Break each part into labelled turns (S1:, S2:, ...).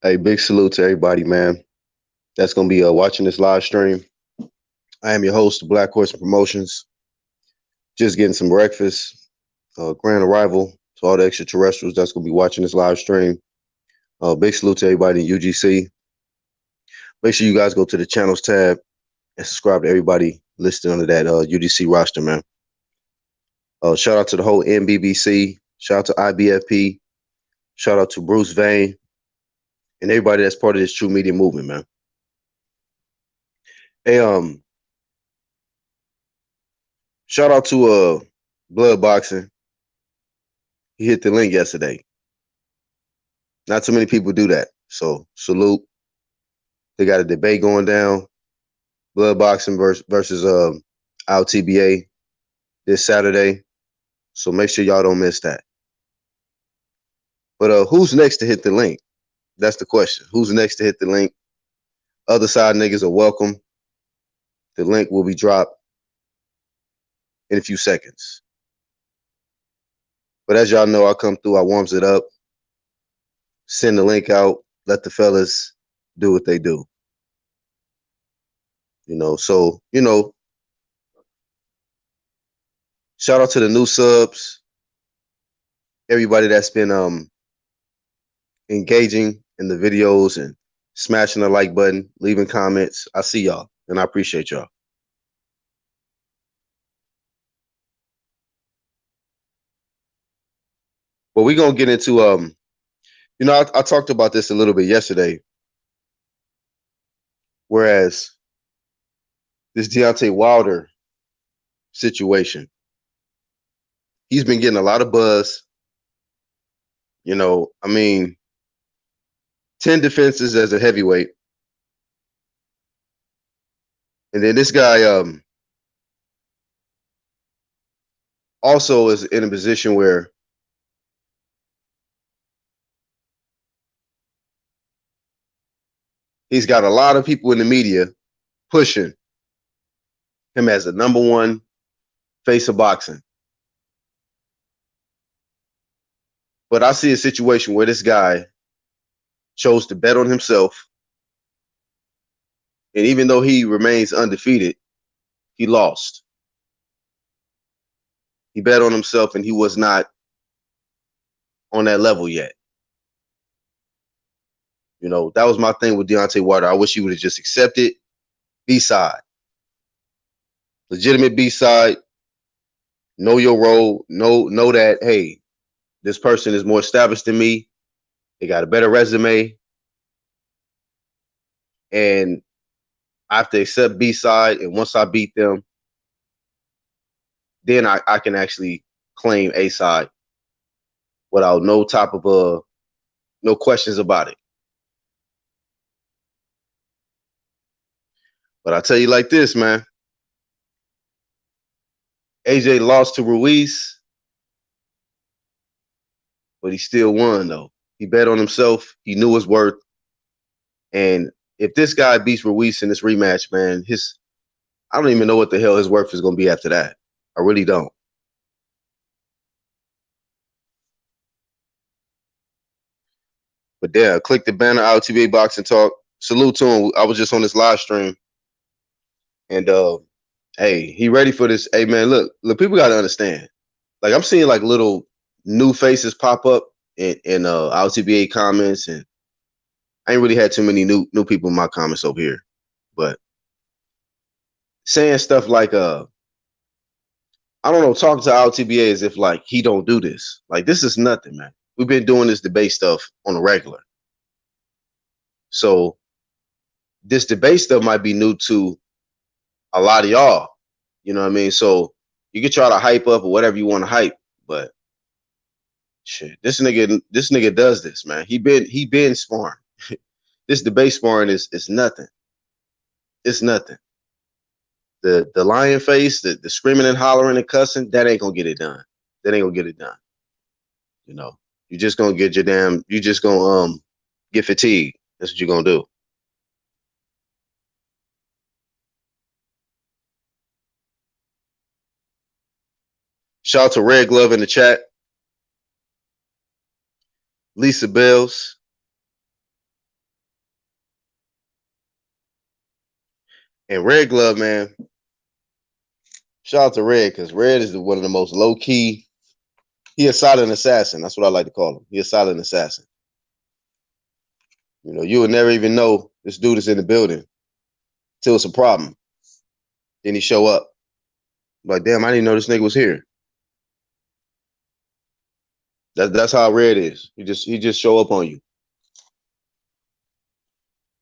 S1: Hey, big salute to everybody, man. That's gonna be watching this live stream. I am your host, Black Horse Promotions. Just getting some breakfast. Grand arrival to all the extraterrestrials that's gonna be watching this live stream. Big salute to everybody in UGC. Make sure you guys go to the channels tab and subscribe to everybody listed under that UGC roster, man. Shout out to the whole NBBC. Shout out to IBFP. Shout out to Bruce Vane and everybody that's part of this true media movement, man. Hey, shout out to Blood Boxing. He hit the link yesterday. Not too many people do that. So salute. They got a debate going down. Blood Boxing versus LTBA this Saturday. So make sure y'all don't miss that. But who's next to hit the link? That's the question. Who's next to hit the link? Other side niggas are welcome. The link will be dropped in a few seconds. But as y'all know, I come through, I warms it up, send the link out, let the fellas do what they do. So, shout out to the new subs, everybody that's been engaging in the videos and smashing the like button, leaving comments. I see y'all, and I appreciate y'all. But we're gonna get into I talked about this a little bit yesterday. Whereas this Deontay Wilder situation, he's been getting a lot of buzz. 10 defenses as a heavyweight. And then this guy also is in a position where he's got a lot of people in the media pushing him as the number one face of boxing. But I see a situation where this guy chose to bet on himself. And even though he remains undefeated, he lost. He bet on himself and he was not on that level yet. That was my thing with Deontay Wilder. I wish he would have just accepted B-side. Legitimate B-side. Know your role. Know that, hey, this person is more established than me. They got a better resume. And I have to accept B-side. And once I beat them, then I can actually claim A-side without no type of no questions about it. But I tell you like this, man. AJ lost to Ruiz, but he still won, though. He bet on himself. He knew his worth. And if this guy beats Ruiz in this rematch, man, I don't even know what the hell his worth is going to be after that. I really don't. But yeah, click the banner, LTBA Boxing Talk. Salute to him. I was just on this live stream. And hey, he ready for this. Hey, man, look, people got to understand. Like, I'm seeing like little new faces pop up in LTBA comments, and I ain't really had too many new people in my comments over here. But saying stuff like I don't know, talking to LTBA as if like he don't do this. Like, this is nothing, man. We've been doing this debate stuff on a regular. So this debate stuff might be new to a lot of y'all. You know what I mean? So you can try to hype up or whatever you want to hype, but shit, this nigga does this, man. He been sparring. This debate sparring is nothing. It's nothing. The lion face, the screaming and hollering and cussing, that ain't gonna get it done. That ain't gonna get it done. You're just gonna get you just gonna get fatigued. That's what you're gonna do. Shout out to Red Glove in the chat. Lisa Bells. And Red Glove, man. Shout out to Red, because Red is one of the most low key. He a silent assassin. That's what I like to call him. He a silent assassin. You know, you would never even know this dude is in the building till it's a problem. Then he show up. Like, damn, I didn't know this nigga was here. That's how Red is. He just show up on you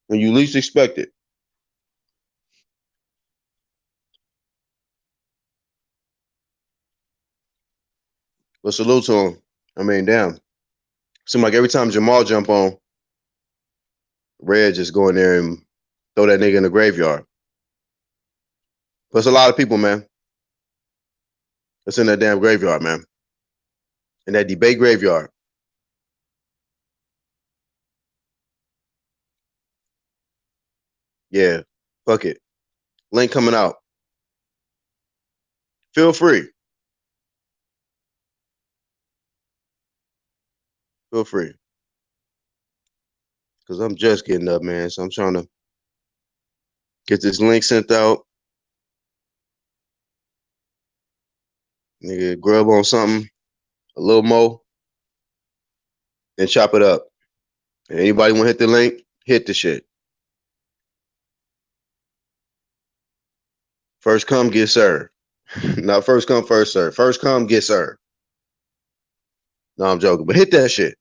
S1: when you least expect it. But salute to him. I mean, damn. Seems like every time Jamal jump on, Red just go in there and throw that nigga in the graveyard. But it's a lot of people, man. It's in that damn graveyard, man. In that debate graveyard. Yeah. Fuck it. Link coming out. Feel free. Feel free. Because I'm just getting up, man. So I'm trying to get this link sent out. Nigga, grub on something. A little more. Then chop it up. And anybody want to hit the link? Hit the shit. First come, get served. Not first come, first served. First come, get served. No, I'm joking. But hit that shit.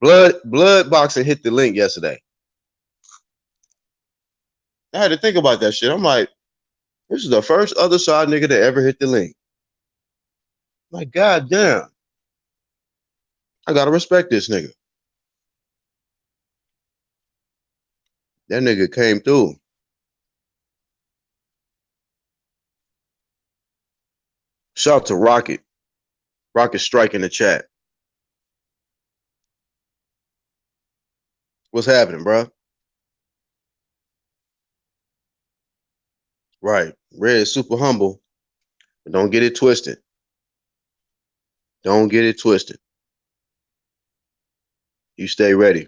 S1: Blood Boxing hit the link yesterday. I had to think about that shit. I'm like, this is the first other side nigga that ever hit the link. I'm like, god damn. I gotta respect this nigga. That nigga came through. Shout out to Rocket. Rocket Strike in the chat. What's happening, bro? Right. Red is super humble. But don't get it twisted. Don't get it twisted. You stay ready.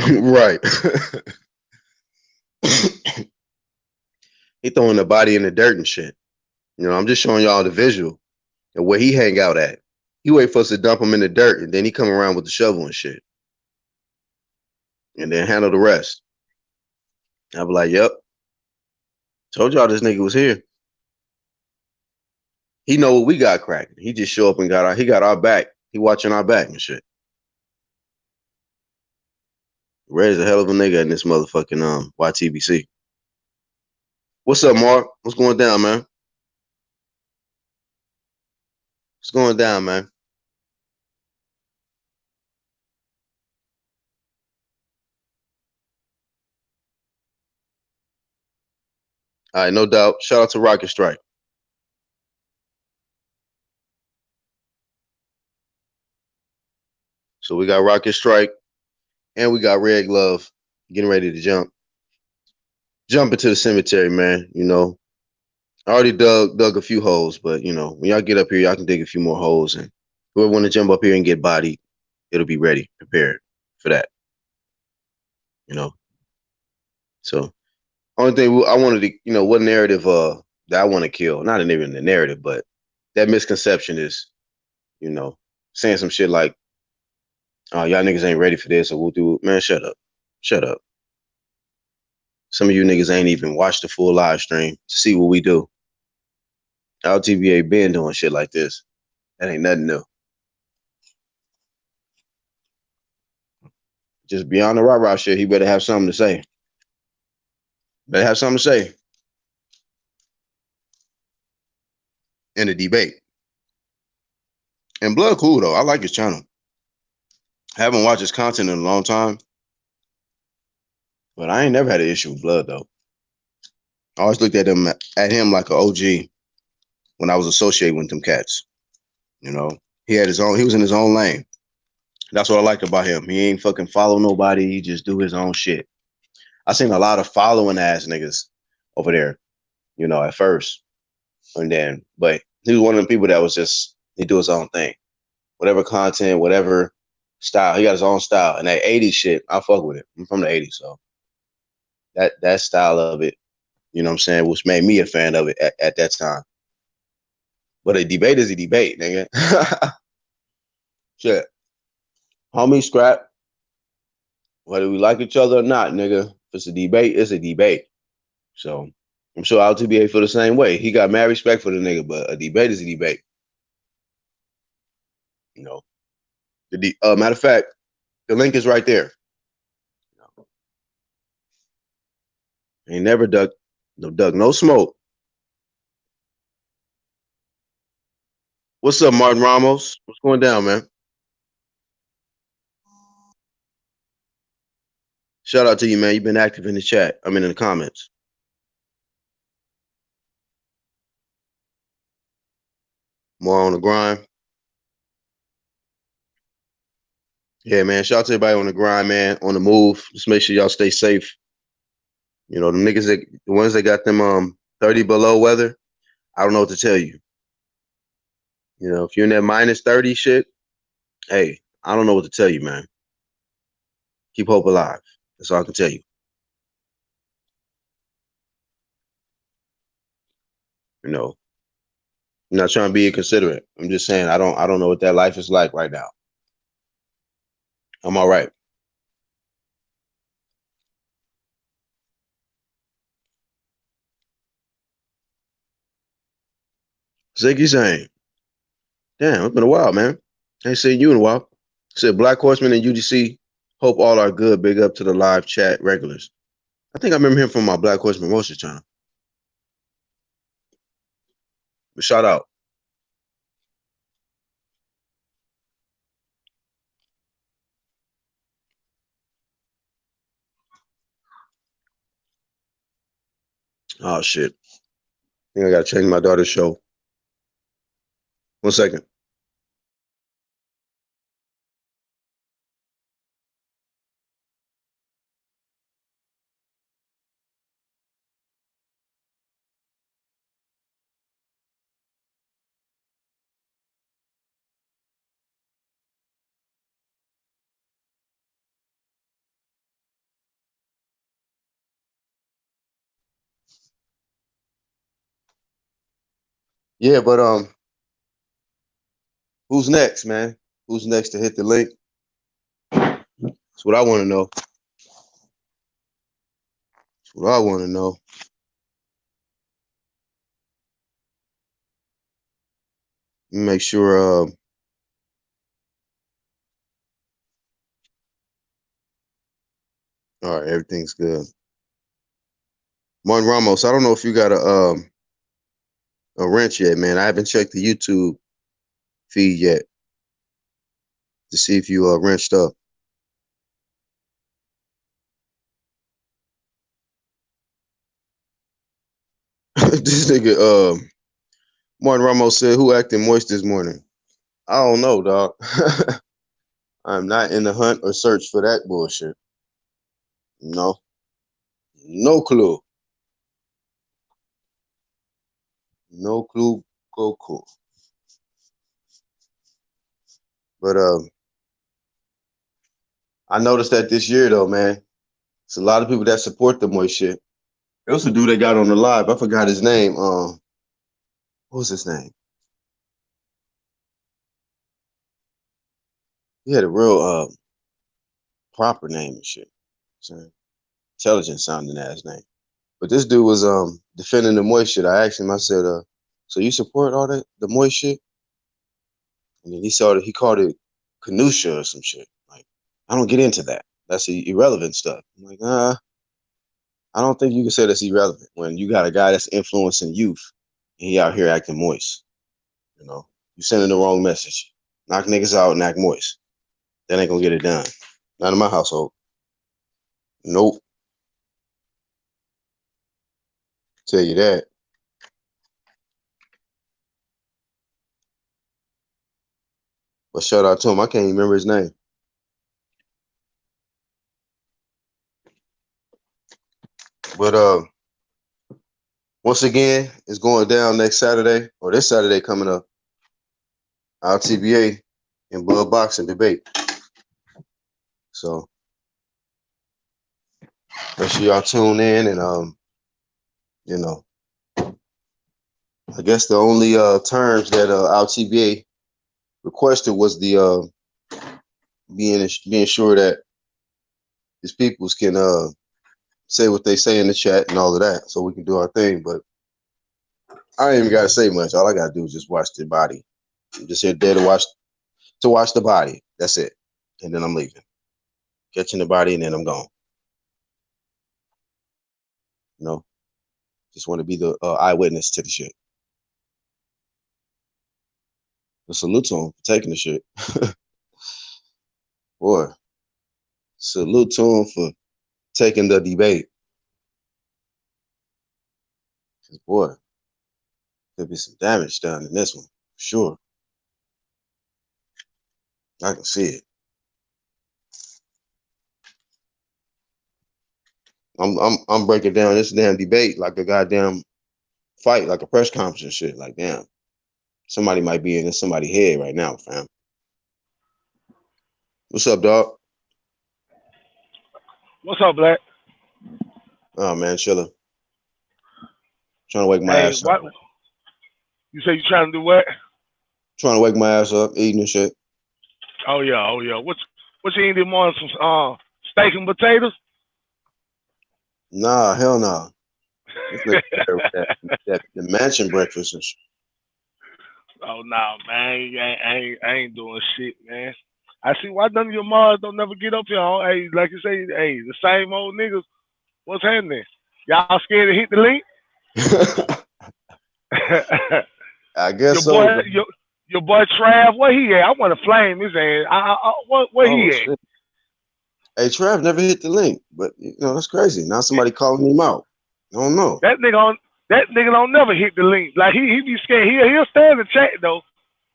S1: Right. He throwing the body in the dirt and shit. You know, I'm just showing y'all the visual and where he hang out at. He wait for us to dump him in the dirt, and then he come around with the shovel and shit, and then handle the rest. I be like, "Yep, told y'all this nigga was here. He know what we got cracking. He just show up and he got our back. He watching our back and shit. Red's a hell of a nigga in this motherfucking YTBC. What's up, Mark? What's going down, man? What's going down, man? All right, no doubt. Shout out to Rocket Strike. So we got Rocket Strike and we got Red Glove getting ready to jump into the cemetery, man. You know, I already dug a few holes, but you know, when y'all get up here, y'all can dig a few more holes, and whoever want to jump up here and get bodied, it'll be ready, prepared for that. You know, so only thing I wanted to, you know, what narrative that I want to kill, not even the narrative, but that misconception is, you know, saying some shit like, "Oh, y'all niggas ain't ready for this," or "We'll do it." Man, shut up, shut up. Some of you niggas ain't even watched the full live stream to see what we do. LTVA been doing shit like this. That ain't nothing new. Just beyond the rah-rah shit, he better have something to say. Better have something to say in the debate. And Blood cool though. I like his channel. I haven't watched his content in a long time. But I ain't never had an issue with Blood though. I always looked at him like an OG when I was associated with them cats. You know, he was in his own lane. That's what I liked about him. He ain't fucking follow nobody. He just do his own shit. I seen a lot of following ass niggas over there, you know, at first. And then, but he was one of the people that was just, he do his own thing. Whatever content, whatever style. He got his own style. And that 80s shit, I fuck with it. I'm from the 80s, so that style of it, you know what I'm saying, which made me a fan of it at that time. But a debate is a debate, nigga. Shit. Homie scrap, whether we like each other or not, nigga. If it's a debate, it's a debate. So I'm sure LTBA feel the same way. He got mad respect for the nigga, but a debate is a debate. You know. Matter of fact, the link is right there. Ain't never dug no smoke. What's up, Martin Ramos? What's going down, man? Shout out to you, man. You've been active in the chat. I mean, in the comments. More on the grind. Yeah, man. Shout out to everybody on the grind, man. On the move. Just make sure y'all stay safe. You know, the niggas the ones that got them 30 below weather, I don't know what to tell you. You know, if you're in that minus 30 shit, hey, I don't know what to tell you, man. Keep hope alive. That's all I can tell you. You know, I'm not trying to be inconsiderate. I'm just saying I don't know what that life is like right now. I'm all right. Ziggy Zane. Damn, it's been a while, man. I ain't seen you in a while. Said Black Horseman and UGC. Hope all are good. Big up to the live chat regulars. I think I remember him from my Black Horseman Roasters channel. But shout out. Oh shit. I think I gotta change my daughter's show. 1 second. Yeah, but who's next, man? Who's next to hit the link? That's what I want to know. That's what I want to know. Make sure all right, everything's good. Martin Ramos, I don't know if you got a wrench yet, man. I haven't checked the YouTube feed yet to see if you wrenched up. This nigga Martin Ramos said, who acted moist this morning? I don't know, dog. I'm not in the hunt or search for that bullshit. No. No clue. No clue. Go cool. But I noticed that this year though, man, it's a lot of people that support the moist shit. There was a dude that got on the live. I forgot his name. What was his name? He had a real proper name and shit. So, intelligent sounding ass name. But this dude was defending the moist shit. I asked him, I said, so you support all that the moist shit? And then he called it Canusha or some shit. Like, I don't get into that. That's irrelevant stuff. I'm like, I don't think you can say that's irrelevant when you got a guy that's influencing youth and he out here acting moist. You know, you sending the wrong message. Knock niggas out and act moist. That ain't gonna get it done. Not in my household. Nope. Tell you that. But shout out to him. I can't even remember his name. But once again, it's going down next Saturday or this Saturday coming up. Our TBA and Blood Boxing debate. So make sure y'all tune in and you know, I guess the only terms that our TBA requested was the being sure that his peoples can say what they say in the chat and all of that, so we can do our thing. But I ain't even gotta say much. All I gotta do is just watch the body. I'm just here there to watch the body. That's it. And then I'm leaving. Catching the body and then I'm gone. You know, just want to be the eyewitness to the shit. The salute to him for taking the shit. Boy, salute to him for taking the debate. Cause boy, there'll be some damage done in this one, for sure. I can see it. I'm breaking down this damn debate like a goddamn fight, like a press conference and shit. Like, damn, somebody might be in somebody's head right now, fam. What's up, dog?
S2: What's up, Black?
S1: Oh man, chilling. Trying to wake my
S2: Hey,
S1: ass up.
S2: what? You say you trying to do what?
S1: Trying to wake my ass up, eating and shit.
S2: Oh yeah, oh yeah. What you eating this morning? Some steak and potatoes?
S1: Nah, hell no. This nigga there with that the mansion breakfast and shit.
S2: Oh no, man, I ain't doing shit, man. I see why none of your moms don't never get up here. Hey, like you say, hey, the same old niggas. What's happening? Y'all scared to hit the link?
S1: I guess
S2: your
S1: so.
S2: boy,
S1: But,
S2: your boy Trav, where he at? I want to flame his ass. Where
S1: oh
S2: he at?
S1: shit. Hey, Trav never hit the link, but you know that's crazy. Now somebody calling him out. I don't know.
S2: That nigga don't never hit the link. Like he be scared. He'll stay in the chat though.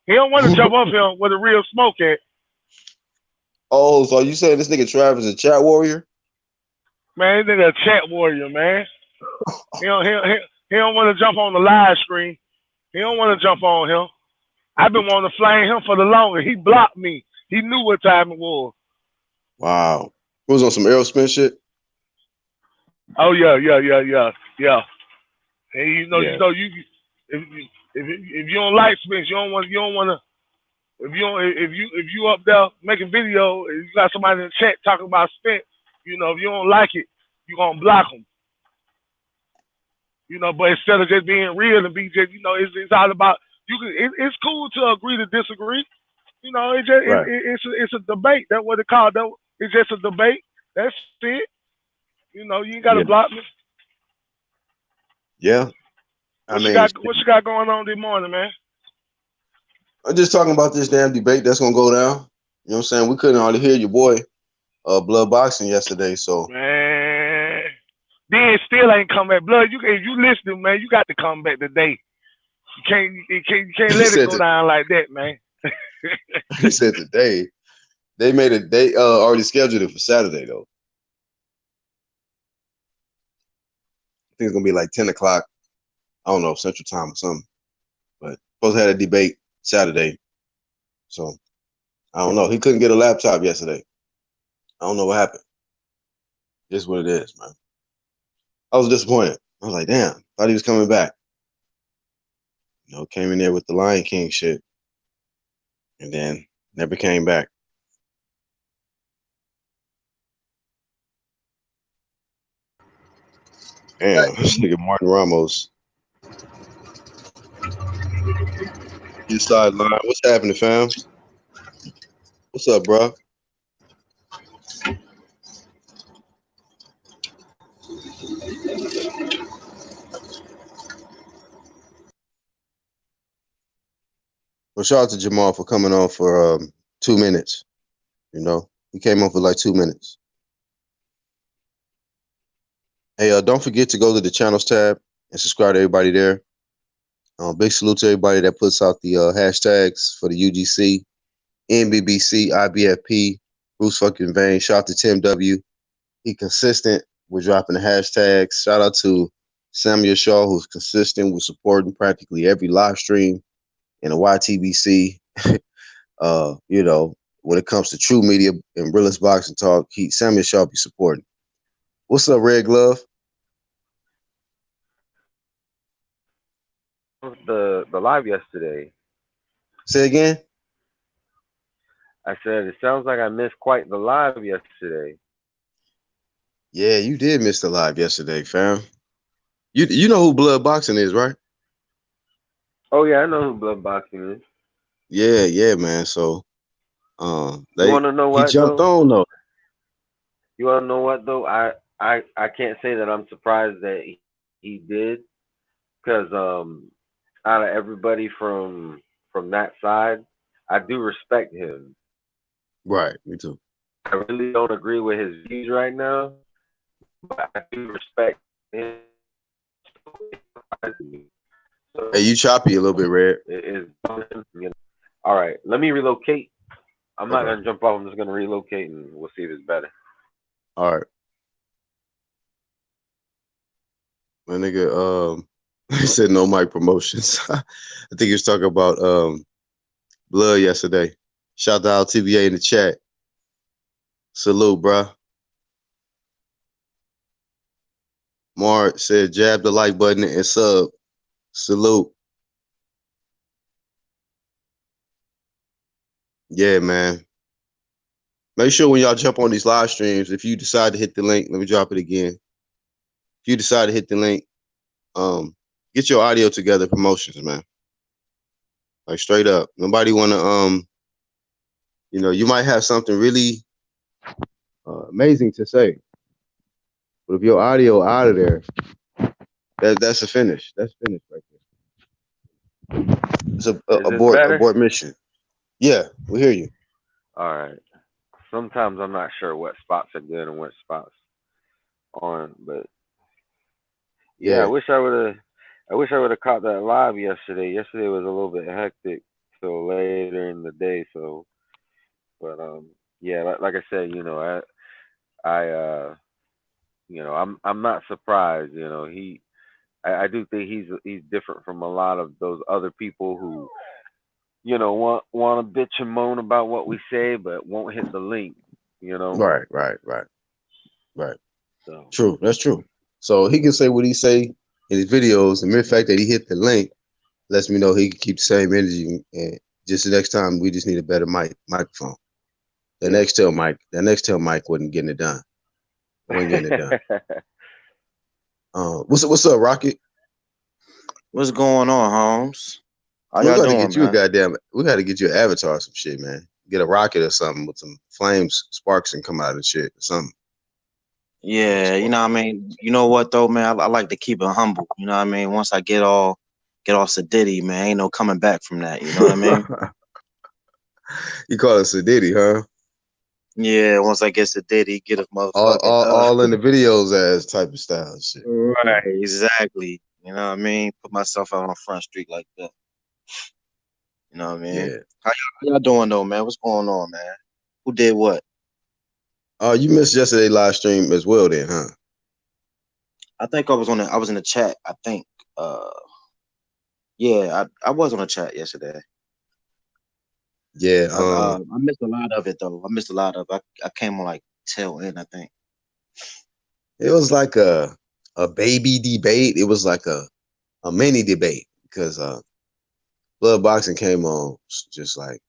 S2: He don't want to jump up here where the real smoke at.
S1: Oh, so you saying this nigga Trav is a chat warrior?
S2: Man, this nigga a chat warrior, man. He don't want to jump on the live screen. He don't want to jump on him. I've been wanting to flame him for the longest. He blocked me. He knew what time it was.
S1: Wow. It was on some Aerosmith shit?
S2: Oh yeah. And
S1: Yeah.
S2: you if you don't like Spence, you don't want to. If you up there making video, and you got somebody in the chat talking about Spence, if you don't like it, you gonna block them. But instead of just being real and be just, it's all about it's cool to agree to disagree. It's just
S1: Right.
S2: it's a debate. That's what it called. It's just a debate. That's it. You ain't gotta
S1: Yeah.
S2: block me.
S1: Yeah. I
S2: What you
S1: mean,
S2: got? What you got going on this morning, man?
S1: I'm just talking about this damn debate that's gonna go down. You know what I'm saying? We couldn't hardly hear your boy blood boxing yesterday, so
S2: Man, then still ain't come back. Blood, if you listening, man, you got to come back today. You can't
S1: he
S2: let it
S1: said
S2: go
S1: that
S2: down like that, man.
S1: he said today they already scheduled it for Saturday though. I think it's gonna be like 10 o'clock. I don't know, Central Time or something. But supposed to have a debate Saturday. So I don't know. He couldn't get a laptop yesterday. I don't know what happened. Just what it is, man. I was disappointed. I was like, damn, thought he was coming back. Came in there with the Lion King shit and then never came back. Damn, this nigga Martin Ramos. His sideline. What's happening, fam? What's up, bro? Well, shout out to Jamal for coming on for 2 minutes. He came on for like 2 minutes. Hey, don't forget to go to the channels tab and subscribe to everybody there. Big salute to everybody that puts out the hashtags for the UGC, NBBC, IBFP, Bruce fucking Vane. Shout out to Tim W. He consistent with dropping the hashtags. Shout out to Samuel Shaw, who's consistent with supporting practically every live stream in the YTBC. when it comes to true media and realist boxing talk, Samuel Shaw be supporting. What's up, Red Glove?
S3: The live yesterday.
S1: Say again.
S3: I said it sounds like I missed quite the live yesterday.
S1: Yeah, you did miss the live yesterday, fam. You know who Blood Boxing is, right?
S3: Oh yeah, I know who blood boxing is.
S1: Yeah, yeah, man. So
S3: You
S1: they
S3: want to know
S1: he
S3: what
S1: jumped
S3: though?
S1: on though.
S3: You want to know what though? I can't say that I'm surprised that he did, because out of everybody from that side, I do respect him.
S1: Right, me too.
S3: I really don't agree with his views right now, but I do respect him.
S1: Hey,
S3: So
S1: you choppy a little bit, Red.
S3: it is, you know. All right, let me relocate. I'm not
S1: Okay.
S3: gonna jump off. I'm just gonna relocate, and we'll see if it's better.
S1: All right. My nigga, he said no mic promotions. I think he was talking about Blood yesterday. Shout out TBA in the chat. Salute, bruh. Mark said jab the like button and sub. Salute. Yeah, man. Make sure when y'all jump on these live streams, if you decide to hit the link, let me drop it again. If you decide to hit the link, um, get your audio together, promotions, man. Like straight up. Nobody wanna you might have something really amazing to say. But if your audio out of there, that's a finish. That's finished right there. It's a
S3: Is this better?
S1: abort mission. Yeah, we hear you.
S3: All right. Sometimes I'm not sure what spots are good and what spots aren't, but yeah,
S1: Yeah.
S3: I wish I would have caught that live yesterday. Yesterday was a little bit hectic till later in the day, so but yeah, like I said, I I'm not surprised. I do think he's different from a lot of those other people who want to bitch and moan about what we say, but won't hit the link. You know,
S1: Right, right, right, right.
S3: so
S1: True. That's true. So he can say what he say in his videos. The mere fact that he hit the link lets me know he can keep the same energy. And just the next time, we just need a better microphone.
S3: yeah.
S1: That next tail mic wasn't getting it done. It wasn't getting it done. What's up, Rocket?
S4: What's going on, Holmes? How
S1: We
S4: y'all
S1: got to
S4: doing,
S1: get you a
S4: man?
S1: goddamn. We got to get you an avatar, or some shit, man. Get a rocket or something with some flames, sparks, and come out and shit or something.
S4: Yeah, you know what I mean. You know what though, man? I like to keep it humble. You know what I mean. Once I get all sedity, man, ain't no coming back from that. You know what I mean?
S1: You call it Sadiddy, huh?
S4: Yeah, once I get sedity, get a
S1: All,
S4: motherfucking
S1: all, all in the videos as type of style and shit.
S4: right, exactly. You know what I mean? Put myself out on Front Street like that. You know what I mean?
S1: Yeah.
S4: How y'all doing though, man? What's going on, man? Who did what?
S1: Oh, you missed yesterday live stream as well, then, huh?
S4: I think I was in the chat. I think. Uh, yeah, I was on the chat yesterday.
S1: Yeah.
S4: I missed a lot of it though. I missed a lot of. I came on like tail end, I think.
S1: It was like a baby debate. It was like a mini debate because Blood Boxing came on just like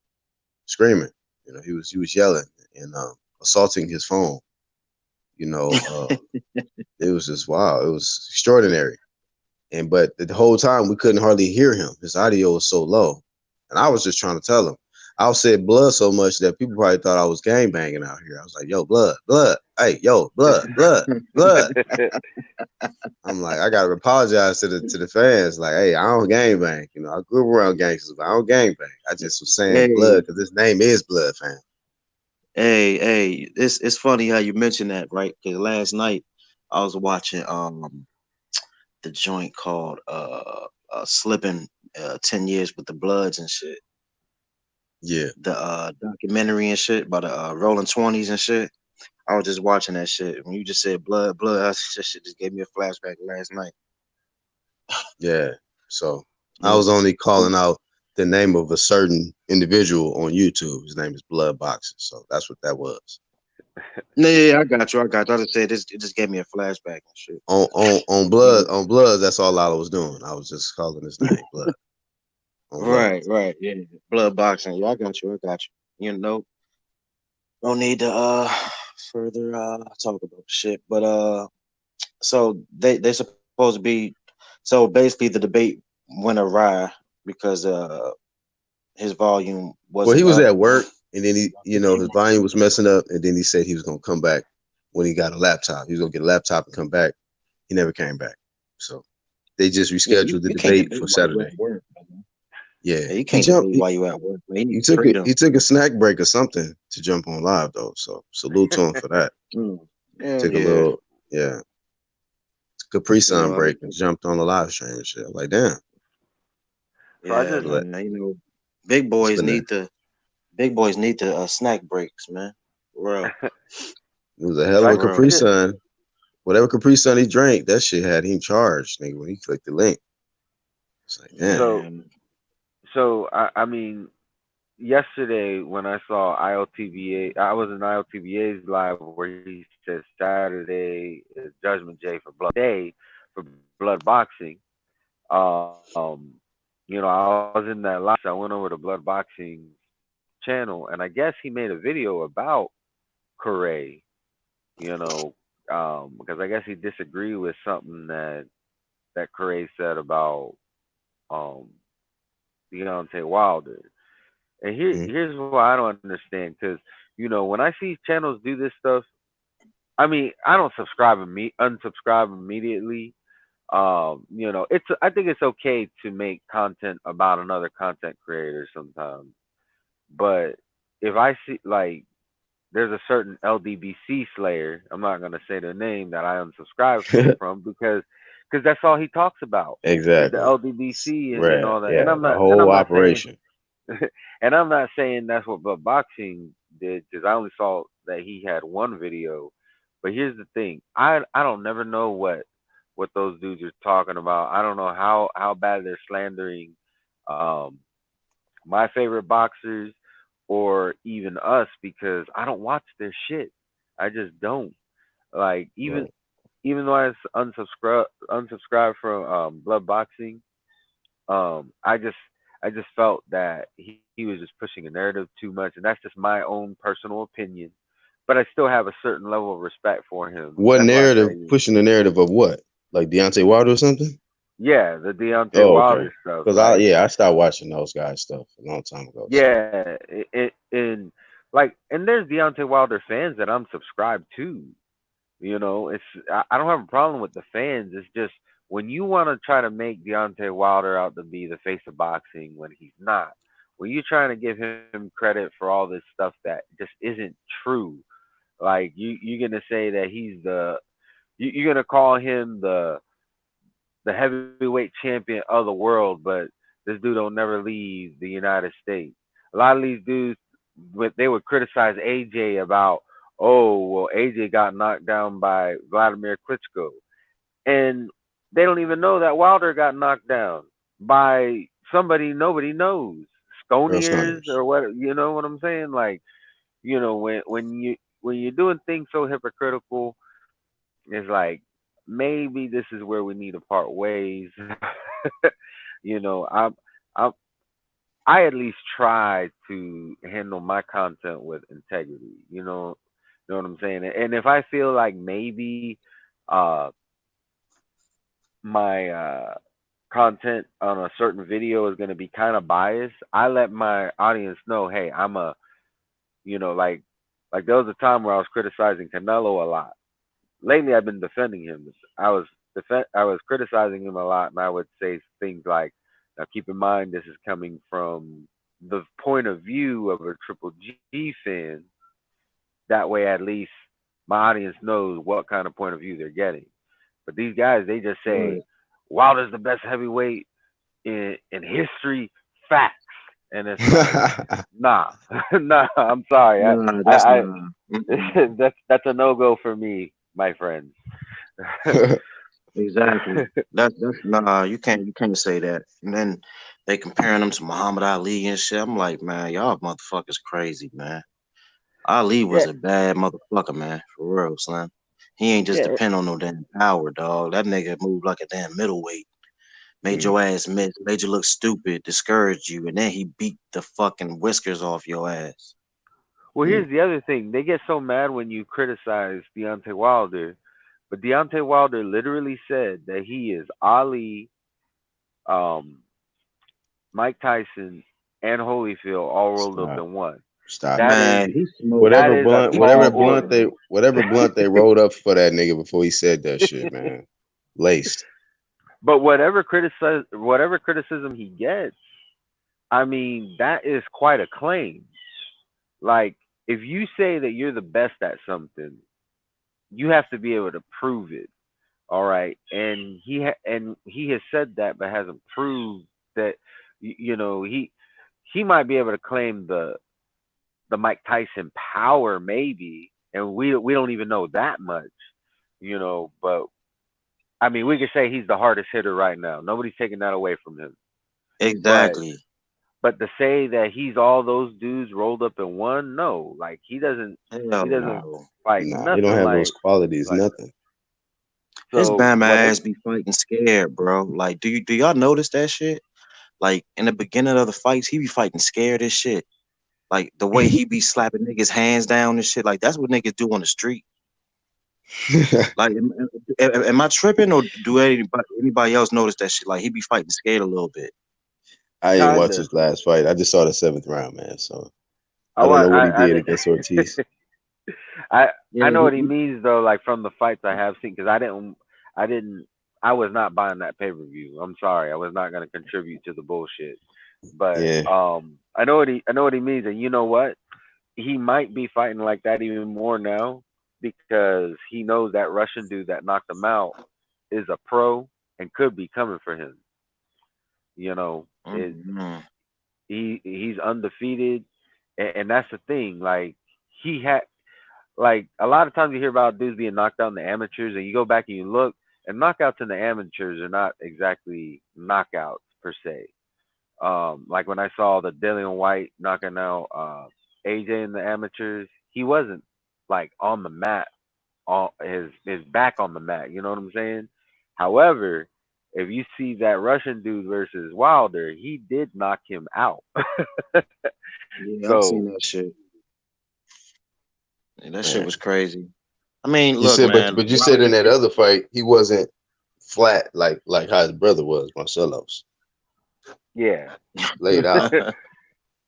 S1: screaming. He was yelling and assaulting his phone. You know, it was just wow. It was extraordinary. But the whole time we couldn't hardly hear him. His audio was so low, and I was just trying to tell him. I said blood so much that people probably thought I was gang banging out here. I was like, "Yo, blood, blood, hey, yo, blood, blood, blood." I'm like, I gotta apologize to the fans. Like, hey, I don't gang bang. I grew up around gangsters, but I don't gang bang. I just was saying
S4: Hey,
S1: blood because his name is Blood, fam.
S4: hey, it's funny how you mentioned that, right? Because last night I was watching the joint called Slipping 10 Years with the Bloods and shit.
S1: Yeah,
S4: The documentary and shit about the Rolling 20s and shit. I was just watching that shit. When you just said blood, that shit just gave me a flashback last night.
S1: yeah. So I
S4: Yeah.
S1: was only calling out the name of a certain individual on YouTube. His name is Blood Boxing. So that's what that was.
S4: No, yeah, I got you. I got you. I just said this. It just gave me a flashback and shit.
S1: Blood on Blood. That's all I was doing. I was just calling his name Blood on Blood.
S4: Right, right, yeah. Blood boxing. Yeah, I got you. I got you. You know, no need to further talk about shit. But so they supposed to be. So basically, the debate went awry because his volume
S1: Well, he
S4: wasn't
S1: was
S4: up.
S1: at work, and then his volume was messing up, and then he said he was gonna come back when he got a laptop. He was gonna get a laptop and come back. He never came back. So they just
S4: Yeah,
S1: rescheduled the
S4: you can't
S1: debate
S4: debate
S1: for
S4: while you at
S1: Saturday.
S4: work, man.
S1: Yeah,
S4: Yeah, you
S1: he
S4: can't
S1: jumped.
S4: debate while you at work, man. You
S1: He
S4: need
S1: took it.
S4: freedom.
S1: He took a snack break or something to jump on live though. So salute to him for that.
S4: Mm. Hell
S1: Took a
S4: yeah.
S1: little, yeah, Capri
S4: You
S1: Sun
S4: know,
S1: break and jumped on the live stream and shit. Like, damn.
S3: So I
S4: yeah,
S3: just
S1: But
S4: man. You know, big
S1: it's
S4: boys
S1: been a
S4: need to big boys need the snack breaks, man. For real,
S1: it was a hell
S3: so
S1: of
S3: I
S1: a
S3: just
S4: for
S3: I
S1: Capri
S4: real.
S3: just
S1: Sun. Whatever Capri Sun he drank, that shit had him charged, nigga. When he clicked the link, it's like, damn.
S3: so
S4: Man,
S3: I mean yesterday when I saw ILTVA, I was in ILTVA's live where he said Saturday is Judgment Day for blood boxing. I was in that live. So I went over to Blood Boxing channel, and I guess he made a video about Correa. You know, because I guess he disagreed with something that Correa said about um Deontay Wilder. And
S1: Mm.
S3: here's why I don't understand because when I see channels do this stuff, I mean I don't unsubscribe immediately. I think it's okay to make content about another content creator sometimes, but if I see like there's a certain LDBC Slayer, I'm not gonna say the name that I unsubscribe from because that's all he talks about is the
S1: Exactly.
S3: LDBC and
S1: Right.
S3: all that. And
S1: Yeah.
S3: I'm
S1: The
S3: not and
S1: whole
S3: I'm not saying
S1: operation.
S3: and I'm not saying that's what boxing did because I only saw that he had one video. But here's the thing: I don't never know what those dudes are talking about. I don't know how bad they're slandering um, my favorite boxers or even us because I don't watch their shit. I just don't like
S1: Right.
S3: even though I unsubscribed from Blood Boxing. I just felt that he was just pushing a narrative too much, and that's just my own personal opinion. But I still have a certain level of respect for him.
S1: What
S3: That's why I
S1: narrative?
S3: say,
S1: Pushing the narrative of what? Like Deontay Wilder or something?
S3: yeah, the Deontay
S1: Oh, okay.
S3: Wilder stuff.
S1: Because
S3: Like,
S1: I stopped watching those guys stuff a long time ago. So
S3: yeah, and there's Deontay Wilder fans that I'm subscribed to. I don't have a problem with the fans. It's just when you want to try to make Deontay Wilder out to be the face of boxing when he's not. When you're trying to give him credit for all this stuff that just isn't true. Like you're gonna say that you're gonna call him the heavyweight champion of the world, but this dude don't never leave the United States. A lot of these dudes, they would criticize AJ about, oh, well, AJ got knocked down by Vladimir Klitschko, and they don't even know that Wilder got knocked down by somebody nobody knows,
S1: Earl
S3: Sconiers
S1: Sanders.
S3: or what. You know what I'm saying? Like, when you're doing things so hypocritical, it's like maybe this is where we need to part ways. you know, I I I at least try to handle my content with integrity. You know what I'm saying? And if I feel like maybe uh my content on a certain video is going to be kind of biased, I let my audience know, hey, like there was a time where I was criticizing Canelo a lot. Lately I've been defending him. I was criticizing him a lot, and I would say things like, "Now keep in mind this is coming from the point of view of a Triple G fan. That way, at least my audience knows what kind of point of view they're getting." But these guys, they just say
S4: right.
S3: Wilder's the best heavyweight in history. Facts, and it's like, nah, nah. I'm sorry.
S4: Nah, that's
S3: I
S4: not. Mm-mm.
S3: that's a no go for me, my friends.
S4: Exactly. That's nah. You can't say that. And then They comparing him to Muhammad Ali and shit. I'm like, man, y'all motherfuckers crazy, man. Ali was
S3: Yeah,
S4: a bad motherfucker, man. For real, son. He ain't just
S3: yeah.
S4: depend on no damn power, dog. That nigga moved like a damn middleweight. Made
S1: Mm.
S4: your ass miss, made you look stupid, discouraged you, and then he beat the fucking whiskers off your ass.
S3: Well,
S1: Mm.
S3: here's the other thing. They get so mad when you criticize Deontay Wilder, but Deontay Wilder literally said that he is Ali, um, Mike Tyson, and Holyfield all rolled up
S1: Stop.
S3: in one.
S1: Stop it.
S3: That is
S4: Man, he smoked
S3: that
S1: Whatever
S3: is a
S1: blunt,
S3: tall order.
S1: whatever blunt they rolled up for that nigga before he said that shit, man. Laced.
S3: But whatever criticism he gets, I mean, that is quite a claim. Like, if you say that you're the best at something, you have to be able to prove it. All right, and he has said that, but hasn't proved that. He might be able to claim the Mike Tyson power, maybe, and we don't even know that much. But I mean, we could say he's the hardest hitter right now. Nobody's taking that away from him. But
S4: exactly.
S3: but to say that he's all those dudes rolled up in one, no. Like, he doesn't
S4: Hell
S3: he doesn't
S4: no.
S3: fight
S1: Nah, he don't
S3: nothing
S1: have those qualities,
S3: like
S1: nothing.
S4: His
S3: so
S4: bum
S3: whatever.
S4: ass be fighting scared, bro. Like, do y'all notice that shit? Like in the beginning of the fights, he be fighting scared as shit. Like the way he be slapping niggas' hands down and shit. Like that's what niggas do on the street. Like, am I tripping or do anybody else notice that shit? Like he be fighting scared a little bit.
S1: I didn't watch
S3: Kinda.
S1: his last fight. I just saw the seventh round, man. So
S3: I
S1: I don't
S3: want
S1: know what he
S3: I
S1: did
S3: didn't
S1: against Ortiz.
S3: I
S4: Yeah,
S3: I know what he means though, like from the fights I have seen, because I was not buying that pay per view. I'm sorry, I was not going to contribute to the bullshit. But
S1: Yeah.
S3: I know what he means, and you know what? He might be fighting like that even more now because he knows that Russian dude that knocked him out is a pro and could be coming for him. Is
S4: mm-hmm.
S3: he's undefeated, and that's the thing. Like, he had like a lot of times you hear about dudes being knocked out in the amateurs, and you go back and you look, and knockouts in the amateurs are not exactly knockouts per se. Like when I saw the Dillian White knocking out AJ in the amateurs, he wasn't like on the mat, on his back on the mat. You know what I'm saying? However, if you see that Russian dude versus Wilder, he did knock him out.
S4: Yeah, I've seen
S3: So
S4: that shit. Yeah, that shit
S1: Man.
S4: was crazy. I mean,
S1: You
S4: look,
S1: said,
S4: man,
S1: but you said
S4: Wilder,
S1: in that other fight he wasn't flat like how his brother was, Marcelo's.
S3: yeah.
S1: Laid out,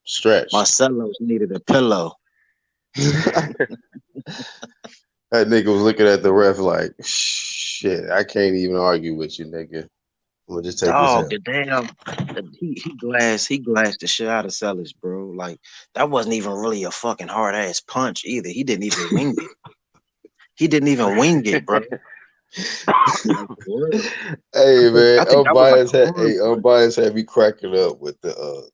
S1: stretched.
S4: Marcelo's needed a pillow.
S1: That nigga was looking at the ref like, shit, I can't even argue with you, nigga. We'll just take this
S4: Dog,
S1: out.
S4: the damn, he glassed the shit out of Sellers, bro. Like that wasn't even really a fucking hard ass punch either. He didn't even wing it. He didn't even wing it, bro. Like for real.
S1: Hey man,
S4: I think that was like a arm punch.
S1: unbiased had me cracking up with the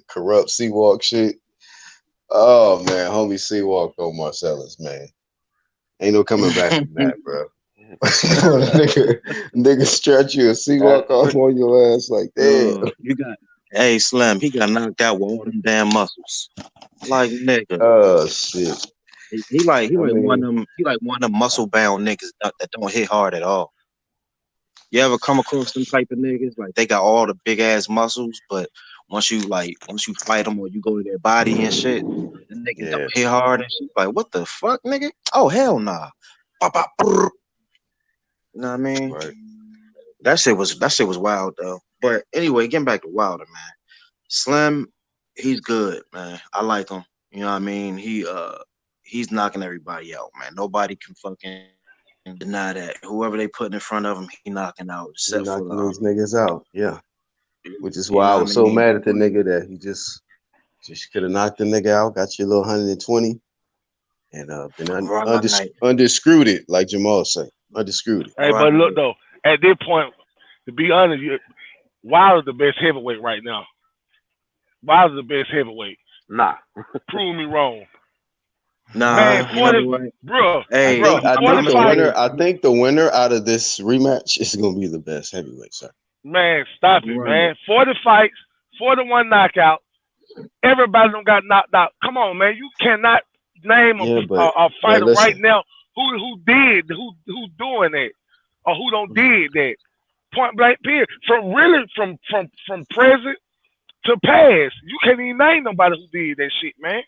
S1: corrupt Seawalk shit. Oh man, homie Seawalk on Marcellus, man. Ain't no coming back from that, bro. When a nigga stretch you and
S3: That's
S1: Seawalk off on your ass like damn.
S4: You got, hey Slim, he got knocked out with all them damn muscles. Like nigga,
S1: Oh shit.
S4: he
S1: I
S4: like one
S1: mean,
S4: of them. He like one of them muscle bound niggas that don't hit hard at all. You ever come across them type of niggas? Like they got all the big ass muscles, but once you fight them or you go to their body and shit, the niggas
S1: yeah,
S4: don't hit hard and shit. Like what the fuck, nigga? Oh hell nah. Bop, bop, brrr. You know what I mean?
S1: right.
S4: That shit was wild though. But anyway, getting back to Wilder, man. Slim, he's good, man. I like him. You know what I mean? He's knocking everybody out, man. Nobody can fucking deny that. Whoever they put in front of him, he knocking out,
S1: He
S4: except for
S1: knocking these niggas out. Yeah. Which is
S4: you
S1: why
S4: know
S1: I
S4: what I
S1: was so
S4: mean?
S1: mad at the nigga that he just could have knocked the nigga out, got your little 120, and been
S4: Right,
S1: undiscrewed it, like Jamal say. Undiscrewed it.
S2: Hey, but look
S4: right.
S2: though, at this point, to be honest, Wilder's the best heavyweight right now. Wilder's the best heavyweight.
S3: nah.
S2: Prove me wrong, man.
S4: Nah, you know
S2: 40,
S4: what?
S2: bro,
S1: I
S4: Hey,
S2: bro,
S1: think I
S2: forty
S1: think
S4: I'm gonna
S1: the
S4: tell
S2: fights.
S1: winner
S4: you.
S1: I think the winner out of this rematch is gonna be the best heavyweight, sir.
S2: Man, stop it,
S4: Right.
S2: man. 40 fights, 41 knockouts. Everybody done got knocked out. Come on, man. You cannot name
S1: Yeah,
S2: a
S1: but
S2: fighter right
S1: listen,
S2: now who's doing that or who don't did that. Point blank period. From present to past. You can't even name nobody who did that shit, man.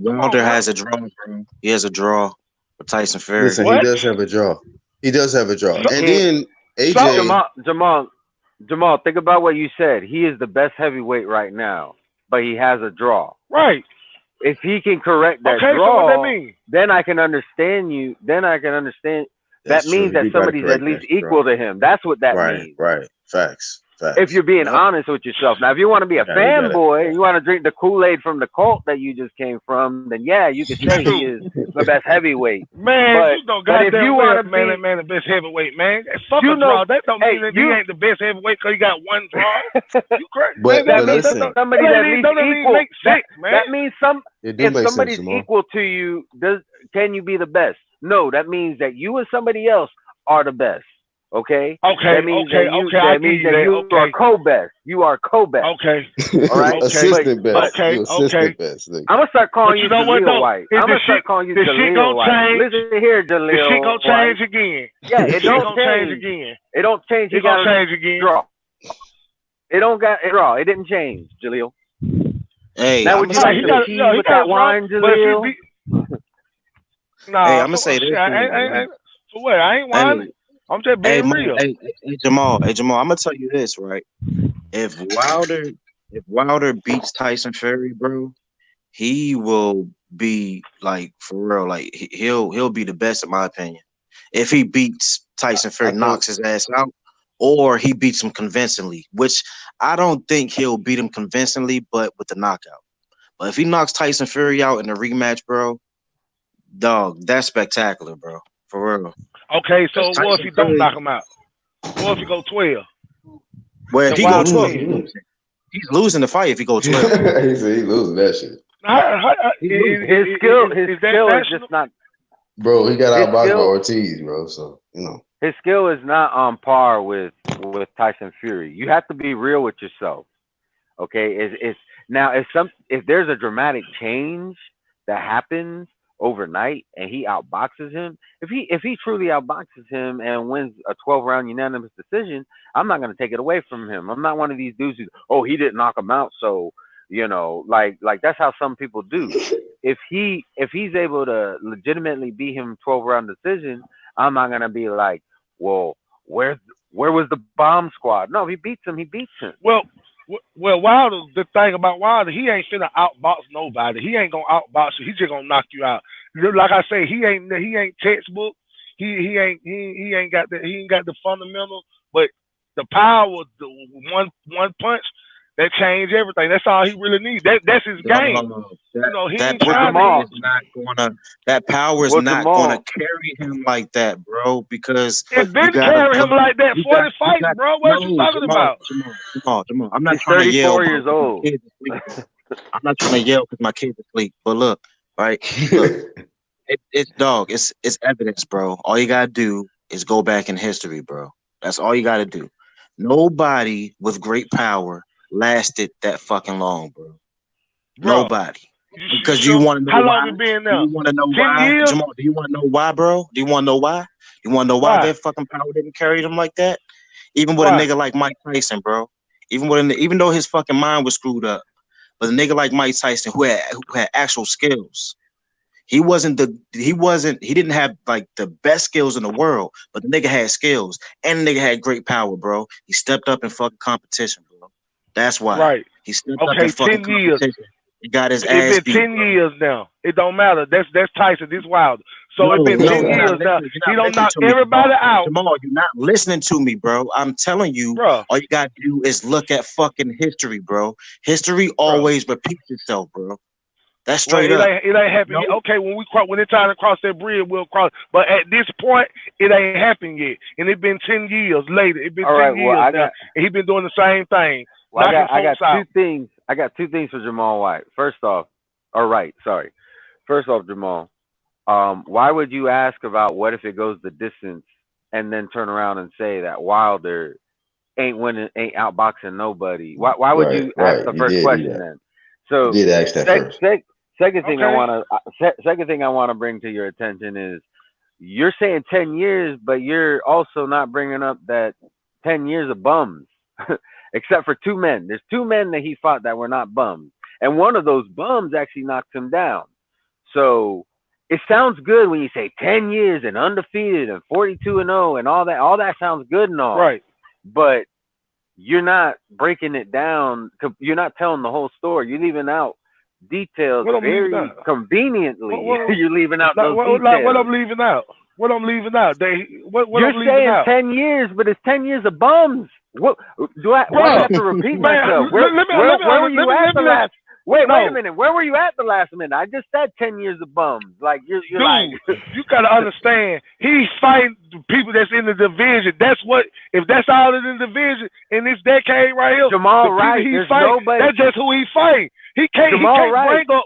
S2: Come on
S4: Wilder
S2: now.
S4: has a draw, bro. He has a draw with Tyson Fury.
S1: listen, he
S2: What?
S1: does have a draw. He does have a draw.
S2: So,
S1: And
S3: He,
S1: then
S2: so
S1: AJ,
S3: Jamal, think about what you said. He is the best heavyweight right now, but he has a draw.
S2: right.
S3: If he can correct that
S2: Okay, so what that
S3: draw,
S2: mean?
S3: then I can understand you. Then I can understand. That
S1: that's true.
S3: means
S1: He
S3: that
S1: do got to
S3: somebody's at
S1: correct
S3: least
S1: that draw.
S3: equal to him. That's what that
S1: Right,
S3: means.
S1: right. Facts,
S3: If
S1: facts.
S3: you're being
S1: Yep.
S3: honest with yourself. Now, if you want to be a
S1: Yeah, he got it.
S3: fanboy and you want to drink the Kool-Aid from the cult that you just came from, then yeah, you could say he
S2: Shoot.
S3: is the best heavyweight.
S2: Man,
S3: But
S2: you know
S3: but if
S2: goddamn
S3: you
S2: well,
S3: want to
S2: man,
S3: be,
S2: that man the best heavyweight, man. Fuck
S3: you
S2: a
S3: know,
S2: draw. That don't
S3: hey,
S2: mean that he
S3: you
S2: ain't the best heavyweight because he got one draw. You crazy, man?
S1: But
S3: that
S2: That
S3: means
S2: that,
S1: listen,
S3: somebody's
S2: that,
S3: at
S2: ain't even,
S3: least
S2: that don't even
S3: equal.
S2: make sense, man.
S3: That means some.
S1: it do
S3: If
S1: make sense,
S3: somebody's
S1: Jamal.
S3: equal to you, can you be the best? No, that means that you and somebody else are the best. Okay,
S2: Okay, okay, okay. I
S3: that
S2: give
S3: means
S2: you
S3: that
S2: that.
S3: you are
S2: Okay,
S3: co-best. You are co-best.
S2: okay,
S3: All right,
S2: okay,
S1: Assistant
S3: but
S1: best.
S2: okay,
S1: You
S2: okay.
S1: assistant best, nigga.
S3: I'm gonna start
S2: But
S3: calling
S2: you
S3: you
S2: know what
S3: Jaleel
S2: though?
S3: White.
S2: Is
S3: I'm gonna start calling you
S2: this shit
S3: Jaleel
S2: gonna
S3: White.
S2: change?
S3: Listen here,
S2: This shit gonna
S3: Jaleel White.
S2: change again.
S3: Yeah,
S2: This
S3: it
S2: shit
S3: don't
S2: gonna change
S3: change.
S2: again.
S3: It don't change. He
S2: It gonna
S3: got a
S2: change again.
S3: draw. It don't got it draw. It didn't change, Jaleel.
S4: Hey,
S3: Now,
S4: I'm
S3: would
S4: gonna
S3: you
S2: Right,
S4: say
S3: like
S2: he
S3: some
S4: this.
S2: got
S3: tea
S2: he
S3: with
S2: got
S3: that
S2: a draw.
S3: wine,
S2: But if he
S3: Jaleel?
S2: beat
S4: Hey,
S2: nah,
S4: I'm gonna
S2: for
S4: say
S2: shit,
S4: this to you, right?
S2: for what? I ain't
S4: Hey,
S2: whining. I'm just
S4: hey,
S2: being real.
S4: Hey, Jamal, I'm gonna tell you this, right? If Wilder, if Wilder beats Tyson Fury, bro, he will be like for real, like he'll be the best in my opinion. If he beats Tyson
S1: I
S4: Fury,
S1: think
S4: knocks his ass out, or he beats him convincingly, which I don't think he'll beat him convincingly, but with the knockout. But if he knocks Tyson Fury out in the rematch, bro, dog, that's spectacular, bro. For real.
S2: Okay,
S4: Because
S2: so what if
S4: Tyson
S2: he don't
S4: Fury,
S2: knock him out? What if he go 12
S4: well, if
S2: and
S4: he go
S2: Wilder
S4: 12,
S2: win?
S4: he's losing the fight if he go
S1: he
S4: 12.
S1: said he losing that shit.
S4: He's losing.
S3: His
S2: Is that
S3: skill is
S2: national?
S3: just not.
S1: Bro, he got
S3: His
S1: outboxed by
S3: skill
S1: Ortiz, bro. So,
S3: his skill is not on par with Tyson Fury. You have to be real with yourself. Okay, it's now if there's a dramatic change that happens overnight and he outboxes him, if he truly outboxes him and wins a 12-round unanimous decision, I'm not gonna take it away from him. I'm not one of these dudes who, oh, he didn't knock him out, so like that's how some people do. If he's able to legitimately beat him 12-round decision, I'm not gonna be like, well, where was the bomb squad? No, if he beats him, he beats him.
S2: Well, Wilder. The thing about Wilder, he ain't finna outbox nobody. He ain't gonna outbox you. He just gonna knock you out. Like I say, he ain't textbook. He ain't got the fundamentals, but the power, the one punch that changed everything. That's all he really needs. That's his game.
S4: Dog,
S2: He
S4: that
S2: ain't
S3: Well,
S2: trying to.
S4: power
S3: Jamal,
S4: is not gonna that power is
S3: well,
S4: not gonna
S3: Jamal,
S4: carry him like that, bro. Because
S2: It
S4: you
S2: been
S4: gotta
S2: carrying him
S4: look,
S2: like that. 40
S4: you
S2: fights,
S4: got
S2: bro. What you
S4: no
S2: talking about?
S4: Jamal. I'm not
S3: he's
S4: trying to yell,
S3: 34
S4: bro,
S3: years
S4: 'cause my
S3: old.
S4: kids asleep, bro. I'm not trying to yell because my kids asleep. But look, right, look, it's dog, it's evidence, bro. All you gotta do is go back in history, bro. That's all you gotta do. Nobody with great power lasted that fucking long, bro.
S2: Bro,
S4: Nobody.
S2: you
S4: Because do you
S2: sure?
S4: want to know
S2: How long
S4: why?
S2: we been
S4: Do
S2: there?
S4: you want to know
S2: 10
S4: why,
S2: years?
S4: Jamal? Do you want to know why, bro? Do you want to know why? You want to know why
S2: Why?
S4: that fucking power didn't carry them like that? Even with a
S2: Why?
S4: nigga like Mike Tyson, bro. Even though his fucking mind was screwed up, but a nigga like Mike Tyson who had actual skills. He didn't have like the best skills in the world, but the nigga had skills and the nigga had great power, bro. He stepped up in fucking competition, bro. That's why.
S2: Right.
S4: He stepped up in
S2: Okay,
S4: fucking
S2: 10 years.
S4: competition. He got his
S2: It
S4: ass
S2: been
S4: beat,
S2: 10
S4: bro.
S2: years now. It don't matter. That's Tyson. This Wilder. So it
S4: No,
S2: been
S4: no,
S2: 10
S4: you're not
S2: years now.
S4: listening. You're
S2: He
S4: not
S2: don't
S4: listening
S2: knock
S4: to me,
S2: everybody
S4: Jamal.
S2: out,
S4: Jamal, you're not listening to me, bro. I'm telling you,
S2: bro.
S4: all you gotta do is look at fucking history, bro. History
S2: Bro.
S4: always repeats itself, bro. That's
S2: Well,
S4: straight up.
S2: it ain't happened yet.
S4: No,
S2: Okay, when it's time to cross that bridge, we'll cross. But at this point, it ain't happened yet. And it been 10 years later. It been
S3: All
S2: 10
S3: right. Well,
S2: years now, and he been doing the same thing,
S3: I
S2: knocking
S3: got I got
S2: folks out.
S3: two things. I got two things for Jamal White. First off, all right, sorry. First off, Jamal, why would you ask about what if it goes the distance and then turn around and say that Wilder ain't outboxing nobody. Why would
S1: Right,
S3: you ask
S1: right.
S3: the
S1: You
S3: first
S1: did do
S3: question
S1: that.
S3: then?
S1: You
S3: So
S1: did ask that
S3: sec,
S1: first.
S3: sec, second thing
S2: Okay.
S3: I want to bring to your attention is you're saying 10 years, but you're also not bringing up that 10 years of bums, except for two men. There's two men that he fought that were not bums, and one of those bums actually knocked him down. So it sounds good when you say 10 years and undefeated and 42-0 and all that. All that sounds good and all,
S2: Right.
S3: but you're not breaking it down. You're not telling the whole story. You're leaving out details
S2: What I'm leaving
S3: very
S2: out?
S3: conveniently.
S2: What,
S3: You're leaving out those
S2: like what
S3: details.
S2: I'm leaving out? What I'm leaving out? What
S3: You're
S2: I'm leaving
S3: saying
S2: out?
S3: 10 years, but it's 10 years of bums. What do I? Why do I
S2: Bro,
S3: have to repeat
S2: man,
S3: myself? Where were you at the
S2: let
S3: last? Wait a
S2: no,
S3: minute. Where were you at the last minute? I just said 10 years of bums. Like you're like
S2: dude, you gotta understand. He's fighting the people that's in the division. That's what. If that's all in the division in this decade right here,
S3: Jamal
S2: the
S3: Wright.
S2: people he's
S3: There's
S2: fighting,
S3: nobody.
S2: that's just who he's fighting. He can't
S3: Jamal Wright.
S2: bring up.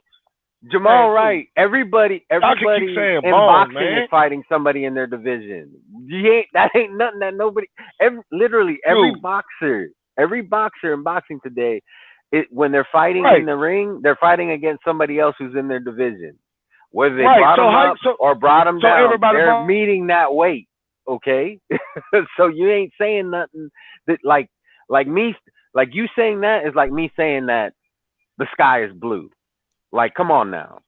S3: Jamal
S2: Man,
S3: Wright. Everybody
S2: y'all can keep saying
S3: in
S2: bombs,
S3: boxing
S2: man.
S3: is fighting somebody in their division. That ain't nothing that nobody. Literally every
S2: Dude.
S3: boxer in boxing today, when they're fighting
S2: Right.
S3: in the ring, they're fighting against somebody else who's in their division. Whether they
S2: Right.
S3: brought
S2: So
S3: them
S2: how-
S3: up
S2: so-
S3: or brought them
S2: so
S3: down,
S2: everybody
S3: they're
S2: bought-
S3: meeting that weight. Okay, so you ain't saying nothing that like me, like you saying that is like me saying that the sky is blue. Like, come on now.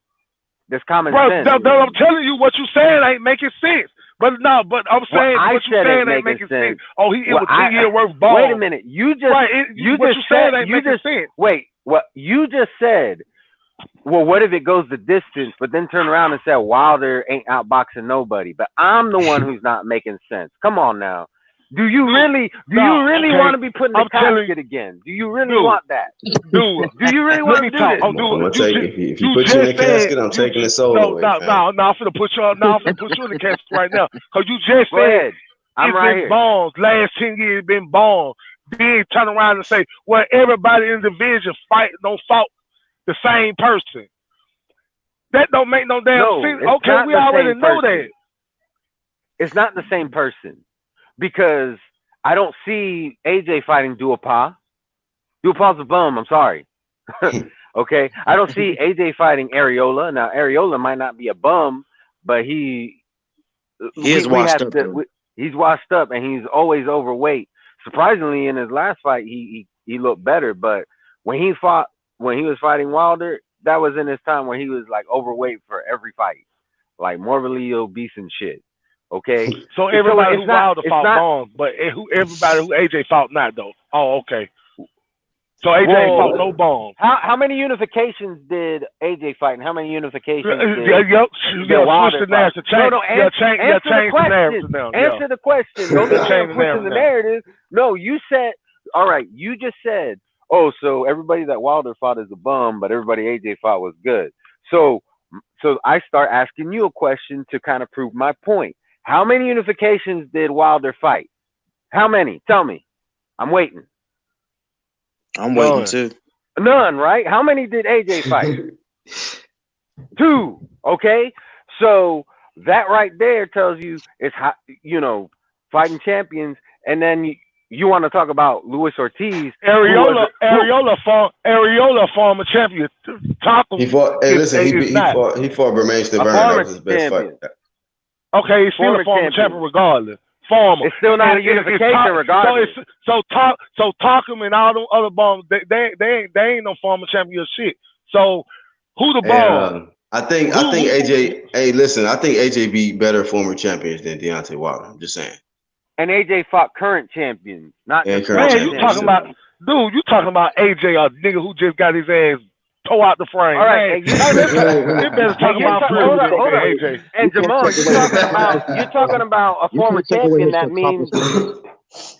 S3: There's common
S2: Bro,
S3: sense.
S2: I'm telling you, what you saying ain't making sense. But no, but I'm saying
S3: I
S2: what you
S3: said
S2: saying
S3: ain't
S2: ain't
S3: making
S2: making sense.
S3: sense.
S2: Oh, it
S3: Well,
S2: was 10 year worth ball.
S3: Wait a minute. You just
S2: Right,
S3: you
S2: what
S3: just
S2: you saying
S3: said
S2: ain't
S3: you
S2: making
S3: just
S2: sense.
S3: wait. What you just said? Well, what if it goes the distance, but then turn around and say Wilder ain't outboxing nobody? But I'm the one who's not making sense. Come on now. Do you really want to be put in the casket again? Do you really want that?
S2: Dude,
S3: Do you really want to do this?
S1: I'm gonna take if you put you in the casket, I'm taking the soul away.
S2: No, I'm finna put you in the casket right now. Cause you just
S3: Go
S2: said
S3: ahead. I'm
S2: it's
S3: right
S2: been
S3: here.
S2: bombs. Last 10 years been bombs. Then turn around and say, well, everybody in the division don't fought the same person. That don't make no damn sense.
S3: It's
S2: Okay,
S3: not
S2: we
S3: the
S2: already
S3: same
S2: know
S3: person.
S2: that.
S3: It's not the same person because I don't see AJ fighting Duopa. Duopa's a bum. I'm sorry. Okay, I don't see AJ fighting Areola. Now Areola might not be a bum, but
S4: He is washed up.
S3: He's washed up and he's always overweight. Surprisingly, in his last fight, he looked better. But when he was fighting Wilder, that was in his time where he was like overweight for every fight, like morbidly obese and shit. Okay,
S2: So everybody who Wilder fought
S3: not,
S2: bombs, but everybody who AJ fought not though. Oh, okay. So AJ ain't fought no bombs.
S3: How many unifications did AJ fight, and how many unifications did
S2: Wilder fight? Answer the question.
S3: Answer the question. Don't be pushing the narrative. No, you said. All right, you just said. Oh, so everybody that Wilder fought is a bum, but everybody AJ fought was good. So I start asking you a question to kind of prove my point. How many unifications did Wilder fight? How many? Tell me. I'm waiting.
S4: I'm waiting too.
S3: None, right? How many did AJ fight? 2. Okay, so that right there tells you it's fighting champions, and then you want to talk about Luis Ortiz.
S2: Areola former champion.
S1: He fought. Hey, listen, he fought Bermain Stiverne. That was his best fight.
S2: Okay, he's still a former champion regardless. Former.
S3: It's still not a unification regardless.
S2: So Tarkham and all them other bombs, they ain't no former champion shit. So who the bomb?
S1: I think AJ. Hey, listen, I think AJ beat better former champions than Deontay Wilder. I'm just saying.
S3: And AJ fought current champions, not just
S1: current
S2: champions. You talking about AJ, a nigga who just got his ass tore out the frame.
S3: All right,
S2: you better talk about
S3: hold on.
S2: AJ.
S3: And Jamal, you're talking about a former champion. That means,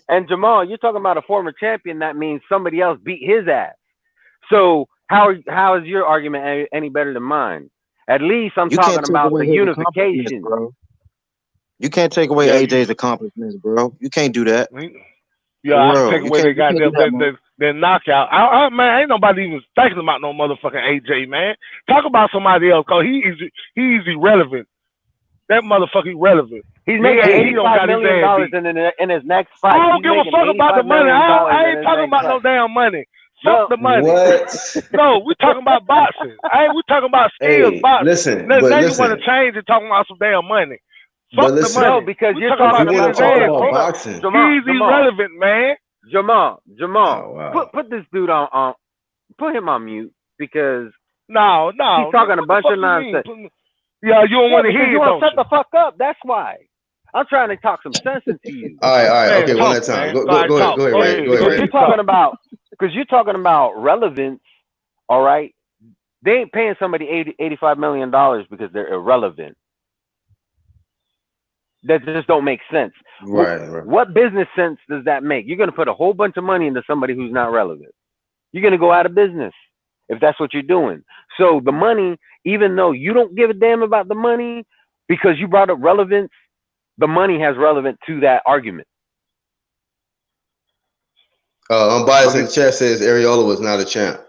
S3: and Jamal, you're talking about a former champion. That means somebody else beat his ass. So how is your argument any better than mine? At least I'm talking about the unification,
S4: bro. You can't take away AJ's accomplishments, bro. You can't do that.
S2: Yeah, I can take away they got their knockout. Man, ain't nobody even thinking about no motherfucking AJ, man. Talk about somebody else, cause he's irrelevant. That motherfucker irrelevant.
S3: He's making
S2: he don't got
S3: $85
S2: his
S3: million
S2: ass beat.
S3: in his next fight.
S2: I don't
S3: He's
S2: give a
S3: making
S2: fuck about the
S3: $85
S2: money.
S3: million
S2: I
S3: in
S2: ain't
S3: his
S2: talking
S3: next
S2: about no
S3: fight.
S2: damn money.
S3: No.
S2: Fuck the money.
S1: What?
S2: No, we talking about boxing. We talking about skills
S1: Hey,
S2: boxing.
S1: listen,
S2: Now,
S1: but
S2: now you want
S1: listen,
S2: to change and talking about some damn money.
S1: but
S2: Fuck the
S1: listen.
S2: money.
S3: No, because
S2: we
S3: you're
S2: talking
S3: talking
S2: about
S1: We
S2: getting
S1: want
S2: his
S1: to talk
S2: ass,
S1: about
S2: bro.
S1: boxing.
S2: He's irrelevant, man.
S3: Jamal,
S1: Oh, wow.
S3: put this dude on put him on mute because
S2: No.
S3: he's talking a
S2: What
S3: bunch
S2: the
S3: of
S2: fuck you
S3: nonsense.
S2: mean? Yeah, you don't
S3: Yeah,
S2: want to
S3: because
S2: hear
S3: you
S2: it,
S3: want
S2: don't
S3: to shut
S2: you?
S3: the fuck up. That's why. I'm trying to talk some sense into you.
S1: All right.
S2: Man,
S1: Okay, one
S2: talk,
S1: at a time.
S2: man.
S1: Go
S2: All right,
S1: ahead.
S2: talk.
S1: Go ahead, Ray. Go
S3: Because
S1: ahead,
S3: you're
S1: Ray.
S3: talking about relevance, all right? They ain't paying somebody $85 million because they're irrelevant. That just don't make sense.
S1: Right.
S3: What business sense does that make? You're going to put a whole bunch of money into somebody who's not relevant. You're going to go out of business if that's what you're doing. So the money, even though you don't give a damn about the money because you brought up relevance, the money has relevance to that argument.
S1: Unbiased in the chat says Areola was not a champ.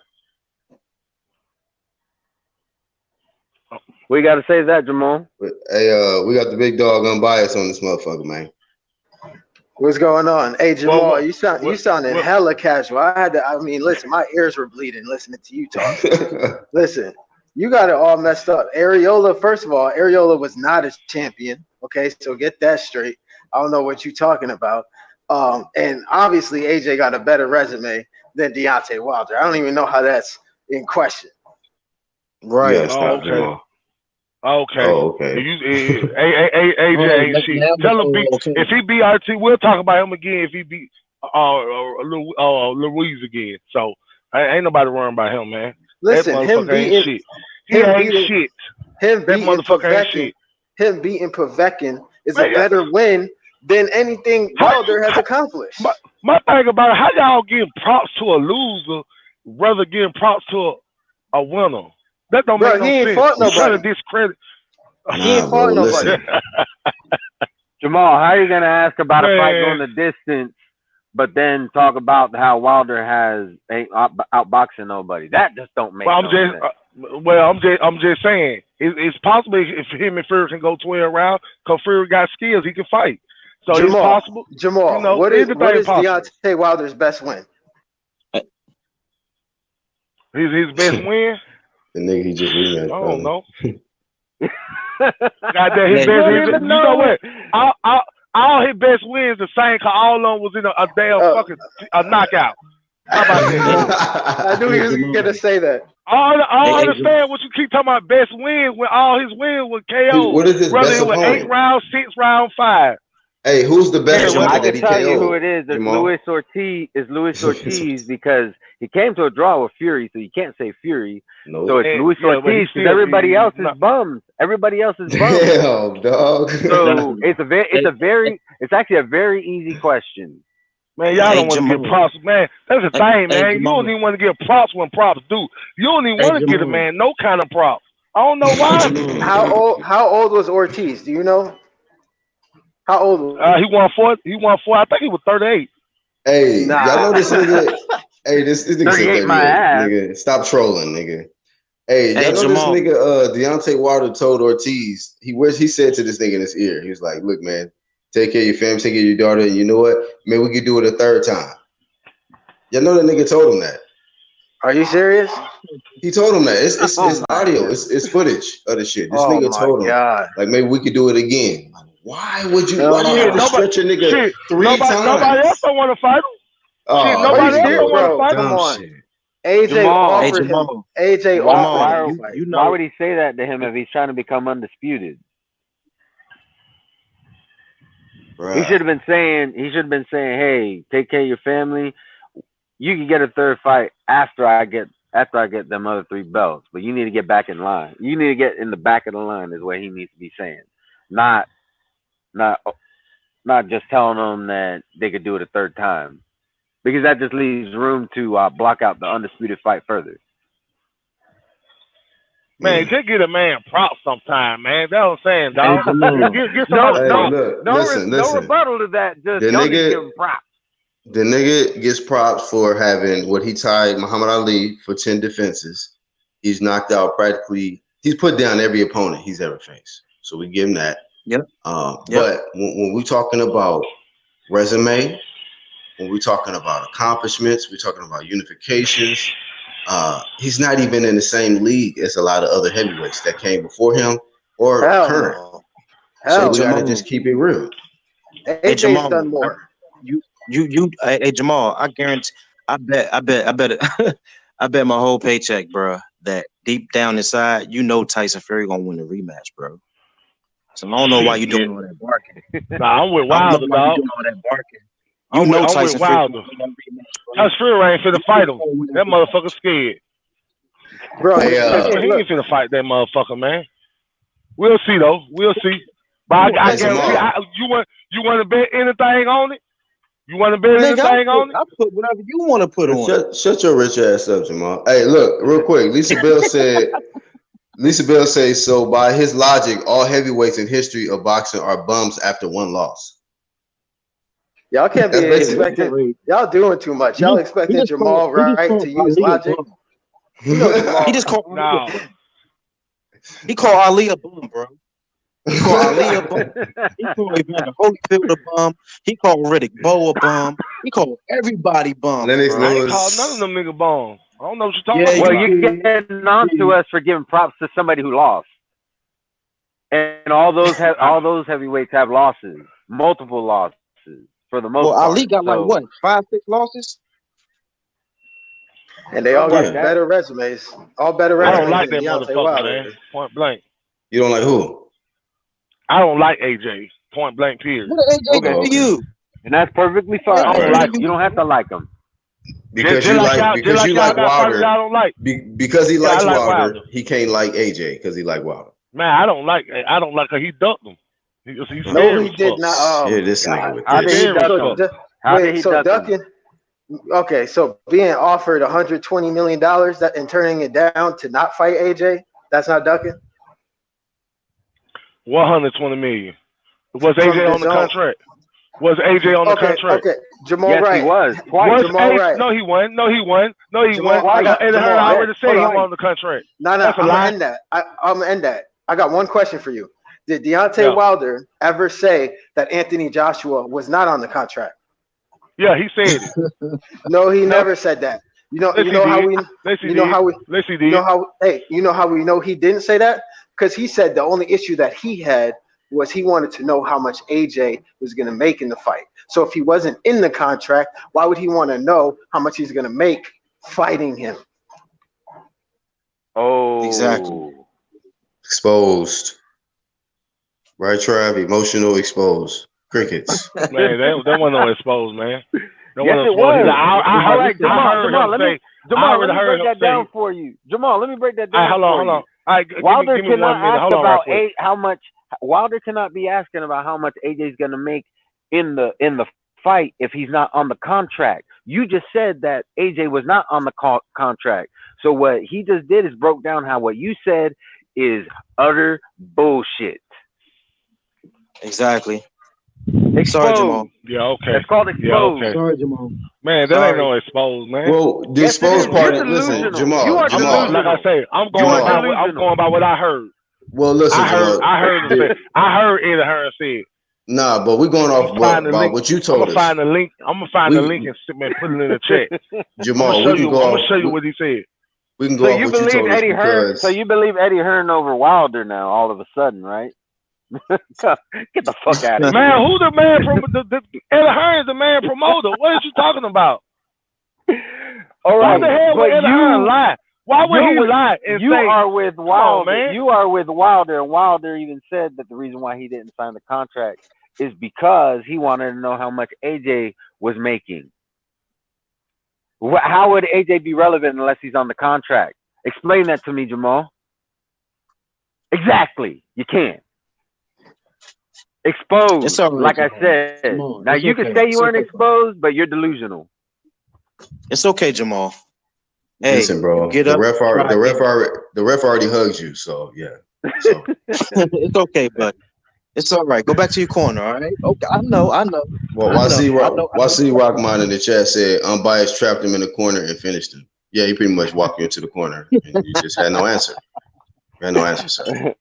S3: We got to say that, Jamal.
S1: But, hey, we got the big dog unbiased on this motherfucker, man.
S5: What's going on? Hey Jamal, you sounded
S2: what?
S5: hella casual. I mean, listen, my ears were bleeding listening to you talk. Listen, you got it all messed up. Areola, first of all, Areola was not a champion. Okay, so get that straight. I don't know what you're talking about. And obviously AJ got a better resume than Deontay Wilder. I don't even know how that's in question.
S1: Right.
S2: Okay.
S1: Oh, okay.
S2: AJ ain't shit. Tell him if he beat RT, we'll talk about him again. If he beat Louise again, so ain't nobody worrying about him, man.
S5: Listen,
S2: that motherfucker ain't shit. He ain't shit.
S5: Him
S2: that motherfucker ain't shit.
S5: Him beating Povetkin is
S2: man,
S5: a better win than anything Wilder has accomplished.
S2: My thing about it, how y'all giving props to a loser rather giving props to a winner? That don't make no sense.
S5: He ain't fought nobody.
S2: Trying to discredit.
S5: He ain't fought nobody.
S3: Jamal, how are you gonna ask about a fight going the distance, but then talk about how Wilder ain't outboxing nobody? That just don't make no sense.
S2: I'm just saying it's possible if him and Fury can go 12 rounds because Fury got skills, he can fight. So
S5: Jamal,
S2: it's possible.
S5: Jamal,
S2: you know,
S5: what is
S2: possible.
S5: Deontay Wilder's best win?
S2: His best win?
S1: The nigga he just rematched.
S2: I don't know. Goddamn, his best. You know what? All his best wins the same because all of them was in a damn fucking knockout. How about that?
S5: I knew he was gonna say that.
S2: I understand what you keep talking about best wins when all his wins were KO.
S1: What is his best opponent?
S2: 8 rounds, 6 round, 5.
S1: Hey, who's the best
S3: I
S1: opponent
S3: can
S1: that he
S3: tell you
S1: KO'd?
S3: who it is. It's Luis Ortiz. It's Luis Ortiz because he came to a draw with Fury, so you can't say Fury.
S1: Nope.
S3: So it's Luis Ortiz because everybody else is bums. Everybody else is bums.
S1: Damn, dog.
S3: So it's actually a very easy question.
S2: Man, y'all don't want to get props, man. That's the thing, man. You don't even want to get props when props do. You don't even want to get a man no kind of props. I don't know why.
S5: How old was Ortiz? Do you know? How old was
S2: he? Won 4. He won 4. I think he was 38.
S1: Hey, y'all know this nigga. Hey, this nigga said 38. Nigga, stop trolling, nigga. Hey, y'all know Jamal. This nigga Deontay Wilder told Ortiz, he said to this nigga in his ear, he was like, look, man, take care of your family, take care of your daughter, and you know what? Man, we could do it a third time. Y'all know that nigga told him that.
S5: Are you serious?
S1: He told him that. It's audio. It's footage of the shit. This nigga told him, like, maybe we could do it again. Like, why would you? Why do you have to stretch a nigga 3 times?
S2: Nobody else don't want to fight him. Nobody else don't want to fight him.
S5: Come on. AJ offered him. AJ offered him.
S3: Why would he say that to him if he's trying to become undisputed? Bruh. He should have been saying, hey, take care of your family. You can get a third fight after I get them other 3 belts, but you need to get back in line. You need to get in the back of the line is what he needs to be saying. Not just telling them that they could do it a third time. Because that just leaves room to block out the undisputed fight further.
S2: Man, just get a man props sometime, man. That's what I'm saying, dog. Get
S3: no rebuttal to that. Just don't give him props.
S1: The nigga gets props for having what he tied Muhammad Ali for 10 defenses. He's knocked out practically. He's put down every opponent he's ever faced. So we give him that.
S4: Yep.
S1: But when we're talking about resume, when we're talking about accomplishments, we're talking about unifications. He's not even in the same league as a lot of other heavyweights that came before him or
S5: Hell
S1: current.
S5: no.
S1: So
S5: Hell
S1: we got to
S5: no.
S1: just keep it real.
S4: Hey
S5: AJ's
S4: Jamal,
S5: done more.
S4: hey Jamal, I guarantee, I bet, I bet my whole paycheck, bro, that deep down inside, you know Tyson Fury gonna win the rematch, bro. So I don't know why you doing all that barking.
S2: Nah, I'm with
S4: I don't know
S2: Wilder,
S4: why you
S2: dog.
S4: doing all that barking. You
S2: I'm
S4: know
S2: with
S4: Tyson Fury gonna
S2: Wilder.
S4: win that rematch, bro.
S2: Tyson Fury ain't finna fight him. That motherfucker scared.
S5: Bro,
S1: Hey,
S2: He
S5: look,
S2: ain't finna fight that motherfucker, man. We'll see though. We'll see. But I
S1: Hey,
S2: guarantee
S1: Jamal.
S2: you want to bet anything on it? You want to bet
S4: Nigga,
S2: anything on it?
S4: I put whatever you want to put on it.
S1: Shut your rich ass up, Jamal. Hey, look, real quick. Lisa Bell says, so by his logic, all heavyweights in history of boxing are bums after one loss.
S5: y'all can't be
S1: That's basically
S5: expecting. Y'all doing too much. Y'all expecting
S4: just
S5: Jamal Wright to use
S4: Ali a
S5: logic.
S4: bum.
S5: You know Jamal.
S4: He just called Ali
S2: No.
S4: a bum. He called Ali a bum, bro. He called Ali a bum. He called Evander Holyfield a bum. He called Riddick Bowe a bum. He called everybody bums,
S1: Lennox
S4: bro.
S2: I ain't
S1: Lewis.
S2: called none of them nigga bombs. I don't know what you're
S4: Yeah,
S2: talking
S3: Well,
S2: about.
S3: you getting on to us for giving props to somebody who lost, and all those heavyweights have losses, multiple losses for the most
S4: Well,
S3: part.
S4: Ali got like
S3: So
S4: what, 5, 6 losses?
S5: And they all
S3: something like
S5: got
S3: that.
S5: better resumes. All better
S2: I don't
S5: resumes
S2: like
S5: than
S2: that
S5: Deontay
S2: motherfucker, man.
S5: Wilder.
S2: Point blank.
S1: You don't like who?
S2: I don't like AJ. Point blank. Period.
S4: What did AJ
S3: Okay,
S4: do
S1: Oh,
S4: to
S1: okay.
S4: you?
S3: and that's perfectly
S4: What
S3: fine.
S2: I don't
S1: Right.
S2: like him.
S3: You don't have to like them.
S1: Because
S2: Just like y'all got fighters
S1: Wilder.
S2: y'all don't like.
S1: Because he
S2: Yeah, I
S1: likes
S2: like
S1: Wilder,
S2: Wilder.
S1: he can't like AJ because he like Wilder.
S2: Man, I don't like her. He ducked him. He's
S5: No,
S2: scary
S5: he
S2: as
S5: did
S2: fuck.
S5: not. Oh
S1: Here,
S5: my
S1: this nigga
S5: God.
S1: with
S3: How did he
S1: this.
S2: Scary as
S3: duck
S2: fuck.
S3: him? How did
S5: Wait,
S3: he
S5: so
S3: duck him?
S5: ducking. Okay, so being offered $120 million and turning it down to not fight AJ, that's not ducking
S2: 120 million. Was
S5: from
S2: AJ on
S5: his
S2: the
S5: own.
S2: contract? Was AJ on the
S5: Okay,
S2: contract?
S5: okay. Jamal
S3: Yes, he
S5: Wright.
S3: was twice.
S2: Was
S5: Jamal
S2: AJ?
S5: Wright.
S2: No, he wasn't. No, he wasn't. No, he
S5: Jamal,
S2: wasn't.
S5: I got
S2: Eddie Hearn
S5: Jamal.
S2: already said
S5: Hold
S2: he
S5: on.
S2: was on the contract.
S5: No,
S2: That's a
S5: I'm
S2: lie.
S5: gonna end that. I'm gonna end that. I got one question for you. Did Deontay
S2: Yeah.
S5: Wilder ever say that Anthony Joshua was not on the contract?
S2: Yeah, he said it.
S5: No, he
S2: No.
S5: never said that.
S2: Yes,
S5: You know
S2: he
S5: how
S2: did.
S5: we
S2: Yes, he
S5: you know
S2: did.
S5: how we
S2: Yes, he
S5: you
S2: did.
S5: know how hey, you know how we know he didn't say that? Because he said the only issue that he had was he wanted to know how much AJ was gonna make in the fight. So if he wasn't in the contract, why would he want to know how much he's gonna make fighting him?
S3: Oh,
S4: Exactly.
S1: Exposed. Right, Trav? Emotional exposed. Crickets.
S2: Man, that wasn't no exposed, man. That
S3: yes,
S2: wasn't
S3: it
S2: exposed.
S3: was. All right,
S2: I heard
S3: Jamal,
S2: him
S3: let
S2: say.
S3: me break that
S2: say.
S3: down for you. Jamal, let me break that
S2: All right,
S3: down
S2: hold on,
S3: for
S2: hold on.
S3: you.
S2: All right,
S3: Wilder
S2: give me 1
S3: cannot
S2: minute.
S3: ask
S2: Hold on, right
S3: about
S2: quick.
S3: how much. Wilder cannot be asking about how much AJ's going to make in the fight if he's not on the contract. You just said that AJ was not on the contract. So what he just did is broke down how what you said is utter bullshit.
S4: Exactly.
S3: Exposed.
S4: Sorry, Jamal.
S2: Yeah, okay.
S3: That's called exposed.
S2: Yeah, okay.
S4: Sorry, Jamal.
S2: Man, that
S4: Sorry.
S2: ain't no exposed, man.
S1: Well, the
S3: Yes, it
S1: exposed
S3: is.
S1: part.
S3: You're
S1: Listen,
S3: delusional. You are
S1: Jamal.
S2: Like I say, I'm going by what I heard.
S1: Well, listen, Jamal.
S2: I heard him say. I heard Eddie Hearn say.
S1: Nah, but we're going off about what you told
S2: I'm gonna
S1: us.
S2: find the link. I'm gonna find the link and put it in the chat.
S1: Jamal,
S2: I'm gonna show you what he said.
S1: We can go
S3: So
S1: off
S3: you
S1: what you
S3: believe
S1: told us
S3: Eddie Hearn?
S1: because
S3: So you believe Eddie Hearn over Wilder now? All of a sudden, right? Get the fuck out of here,
S2: Man, who the man from Eddie Hearn is the man promoter? What are you talking about?
S3: All
S2: Why
S3: right,
S2: the hell would Eddie Hearn lie? Why would he lie and
S3: you
S2: say?
S3: are with Wilder.
S2: man.
S3: You are with Wilder, and Wilder even said that the reason why he didn't sign the contract is because he wanted to know how much AJ was making. How would AJ be relevant unless he's on the contract? Explain that to me, Jamal. Exactly. You can't. Exposed.
S4: It's all right,
S3: Like I
S4: Jamal.
S3: said.
S4: Jamal,
S3: Now
S4: it's
S3: you
S4: okay.
S3: can say you
S4: It's
S3: weren't
S4: okay.
S3: exposed, but you're delusional.
S4: It's okay, Jamal. Hey,
S1: listen, bro.
S4: get
S1: The
S4: up.
S1: ref already hugs you, so yeah. So
S4: It's okay, but it's all right. Go back to your corner, all right? Okay, I know.
S1: well, YC Rockman in the chat said unbiased trapped him in the corner and finished him. Yeah, he pretty much walked you into the corner and you just had no answer. You had no answer, sir.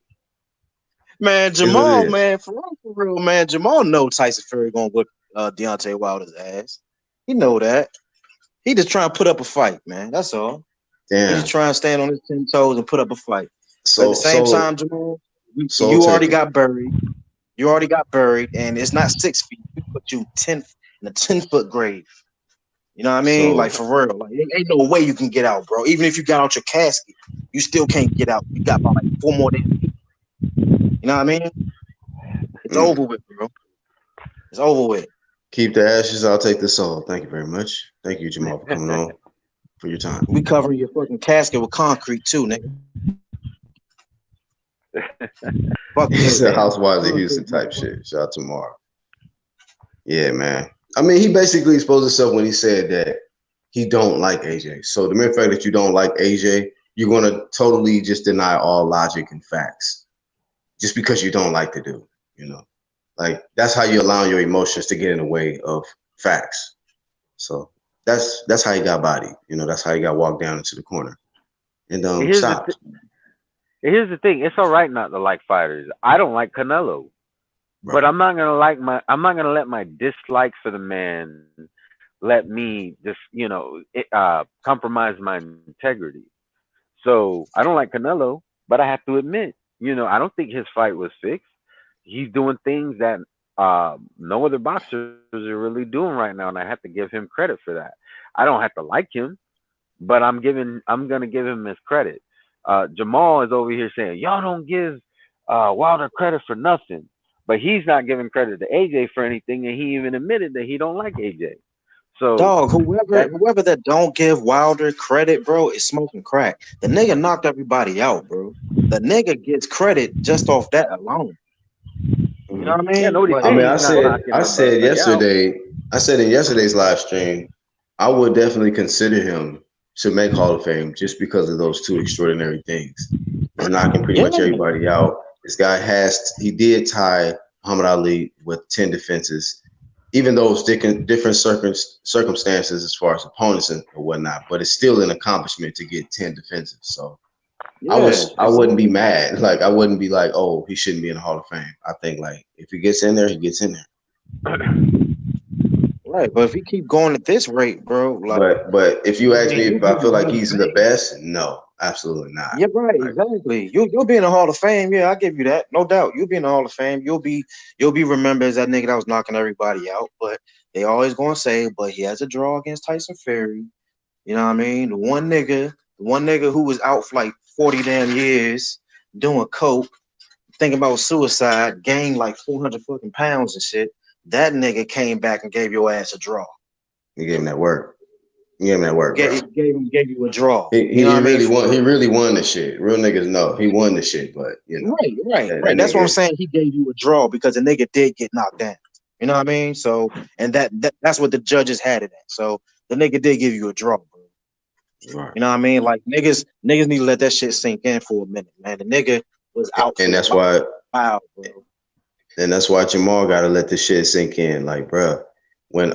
S4: Man,
S1: Is what it
S4: Jamal,
S1: is.
S4: man, for real, man, Jamal know Tyson Fury gonna whip Deontay Wilder's ass. He know that. He just trying to put up a fight, man. That's all. He just
S1: Damn.
S4: trying to stand on his 10 toes and put up a fight. But at the
S1: So
S4: same
S1: so
S4: time, Jamal,
S1: soul
S4: you already
S1: taken.
S4: got buried. You already got buried, and it's not 6 feet. We put you 10 in a 10 foot grave. You know what I mean? Like
S1: So
S4: for real. Like ain't no way you can get out, bro. Even if you got out your casket, you still can't get out. You got about like 4 more damn feet. You know what I mean? It's
S1: mm,
S4: over with, bro. It's over with.
S1: keep the ashes. I'll take the soul. Thank you very much. Thank you, Jamal, for coming on for your time.
S4: We covering your fucking casket with concrete too, nigga. Fuck
S1: He's
S4: that,
S1: a
S4: man.
S1: Housewives of Houston
S4: Concrete,
S1: type
S4: motherfucker.
S1: shit. Shout out to Mar. Yeah, man. I mean, he basically exposed himself when he said that he don't like AJ. So the mere fact that you don't like AJ, you're gonna totally just deny all logic and facts just because you don't like the dude. You know, like that's how you allow your emotions to get in the way of facts. So that's how he got bodied. You know, that's how he got walked down into the corner and
S3: here's the
S1: stopped.
S3: here's the thing. It's all right not to like fighters. I don't like Canelo, but
S1: Right.
S3: I'm not gonna let my dislike for the man let me just compromise my integrity. So I don't like Canelo, but I have to admit, I don't think his fight was fixed. He's doing things that no other boxers are really doing right now, and I have to give him credit for that. I don't have to like him, but I'm gonna give him his credit. Jamal is over here saying y'all don't give Wilder credit for nothing, but he's not giving credit to AJ for anything, and he even admitted that he don't like AJ. So
S4: Dog, whoever
S3: that
S4: whoever that don't give Wilder credit, bro, is smoking crack. The nigga knocked everybody out, bro. The nigga gets credit just off that alone. You know
S1: Mhm.
S4: what I
S3: yeah,
S4: mean?
S3: nobody's
S4: Like,
S1: I mean,
S3: saying he's not knocking
S1: I said
S3: nobody out.
S1: yesterday, I said in yesterday's live stream, I would definitely consider him to make Hall of Fame just because of those two extraordinary things. He's knocking pretty
S4: yeah,
S1: much everybody out. This guy he did tie Muhammad Ali with 10 defenses, even though it's different circumstances as far as opponents and whatnot, but it's still an accomplishment to get 10 defenses. So
S4: yeah,
S1: I wouldn't be
S4: exactly.
S1: mad. Like I wouldn't be like, oh, he shouldn't be in the Hall of Fame. I think like if he gets in there, he gets in there.
S4: Right. But if he keep going at this rate, bro, like
S1: But if you
S4: I
S1: ask
S4: mean,
S1: me
S4: you'll
S1: if
S4: be
S1: I
S4: in
S1: feel
S4: the
S1: like
S4: Hall of
S1: he's the
S4: Fame.
S1: best, no, absolutely not.
S4: Yeah, right,
S1: Like
S4: exactly. You'll be in the Hall of Fame. Yeah, I give you that. No doubt. You'll be in the Hall of Fame. You'll be remembered as that nigga that was knocking everybody out. But they always gonna say, but he has a draw against Tyson Fury. You know what I mean? The one nigga who was out for like 40 damn years doing coke, thinking about suicide, gained like 400 fucking pounds and shit. That nigga came back and gave your ass a draw.
S1: he gave him that work. He gave him that work, bro.
S4: Gave you a draw.
S1: He,
S4: You
S1: he
S4: know what
S1: he
S4: I mean?
S1: really
S4: For
S1: won. He
S4: real.
S1: really won the shit. Real niggas know he won the shit, but
S4: Right, right,
S1: that
S4: right. That's what I'm
S1: nigga.
S4: saying. He gave you a draw because the nigga did get knocked down. You know what I mean? So, and that's what the judges had it at. So the nigga did give you a draw, bro.
S1: Right.
S4: You know what I mean? Like niggas need to let that shit sink in for a minute, man. The nigga was out
S1: And
S4: for
S1: that's
S4: a
S1: why
S4: while, bro.
S1: Jamal got to let this shit sink in. Like, bro, when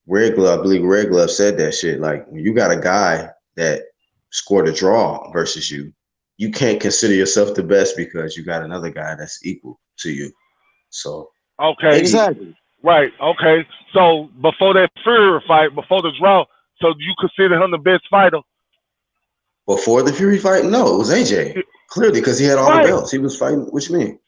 S1: Red Glove, I believe Red Glove said that shit. Like, when you got a guy that scored a draw versus you, you can't consider yourself the best because you got another guy that's equal to you. So
S2: Okay,
S1: he
S4: Exactly.
S2: right. Okay. So before that Fury fight, before the draw, so you consider him the best fighter?
S1: before the Fury fight, no, it was AJ clearly because he had all the
S2: Right.
S1: belts. He was fighting. What you mean?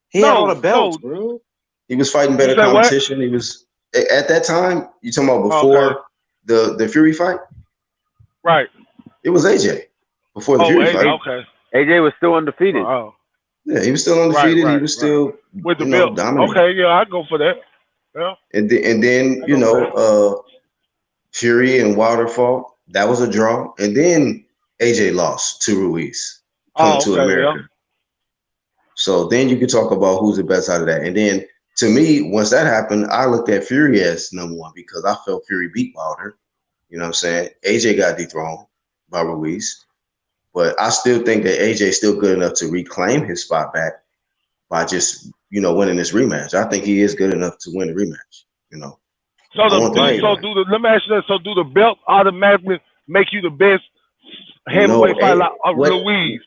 S4: He had all the
S2: No,
S4: belts,
S2: no.
S4: bro.
S1: He was fighting
S2: You
S1: better
S2: said what?
S1: competition. He was at that time. You talking about
S2: Okay.
S1: before the Fury fight?
S2: Right.
S1: It was AJ before the
S2: Oh,
S1: Fury
S2: AJ.
S1: fight.
S2: Okay.
S3: AJ was still undefeated.
S2: Oh,
S1: Yeah, he was still
S2: right,
S1: undefeated. He
S2: right,
S1: was
S2: right.
S1: still,
S2: With the belt.
S1: dominant.
S2: Okay. Yeah, I go for that. Yeah,
S1: And then
S2: I go for that.
S1: Fury and Wilder fought. That was a draw. And then AJ lost to Ruiz coming
S2: Oh,
S1: to
S2: okay. Yeah.
S1: America. So then you could talk about who's the best out of that. And then to me, once that happened, I looked at Fury as number one because I felt Fury beat Wilder. You know what I'm saying? AJ got dethroned by Ruiz. But I still think that AJ is still good enough to reclaim his spot back by just, winning this rematch. I think he is good enough to win the rematch. You know,
S2: So
S1: I want the
S4: Right.
S1: nigga back.
S2: let me ask you this. So do the belt automatically make you the best
S1: No,
S2: heavyweight fighter like
S1: what
S2: Louise?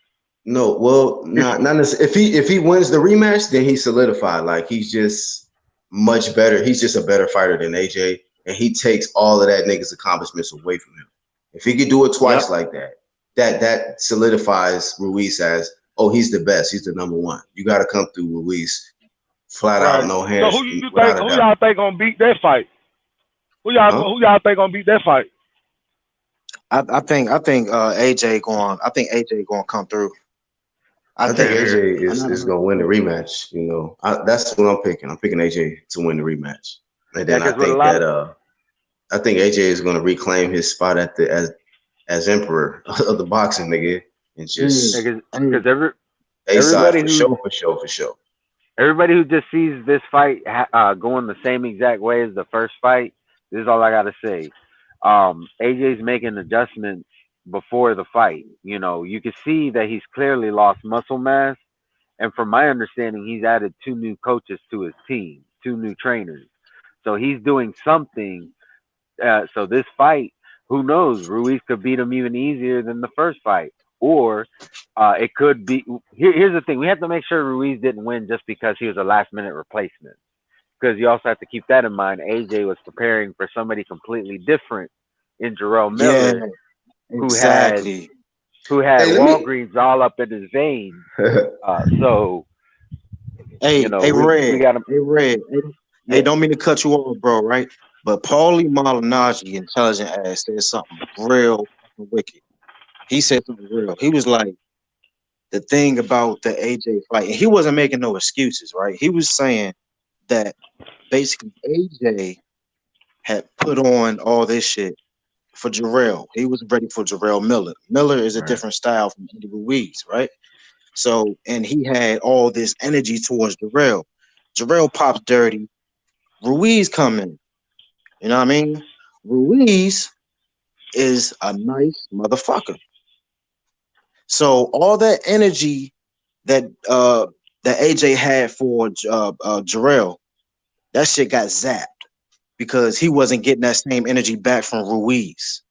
S1: No, well, not necessarily. If he wins the rematch, then he's solidified. Like he's just much better. He's just a better fighter than AJ, and he takes all of that nigga's accomplishments away from him. If he could do it
S4: Yep.
S1: twice like that, that solidifies Ruiz as, oh, he's the best. He's the number one. You got to come through Ruiz, flat out,
S2: Right.
S1: no
S2: So
S1: hands,
S2: who you think?
S1: without a
S2: Who
S1: doubt.
S2: y'all think gonna beat that fight?
S1: Huh?
S2: Who y'all think gonna beat that fight?
S4: I think AJ going to come through. I
S1: I think
S4: think.
S2: Same here.
S1: AJ
S4: I'm not
S1: is gonna win the rematch. You know, that's what I'm picking. I'm picking AJ to win the rematch, and
S3: Yeah,
S1: then
S3: because with a lot of
S1: I think AJ is gonna reclaim his spot at the as emperor of the boxing, nigga, and
S4: Mm,
S1: just
S3: because
S1: A side
S3: everybody
S1: for
S3: who
S1: sure, for sure, for sure.
S3: everybody who just sees this fight going the same exact way as the first fight, this is all I gotta say. AJ's making adjustments before the fight. You know, you can see that he's clearly lost muscle mass, and from my understanding, he's added two new coaches to his team, two new trainers. So he's doing something. So this fight, who knows? Ruiz could beat him even easier than the first fight, or it could be. Here's the thing: we have to make sure Ruiz didn't win just because he was a last minute replacement. Because you also have to keep that in mind. AJ was preparing for somebody completely different in Jarrell
S4: yeah,
S3: Miller, who had
S4: exactly.
S3: who had
S1: Hey, let me.
S3: Walgreens all up in his veins. So
S4: Hey,
S3: we
S4: Red.
S3: got him.
S4: Hey, Red. Hey,
S3: Yeah,
S4: don't mean to cut you off, bro, right? But Paulie Malignaggi, intelligent ass, said something real fucking wicked. He said something real. He was like, the thing about the AJ fight, and he wasn't making no excuses, right? He was saying that basically AJ had put on all this shit for Jarrell. He was ready for Jarrell Miller. Miller is a
S1: Right.
S4: different style from Andy Ruiz, right? So, and he had all this energy towards Jarrell. Jarrell pops dirty. Ruiz coming. You know what I mean? Ruiz is a nice motherfucker. So all that energy that that AJ had for Jarrell, that shit got zapped because he wasn't getting that same energy back from Ruiz.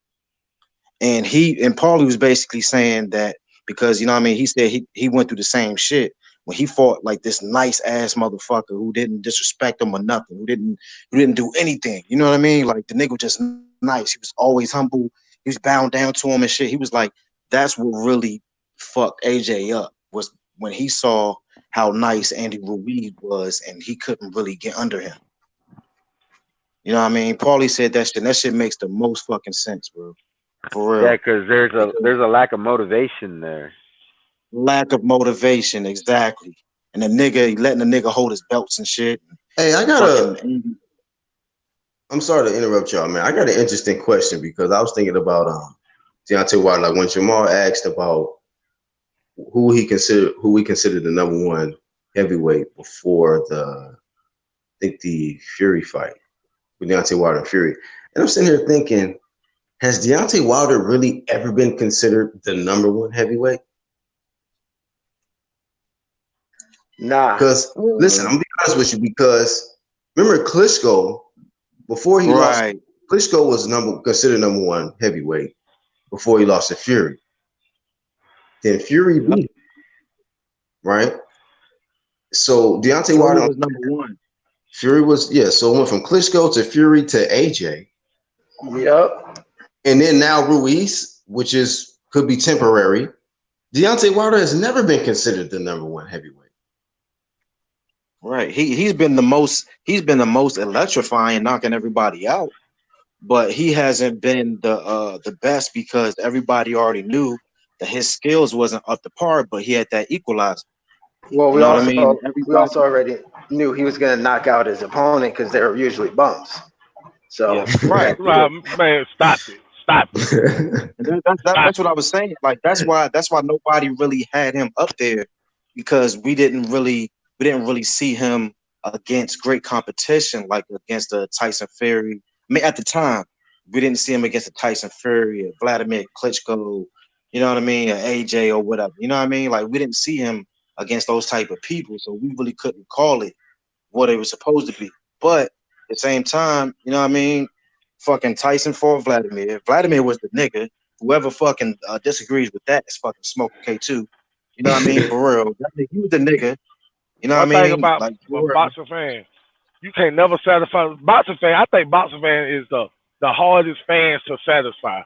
S4: And Paulie was basically saying that because you know what I mean, he said he went through the same shit when he fought like this nice ass motherfucker who didn't disrespect him or nothing, who didn't do anything. You know what I mean? Like the nigga was just nice. He was always humble. He was bowing down to him and shit. He was like, that's what really fucked AJ up was when he saw how nice Andy Ruiz was and he couldn't really get under him. You know what I mean? Paulie said that shit. And that shit makes the most fucking sense, bro. For
S3: yeah,
S4: real.
S3: because
S4: Because
S3: there's a lack of motivation there.
S4: lack of motivation, exactly. And the nigga letting the nigga hold his belts and shit.
S1: Hey, I
S4: And
S1: got
S4: fucking
S1: a. I'm sorry to interrupt y'all, man. I got an interesting question because I was thinking about Deontay Wilder. Like when Jamal asked about who we considered the number one heavyweight before I think the Fury fight with Deontay Wilder and Fury. And I'm sitting here thinking, has Deontay Wilder really ever been considered the number one heavyweight?
S5: Nah.
S1: Because listen, I'm gonna be honest with you. Because remember Klitschko before he lost,
S4: right.
S1: Klitschko was considered number one heavyweight before he lost to Fury. Then Fury
S4: Yep.
S1: beat him, right? So Deontay
S4: Fury
S1: Wilder,
S4: was number one.
S1: Fury was So it went from Klitschko to Fury to AJ,
S5: Yep.
S1: and then now Ruiz, which is could be temporary. Deontay Wilder has never been considered the number one heavyweight.
S4: Right. He's been the most electrifying, knocking everybody out. But he hasn't been the best because everybody already knew that his skills wasn't up to par, but he had that equalizer.
S5: Well,
S4: You know what I mean?
S5: we also
S4: Everybody.
S5: already knew he was gonna knock out his opponent because they were usually bumps. So
S4: Yeah. Right.
S2: Right, man, stop it. Stop it.
S4: And
S2: Stop
S4: that's what I
S2: it.
S4: was saying. Like that's why nobody really had him up there because we didn't really see him against great competition like against the Tyson Fury. I mean, at the time, we didn't see him against the Tyson Fury or Vladimir Klitschko. You know what I mean? Or AJ or whatever. You know what I mean? Like we didn't see him against those type of people, so we really couldn't call it what it was supposed to be. But at the same time, you know what I mean? Fucking Tyson fought Vladimir. Vladimir was the nigga. Whoever fucking disagrees with that is fucking smoking K2. You know what I mean? For real. He was the nigga. You know what
S2: One
S4: I
S2: thing
S4: mean?
S2: about
S4: Like
S2: a
S4: for real.
S2: boxing fan, you can never satisfy boxing fan. I think boxing fan is the hardest fans to satisfy.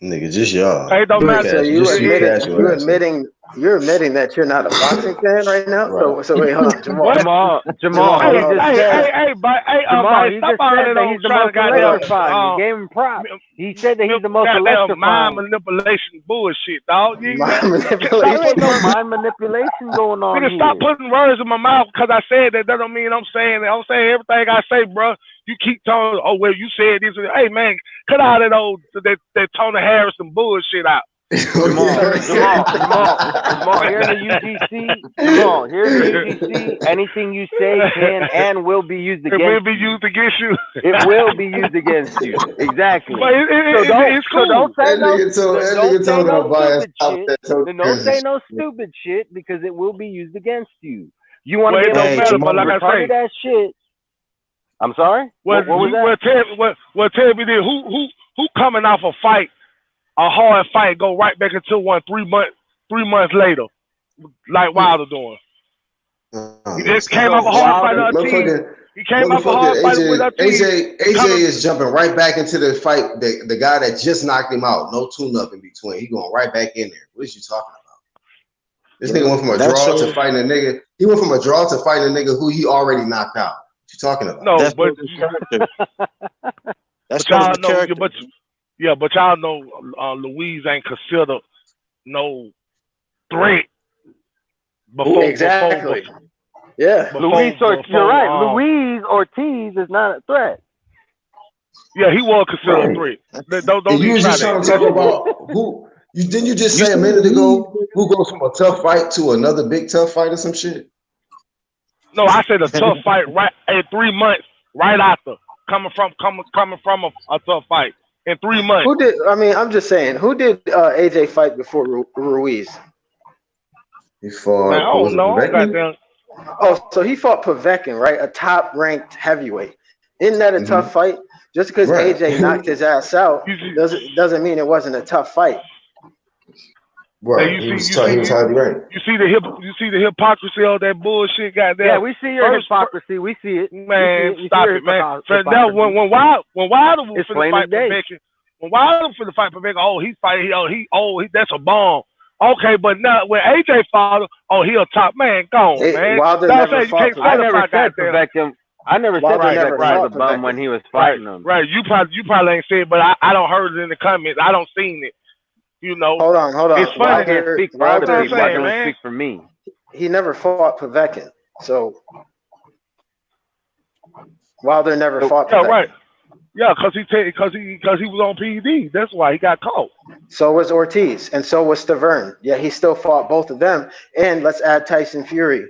S1: Nigga, just y'all.
S2: It don't
S1: You
S5: Wait,
S2: matter.
S5: so
S1: casual. Just you casual ass nigga.
S5: you're admitting that you're not a boxing fan right now?
S1: Right.
S5: So wait, hold on, Jamal.
S2: What?
S3: Jamal,
S5: hold
S3: he
S5: on.
S3: just
S2: Hey,
S3: said,
S2: but
S3: Jamal, he
S2: stop
S3: just
S2: all
S3: said
S2: that
S3: that
S2: on
S3: he's the
S2: trying to
S3: most
S2: goddamn
S3: electrifying. You gave him props. He said that he's the most
S2: goddamn mind
S3: electrifying.
S2: manipulation bullshit, dog. You
S5: My
S2: stop
S5: manipulation.
S3: There ain't no
S2: putting
S3: mind manipulation going on
S2: nigga, stop
S3: here.
S2: putting words in my mouth because I said that. That don't mean I'm saying that. I'm saying everything I say, bro. You keep telling, oh well, you said this. Hey man, cut out that Tony Harrison bullshit out.
S3: Jamal, here in the UGC, Jamal, here in the UGC, anything you say can and will be used against you.
S2: It will be used against you.
S3: It will be used against you. Exactly.
S2: But it's cool.
S3: So don't say no stupid shit.
S1: Tony
S3: Then don't say
S1: Harrison
S3: no stupid shit because it will be used against you. You want to
S2: Well,
S3: be
S2: it
S3: able
S2: don't
S3: to
S2: matter,
S3: say
S2: but like I
S3: retarded
S2: say,
S3: ass shit. I'm sorry. What was that?
S2: Tell me this: who coming off a fight, a hard fight, go right back into one 3 months later, like Wilder doing? He just came off a hard fight with Ortiz. He came off a hard fight with Ortiz.
S1: AJ is jumping right back into the fight. The guy that just knocked him out, no tune-up in between. He going right back in there. What is you talking about? This nigga went from a draw to fighting a nigga. He went from a draw to fighting a nigga who he already knocked out. What you talking about?
S2: No, but y'all know, but y'all know, Louise ain't considered no threat.
S5: Exactly. Yeah.
S3: You're right. Louise Ortiz is not a threat.
S2: Yeah, he was considered a threat. Don't
S1: you was just trying to talk about who. Didn't you just say a minute ago who goes from a tough fight to another big tough fight or some shit?
S2: No, I said a tough fight right in 3 months, right after coming from a tough fight in 3 months.
S5: Who did? I mean, I'm just saying. Who did AJ fight before Ruiz?
S1: He fought.
S2: Man, I don't know.
S5: Oh, so he fought Povetkin, right? A top-ranked heavyweight. Isn't that a tough fight? Just because AJ knocked his ass out doesn't mean it wasn't a tough fight.
S1: Right. He was highly ranked.
S2: You see the hypocrisy of that bullshit, goddamn.
S3: Yeah, we see your hypocrisy. We see it,
S2: man. Stop it, man. Now when Wilder was finna fight Povetkin, oh he's fighting. That's a bomb. Okay, but now when AJ fought, he a top man. Go on, man.
S5: Wilder never fought.
S3: I never said Povetkin. I never said Povetkin was a bum when he was fighting him.
S2: Right. You probably ain't said it, but I don't heard it in the comments. I don't seen it. You know.
S5: Hold on.
S2: It's funny.
S3: I can't speak for other people. I can only speak for me.
S5: He never fought Povetkin, so Wilder never fought Povetkin.
S2: Yeah, right. Yeah, because he was on PED. That's why he got caught.
S5: So was Ortiz, and so was Stavern. Yeah, he still fought both of them. And let's add Tyson Fury.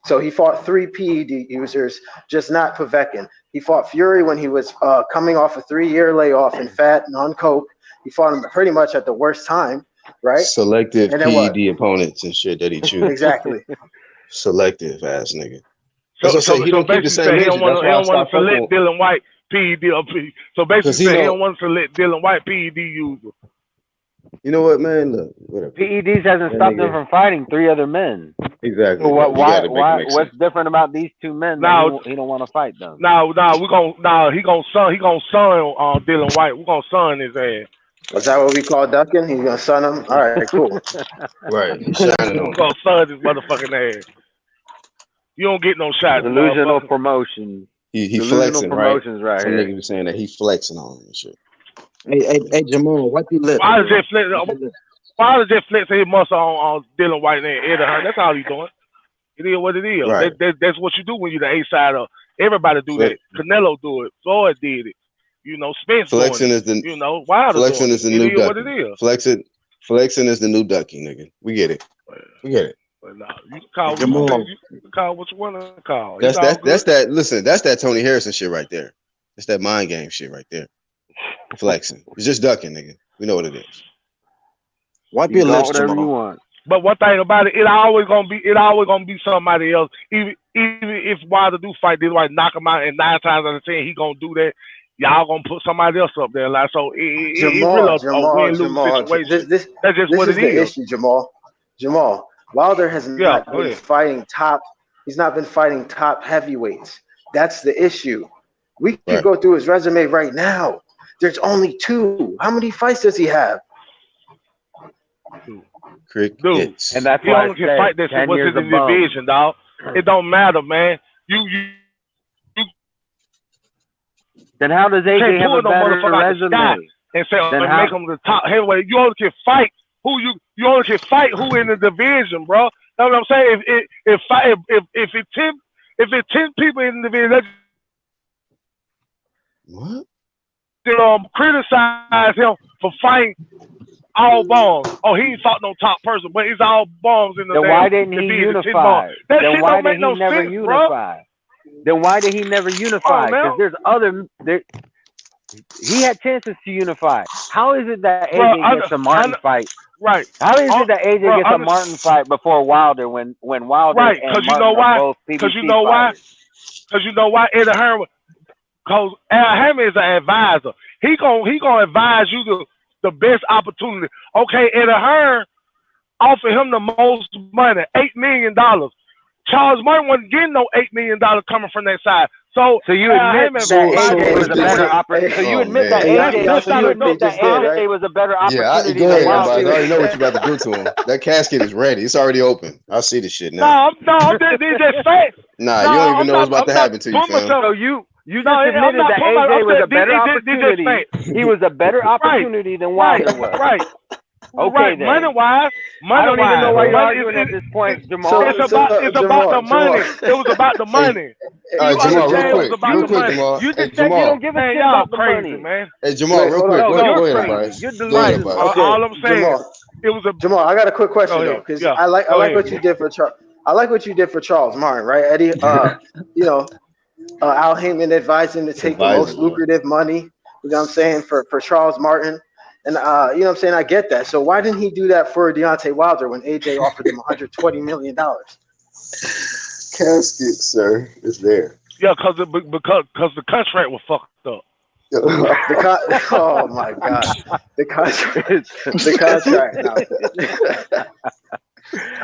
S5: So he fought 3 PED users, just not Povetkin. He fought Fury when he was coming off a 3-year layoff and fat and on coke. He fought him pretty much at the worst time, right?
S1: Selective PED opponents and shit that he chooses.
S5: Exactly.
S1: Selective ass nigga.
S2: So he don't keep the same he don't want to select Dylan White PED or P. So basically, he don't want to select Dylan White PED user.
S1: You know what, man? Look, whatever.
S3: PEDs hasn't stopped him from fighting 3 other men.
S1: Exactly.
S3: So what's different about these 2 men? Now he don't want to fight them.
S2: Now he gonna son Dylan White. We're gonna son his ass.
S5: Is that what we call ducking? He's gonna son him. All right, cool.
S1: Right. He's shining on.
S2: We're gonna son his motherfucking ass. You don't get no shots.
S3: Delusional promotion.
S1: He flexing,
S3: promotions right
S1: Some
S3: here.
S1: nigga was saying that he flexing on him and shit.
S4: Hey, Jamal, wipe your lips.
S2: Why does that flex his muscle on Dylan White and Eddie Hearn? That's all he's doing. It is what it is.
S1: Right.
S2: That's what you do when you're the A side of. Everybody do that. Canelo do it. Floyd did it. You know, Spence
S1: flexing is the
S2: Wilder
S1: flexing is the new ducking.
S2: What it is.
S1: Flexing is the new ducking, nigga. We get it.
S2: But nah, you can call what you want to call.
S1: That's that. Listen, that's that Tony Harrison shit right there. It's that mind game shit right there. Flexing. It's just ducking, nigga. We know what it is.
S4: Wipe your lips,
S3: whatever
S4: Jamal.
S3: you want.
S2: But one thing about it, it always gonna be somebody else. Even if Wilder do fight, they like knock him out, and 9 times out of 10 he gonna do that. Y'all gonna put somebody else up there, like so. It's really a win-lose situation. That's just what it is.
S5: Issue, Jamal. Jamal, Wilder has
S2: Yeah,
S5: not
S2: go
S5: been
S2: ahead.
S5: fighting top. He's not been fighting top heavyweights. That's the issue. We could
S1: Right.
S5: go through his resume right now. There's only 2. How many fights does he have?
S2: Dude,
S1: Crickets.
S3: And that's
S2: he
S3: why I
S2: only can
S3: said
S2: fight that
S3: 10
S2: what's
S3: years
S2: in the
S3: above.
S2: division, dog. It don't matter, man. You
S3: Then how does
S2: can't
S3: AJ have
S2: pull
S3: a
S2: no
S3: better
S2: motherfucker out the sky
S3: resume?
S2: and say
S3: Then
S2: and
S3: how?
S2: make him the top heavyweight. You only can fight who you only can fight who in the division, bro. That's what I'm saying. If it's 10 people in the division, let's
S1: What?
S2: criticize him for fighting all bombs. Oh, he ain't fought no top person, but it's all bombs in the
S3: Then why
S2: damn
S3: didn't he
S2: division. 10
S3: unify?
S2: bombs. That
S3: Then
S2: shit
S3: why
S2: don't
S3: did
S2: make
S3: he
S2: no
S3: never
S2: sense, bro.
S3: unify? Then why did he never unify? Because there's other. He had chances to unify. How is it that AJ gets a Martin fight?
S2: Right.
S3: How is it that AJ gets a Martin fight before Wilder when Wilder
S2: right,
S3: and
S2: because you
S3: Martin
S2: know why?
S3: are both
S2: Because
S3: PBC
S2: you know why?
S3: fighters?
S2: Because you know why? Eddie Hearn, because Al Hammond is an advisor. He gonna advise you the best opportunity. Okay, Eddie Hearn offered him the most money, $8 million. Charles Martin wasn't getting no $8 million coming from that side. So
S3: you
S2: Al
S3: admit
S2: Hammond
S3: that
S1: So
S3: AJ was a better opportunity. So you admit that AJ. So you admit that AJ was a better opportunity
S1: Go
S3: than
S1: ahead,
S3: Wilder.
S1: everybody. I already know what you're about to do to him. That casket is ready. It's already open. I see the shit
S2: No,
S1: now.
S2: I'm just facts.
S1: Nah,
S2: No,
S1: you don't even
S2: I'm
S1: know what's
S2: not.
S1: about to
S2: I'm not
S1: happen to you,
S2: putting
S1: fam.
S2: myself.
S3: So you just
S2: I'm
S3: admitted
S2: not
S3: that
S2: putting my.
S3: AJ was a
S2: I'm
S3: better
S2: saying
S3: opportunity.
S2: this
S3: He was a better opportunity than Wilder was.
S2: Right.
S3: Okay,
S2: Right.
S3: then.
S2: Money wise.
S3: I don't even know why you're
S2: Money
S3: arguing at this point,
S2: it,
S3: Jamal.
S2: it's about the money. It was about the
S1: Hey,
S2: money.
S1: all right,
S2: You
S1: Jamal, real
S2: understand? It was
S1: quick,
S2: about the money.
S1: Jamal.
S3: You
S1: Hey,
S3: just said you don't
S1: Jamal.
S3: give a
S2: Man,
S3: shit
S2: y'all
S3: about the
S2: crazy,
S3: money.
S2: man.
S1: Hey, Jamal,
S5: Wait,
S1: real
S5: hold
S1: quick.
S5: on.
S1: Go
S3: No, you're
S1: ahead,
S3: crazy.
S1: Unbiased.
S3: You're
S1: Go ahead,
S3: delusional.
S1: Unbiased.
S5: Okay,
S2: All I'm saying,
S5: Jamal.
S2: it was a.
S5: Jamal, I got a quick
S2: Go
S5: question
S2: ahead.
S5: though, because
S2: Yeah.
S5: I like
S2: Go ahead.
S5: what you did for I like what you did for Charles Martin, right, Eddie? You know, Al Heyman advised him to take the most
S1: Advising, boy.
S5: lucrative money. You know what I'm saying for Charles Martin, and you know what I'm saying. I get that. So why didn't he do that for Deontay Wilder when AJ offered him $120 million?
S1: Casket, sir, is there.
S2: Yeah, because the contract was fucked up.
S5: Oh my God, the contract, the contract. Now.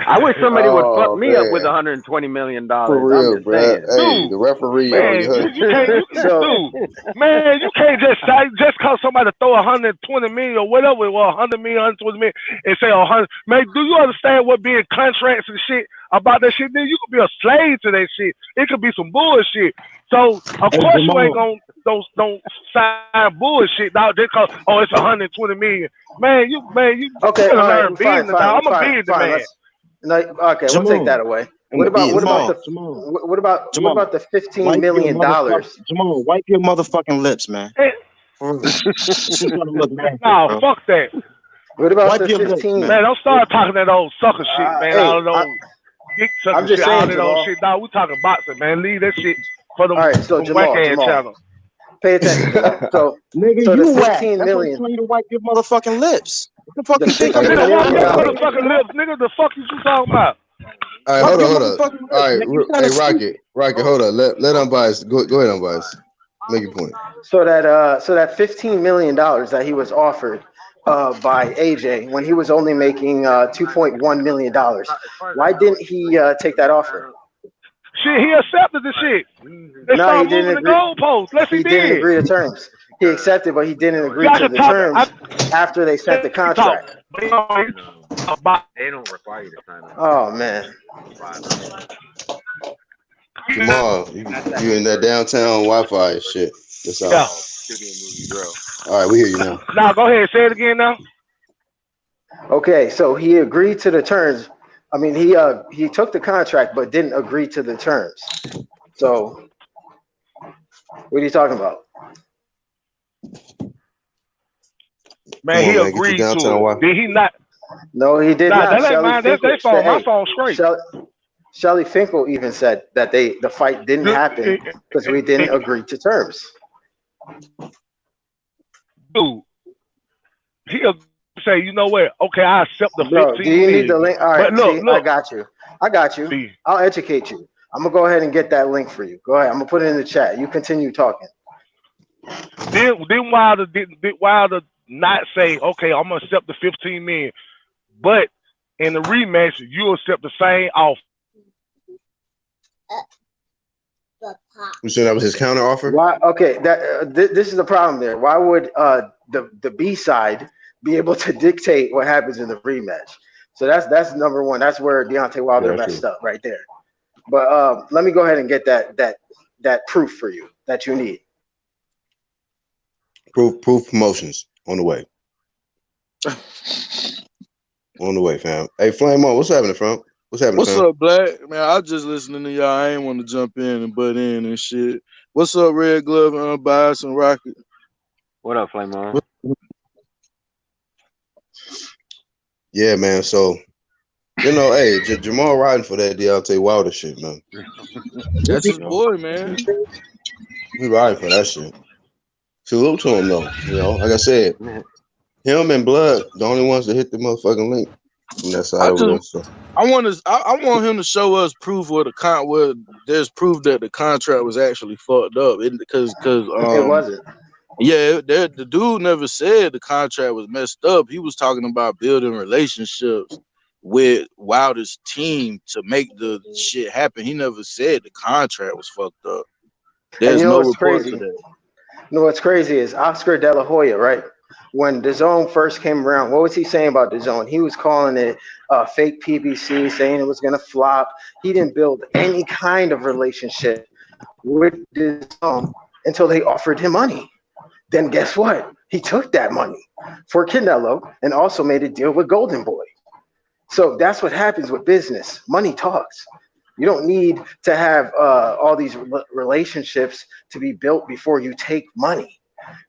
S3: I wish somebody would fuck
S1: Oh
S3: me up with
S1: man,
S3: $120 million.
S1: for
S3: I'm
S1: real,
S3: just
S1: bro.
S3: saying.
S1: Hey,
S2: Dude,
S1: the referee already
S2: man,
S1: hugged
S2: you
S1: you.
S2: can't,
S5: So
S2: man, you can't just say just cause somebody throw 120 million or whatever it was, 100 million, 120 million, and say 100. Man, do you understand what being contracts and shit about that shit? Then you could be a slave to that shit. It could be some bullshit. So of
S4: Hey,
S2: course you ain't
S4: Jamal.
S2: gonna don't sign bullshit, dog. Just cause it's 120 million. Man, you
S5: okay,
S2: gotta
S5: all
S2: learn
S5: right, fine,
S2: business, dog. I'm a business
S5: fine.
S2: man.
S5: Let's no, okay. We'll take
S4: Jamal.
S5: that away.
S1: I'm a
S5: What about
S1: businessman.
S5: the
S4: Jamal.
S5: what
S4: Jamal.
S5: about the $15
S4: Wipe your
S5: million
S4: motherfucking
S5: dollars?
S4: Jamal. Wipe your motherfucking lips, man.
S2: Hey,
S4: For real. This is gonna look nasty,
S2: no,
S4: bro.
S2: fuck that.
S5: What about
S4: Wipe
S5: the
S4: your lips,
S5: 15?
S4: man.
S2: Man, don't start talking that old sucker shit, man.
S5: Hey,
S2: All of those dick
S5: I'm
S2: sucker
S5: just
S2: shit, all
S5: saying,
S2: that old
S5: Jamal.
S2: shit, dog. We talking boxing, man. Leave that shit for
S5: All right, so
S2: them whack ass
S5: Jamal,
S2: channels.
S5: pay attention, Jamal.
S4: Nigga,
S5: So the
S4: you whack.
S5: 15
S4: That's why I'm
S5: million,
S4: telling you to wipe your motherfucking lips. What the fuck
S5: the
S4: you think
S2: So
S4: I'm
S5: $15
S2: nigga,
S4: gonna
S2: wipe
S5: million
S2: your
S4: stop?
S5: dollars.
S2: motherfucking lips, nigga. The fuck you talking about?
S1: All right,
S4: Wipe
S1: hold
S4: your
S1: on, hold on.
S4: motherfucking
S1: All
S4: lips,
S1: right,
S4: nigga. You
S1: hey,
S4: kinda stupid.
S1: Rocket, hold on. Let Unbiased go ahead, Unbiased. Make your point.
S5: So that $15 million that he was offered by AJ when he was only making $2.1 million. Why didn't he take that offer?
S2: Shit, he accepted the shit. They
S5: No, he
S2: start
S5: didn't
S2: moving the
S5: agree.
S2: goalposts. Yes, he
S5: He didn't
S2: did.
S5: agree to terms. He accepted, but he didn't agree
S2: Y'all
S5: to
S2: can
S5: the
S2: talk.
S5: terms after they sent the
S2: Talk.
S5: contract.
S2: About
S3: They don't require you to sign up.
S5: Oh man.
S1: Jamal, you in that downtown Wi-Fi and shit. That's all.
S2: yeah.
S1: All right, we hear you now.
S2: Now go ahead, say it again now.
S5: Okay, so he agreed to the terms. I mean, he took the contract, but didn't agree to the terms. So, what are you talking about?
S2: Man,
S1: Come
S2: he
S1: on, man, get your
S2: agreed to
S1: downtown
S2: it.
S1: Wi-Fi.
S2: Did he not?
S5: No, he did
S2: Nah,
S5: not.
S2: that ain't mine. That's their phone. My phone's straight.
S5: Shelly Finkel even said that the fight didn't happen because we didn't agree to terms.
S2: Dude, he'll say, you know what? Okay, I accept the
S5: Bro,
S2: 15
S5: do you need the
S2: million.
S5: link? All right,
S2: But look,
S5: see, I got you.
S2: See,
S5: I'll educate you. I'm gonna go ahead and get that link for you. Go ahead. I'm gonna put it in the chat. You continue talking.
S2: then Wilder not say, okay, I'm gonna accept the 15 million, but In the rematch, you accept the same offer.
S1: You said that was his counter offer?
S5: Why? Okay, this is the problem there. Why would the B side be able to dictate what happens in the rematch? So that's number one. That's where Deontay Wilder
S1: Yeah,
S5: messed
S1: true.
S5: up right there. But let me go ahead and get that proof for you that you need.
S1: Proof promotions on the way. On the way, fam. Hey, Flame on, what's happening, fam? What's happening,
S6: What's
S1: fam?
S6: up, Black? Man, I just listening to y'all. I ain't want to jump in and butt in and shit. What's up, Red Glove and Unbiased and Rocket?
S3: What up, Flame on?
S1: Yeah, man. So, hey, Jamal riding for that Deontay Wilder shit, man.
S6: That's his
S1: You know,
S6: boy, man.
S1: he riding for that shit. Salute to him, though. Like I said, him and Blood, the only ones that hit the motherfucking link from that side over there. So.
S6: I want him to show us proof where there's proof that the contract was actually fucked up. Because
S5: It wasn't.
S6: yeah, the dude never said the contract was messed up. He was talking about building relationships with Wilder's team to make the shit happen. He never said the contract was fucked up.
S5: And
S6: There's
S5: you know
S6: no
S5: what's
S6: report
S5: crazy?
S6: to that.
S5: You know what's crazy is Oscar De La Hoya, right? When DAZN first came around, what was he saying about DAZN? He was calling it fake PBC, saying it was going to flop. He didn't build any kind of relationship with DAZN until they offered him money. Then guess what? He took that money for Canelo and also made a deal with Golden Boy. So that's what happens with business. Money talks. You don't need to have all these relationships to be built before you take money.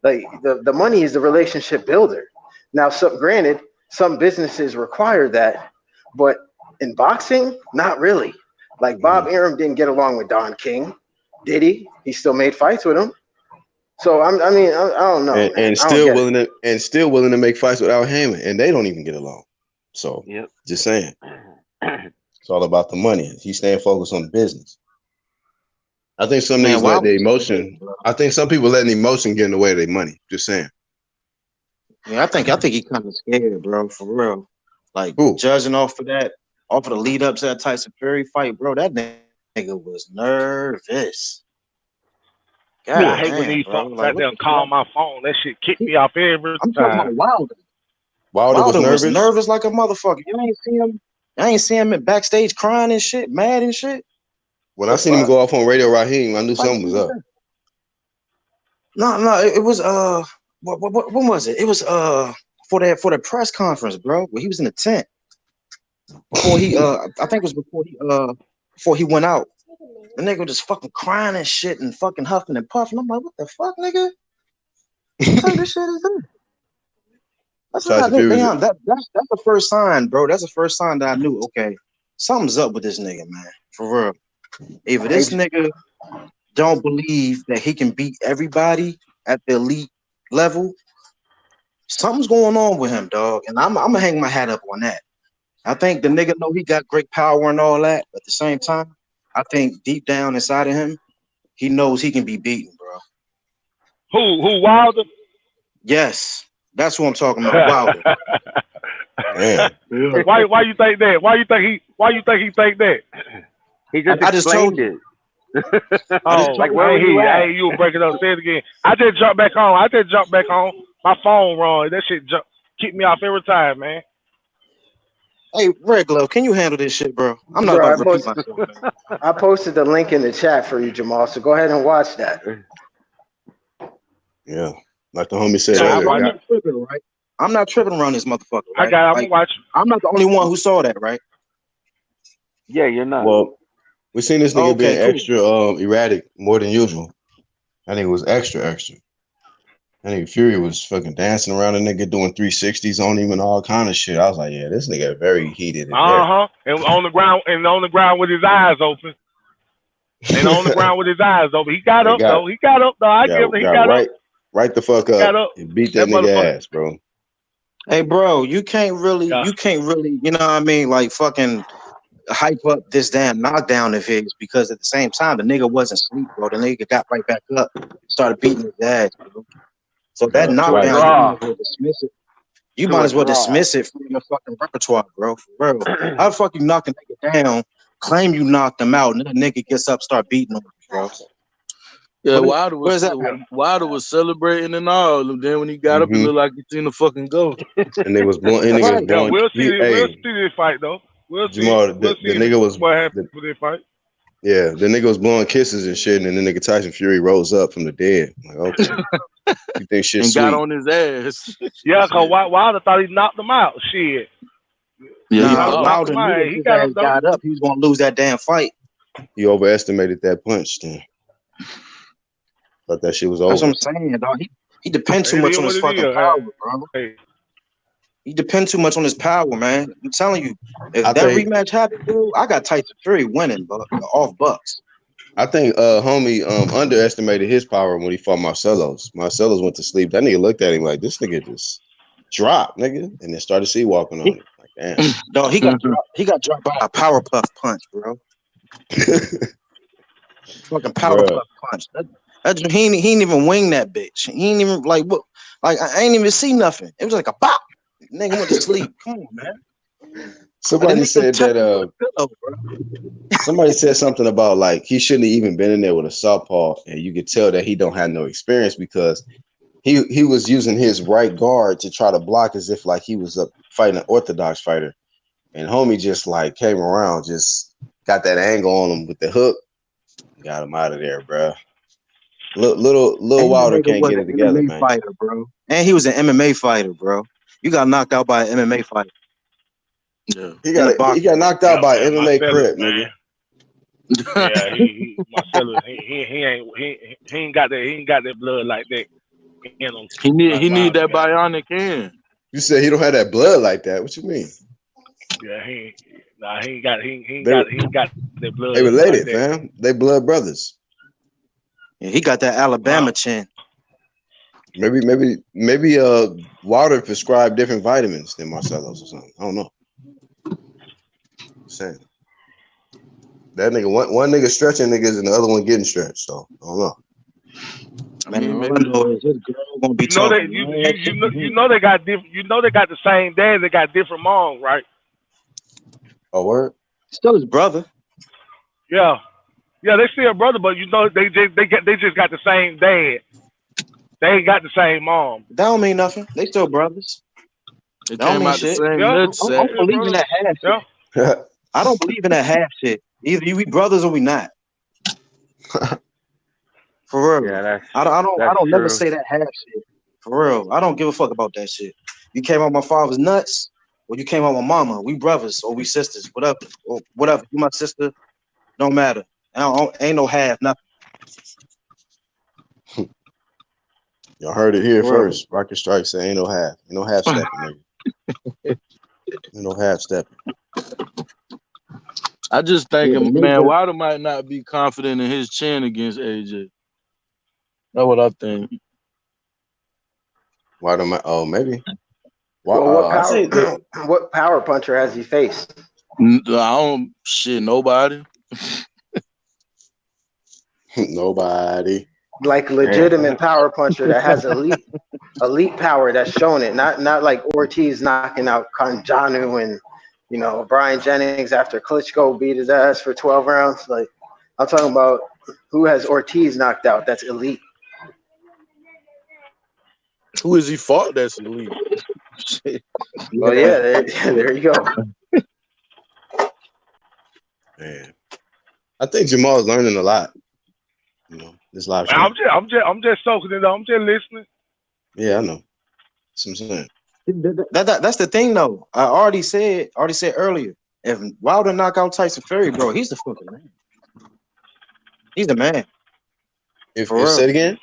S5: Like the money is the relationship builder. Now, granted, some businesses require that, but in boxing, not really. Like Bob Arum didn't get along with Don King, did he? He still made fights with him. So I don't know, man.
S1: And
S5: I don't
S1: still
S5: get it.
S1: willing to make fights with Al Heyman, and they don't even get along. So
S3: Yep.
S1: just saying, it's all about the money. He's staying focused on the business. I think some niggas let their emotion. I think some people letting emotion get in the way of their money. Just saying.
S4: Yeah, I think he kind of scared, bro, for real. Like judging off of the lead up to that Tyson Fury fight, bro. That nigga was nervous. God
S2: I hate when these folks out there call my phone. That shit kick me off every
S4: I'm
S2: time.
S4: talking about
S1: Wilder was
S4: nervous like a motherfucker. You ain't see him backstage crying and shit, mad and shit.
S1: When I seen him go off on Radio Raheem, I knew something was up.
S4: No, it was when was it? It was for the press conference, bro. Where he was in the tent before he I think it was before he went out. The nigga was just fucking crying and shit and fucking huffing and puffing. I'm like, what the fuck, nigga? What kind of shit is that? That's the first sign, bro. That's the first sign that I knew, okay, something's up with this nigga, man. For real. If this nigga don't believe that he can beat everybody at the elite level, something's going on with him, dog. And I'm gonna hang my hat up on that. I think the nigga know he got great power and all that, but at the same time, I think deep down inside of him, he knows he can be beaten, bro.
S2: Who Wilder?
S4: Yes, that's what I'm talking about. Wilder.
S1: Damn.
S2: Why you think that? Why you think he think that?
S3: He just explained it.
S2: Oh,
S3: like where
S2: you were breaking up. Say it again. I just jumped back on. My phone wrong. That shit kick me off every time, man.
S4: Hey, Red Glove, can you handle this shit, bro? I'm not about to repeat myself.
S5: I posted the link in the chat for you, Jamal. So go ahead and watch that.
S1: Yeah, like the homie said
S4: So
S1: earlier.
S4: I'm not tripping, right? I'm not tripping around this motherfucker. Right?
S2: I'm gonna watch.
S4: I'm not the only one who saw that, right?
S3: Yeah, you're not.
S1: Well, we seen this nigga being extra erratic more than usual. I think it was extra. I think Fury was fucking dancing around a nigga doing 360s on him and all kind of shit. I was like, yeah, this nigga very heated.
S2: And on the ground with his eyes open. And on the ground with his eyes open. He got up though. He got up. I give him. He got up.
S1: Right the fuck up and beat that nigga ass, bro.
S4: Hey, bro, you can't really, you know what I mean? Like fucking hype up this damn knockdown of his because at the same time the nigga wasn't asleep, bro. The nigga got right back up, started beating his ass, bro. So that knockdown, you You
S3: to
S4: might
S3: a
S4: as well
S3: draw.
S4: dismiss it from your fucking repertoire, bro. For real. How the fuck you knock a nigga down, claim you knocked him out, and then the nigga gets up, start beating him, bro?
S6: Yeah,
S4: Where's that?
S6: Wilder was celebrating and all. And then when he got up, it
S1: Hmm.
S6: looked like he seen the fucking ghost.
S1: And they was blowing. And nigga was
S4: Right.
S2: Yeah,
S1: blowing.
S2: we'll
S1: Hey,
S2: see this fight though. We'll see.
S1: Jamal,
S2: We'll
S1: the
S2: see
S1: nigga was
S2: what happens
S1: the,
S2: with this fight.
S1: yeah, the nigga was blowing kisses and shit, and then the nigga Tyson Fury rose up from the dead. I'm like, okay, you think shit
S6: And got
S1: sweet?
S6: on his ass.
S2: Yeah, cause
S6: Shit.
S2: Wilder thought he knocked him out. Shit.
S6: Yeah, he
S4: Nah,
S2: Wilder
S6: thought.
S2: knocked
S4: Wilder
S2: him
S4: knew
S2: out.
S4: if
S2: He
S4: his
S2: got
S4: ass
S2: up though.
S4: got up, he was gonna lose that damn fight.
S1: He overestimated that punch. Then thought that shit was
S4: That's what
S1: over.
S4: I'm saying, dog. He depends too
S2: It
S4: much
S2: is
S4: on
S2: what
S4: his
S2: it
S4: fucking
S2: is.
S4: power, bro.
S2: Hey,
S4: He depends too much on his power, man. I'm telling you,
S1: I
S4: if that
S1: think
S4: rematch happened, dude, I got Tyson Fury winning, but off Bucks.
S1: homie underestimated his power when he fought Marcelo's. Marcelo's went to sleep. That nigga looked at him like this nigga just dropped, nigga, and then started walking on him. Like damn.
S4: Dog, he got dropped by a power puff punch, bro. Fucking power
S1: Bruh.
S4: puff punch. He ain't even wing that bitch. He ain't even like what. Like I ain't even see nothing. It was like a bop. Nigga went to sleep. Come on, man.
S1: Somebody said that
S4: pillow, bro.
S1: somebody said something about like he shouldn't have even been in there with a southpaw, and you could tell that he don't have no experience because he was using his right guard to try to block as if like he was fighting an orthodox fighter, and homie just like came around, just got that angle on him with the hook, got him out of there, bro. Little
S4: And the
S1: Wilder
S4: nigga
S1: can't
S4: was
S1: get
S4: an
S1: it together,
S4: MMA
S1: man.
S4: fighter, bro. And he was an MMA fighter, bro. You got knocked out by an MMA fighter
S6: Yeah.
S1: He
S4: in the
S1: he
S4: boxing
S1: got
S4: ring.
S1: knocked out
S2: yeah,
S1: by
S2: man,
S1: an MMA
S2: Marcellus,
S1: crip,
S2: man.
S1: nigga.
S2: Yeah, he Marcellus, he ain't got that blood like that in him like
S6: he need
S2: Wilder
S6: that
S2: got.
S6: bionic hand.
S1: You said he don't have that blood like that. What you mean?
S2: Yeah, he ain't got
S1: They
S2: that blood
S1: they
S2: like
S1: related,
S2: that.
S1: fam. They blood brothers.
S4: Yeah, he got that Alabama chin.
S1: Maybe Wilder prescribed different vitamins than Marcelo's or something. I don't know. Saying that nigga one nigga stretching niggas and the other one getting stretched. So I don't know.
S6: I mean,
S4: Man, all I
S6: maybe.
S4: know is his girl gonna be
S2: You know that
S4: talking mad shit to
S2: you
S4: him.
S2: know they got different. You know they got the same dad. They got different moms, right?
S1: Oh word.
S4: Still his brother.
S2: Yeah, yeah. They still brother, but you know they just got the same dad. They ain't got the same mom.
S4: That don't mean nothing. They still brothers.
S6: It
S4: That don't
S6: came
S4: mean
S6: out the
S4: shit.
S6: same
S2: Yeah,
S6: nut
S4: I
S6: sack.
S4: don't
S2: yeah,
S4: believe in
S2: brother.
S4: that half
S2: Yeah.
S4: shit. I don't believe in that half shit. Either we brothers or we not. For real.
S3: Yeah,
S4: I
S3: that's
S4: don't never
S3: true.
S4: say that half shit. For real. I don't give a fuck about that shit. You came out my father's nuts, or you came out my mama. We brothers or we sisters, whatever. Or whatever. You my sister, don't matter. Ain't no half, nothing.
S1: Y'all heard it here
S4: For real.
S1: first. Rocket Strike say ain't no half stepping, nigga. Ain't no half stepping.
S6: I just think,
S4: Yeah, the
S6: man,
S4: nigga,
S6: Wilder might not be confident in his chin against AJ. That's what I think.
S1: Why don't I? Oh, maybe. Why?
S5: Well, what
S1: I
S5: power
S1: say that
S5: what power puncher has he faced?
S6: I don't shit nobody.
S1: nobody.
S5: Like legitimate power puncher that has elite power that's shown it. Not like Ortiz knocking out Conjanu and Brian Jennings after Klitschko beat his ass for 12 rounds. Like I'm talking about who has Ortiz knocked out that's elite.
S6: Who is he fought that's elite? Shit.
S5: Well, yeah, there you go.
S1: Man, I think Jamal's learning a lot. This live stream.
S2: I'm just soaking it up. I'm just listening.
S1: Yeah, I know. That's what I'm saying.
S4: that's the thing though. I already said earlier. If Wilder knock out Tyson Fury, bro, he's the fucking man. He's the man.
S1: If
S4: For real.
S1: say it again.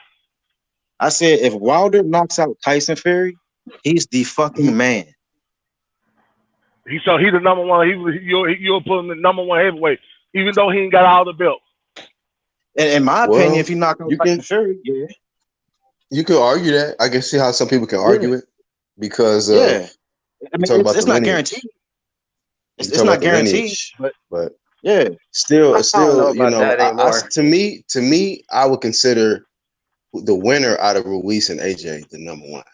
S4: I said if Wilder knocks out Tyson Fury, he's the fucking man.
S2: He the number one. You'll put him the number one heavyweight, even though he ain't got all the belts.
S4: And in my opinion, if he knock out Tyson Fury, yeah.
S1: You can argue that. I can see how some people can argue it because
S4: I mean, it's not
S1: lineage.
S4: guaranteed. It's not guaranteed,
S1: lineage, but
S4: yeah.
S1: Still,
S5: I don't know about that anymore.
S1: To me, I would consider the winner out of Ruiz and AJ the number one.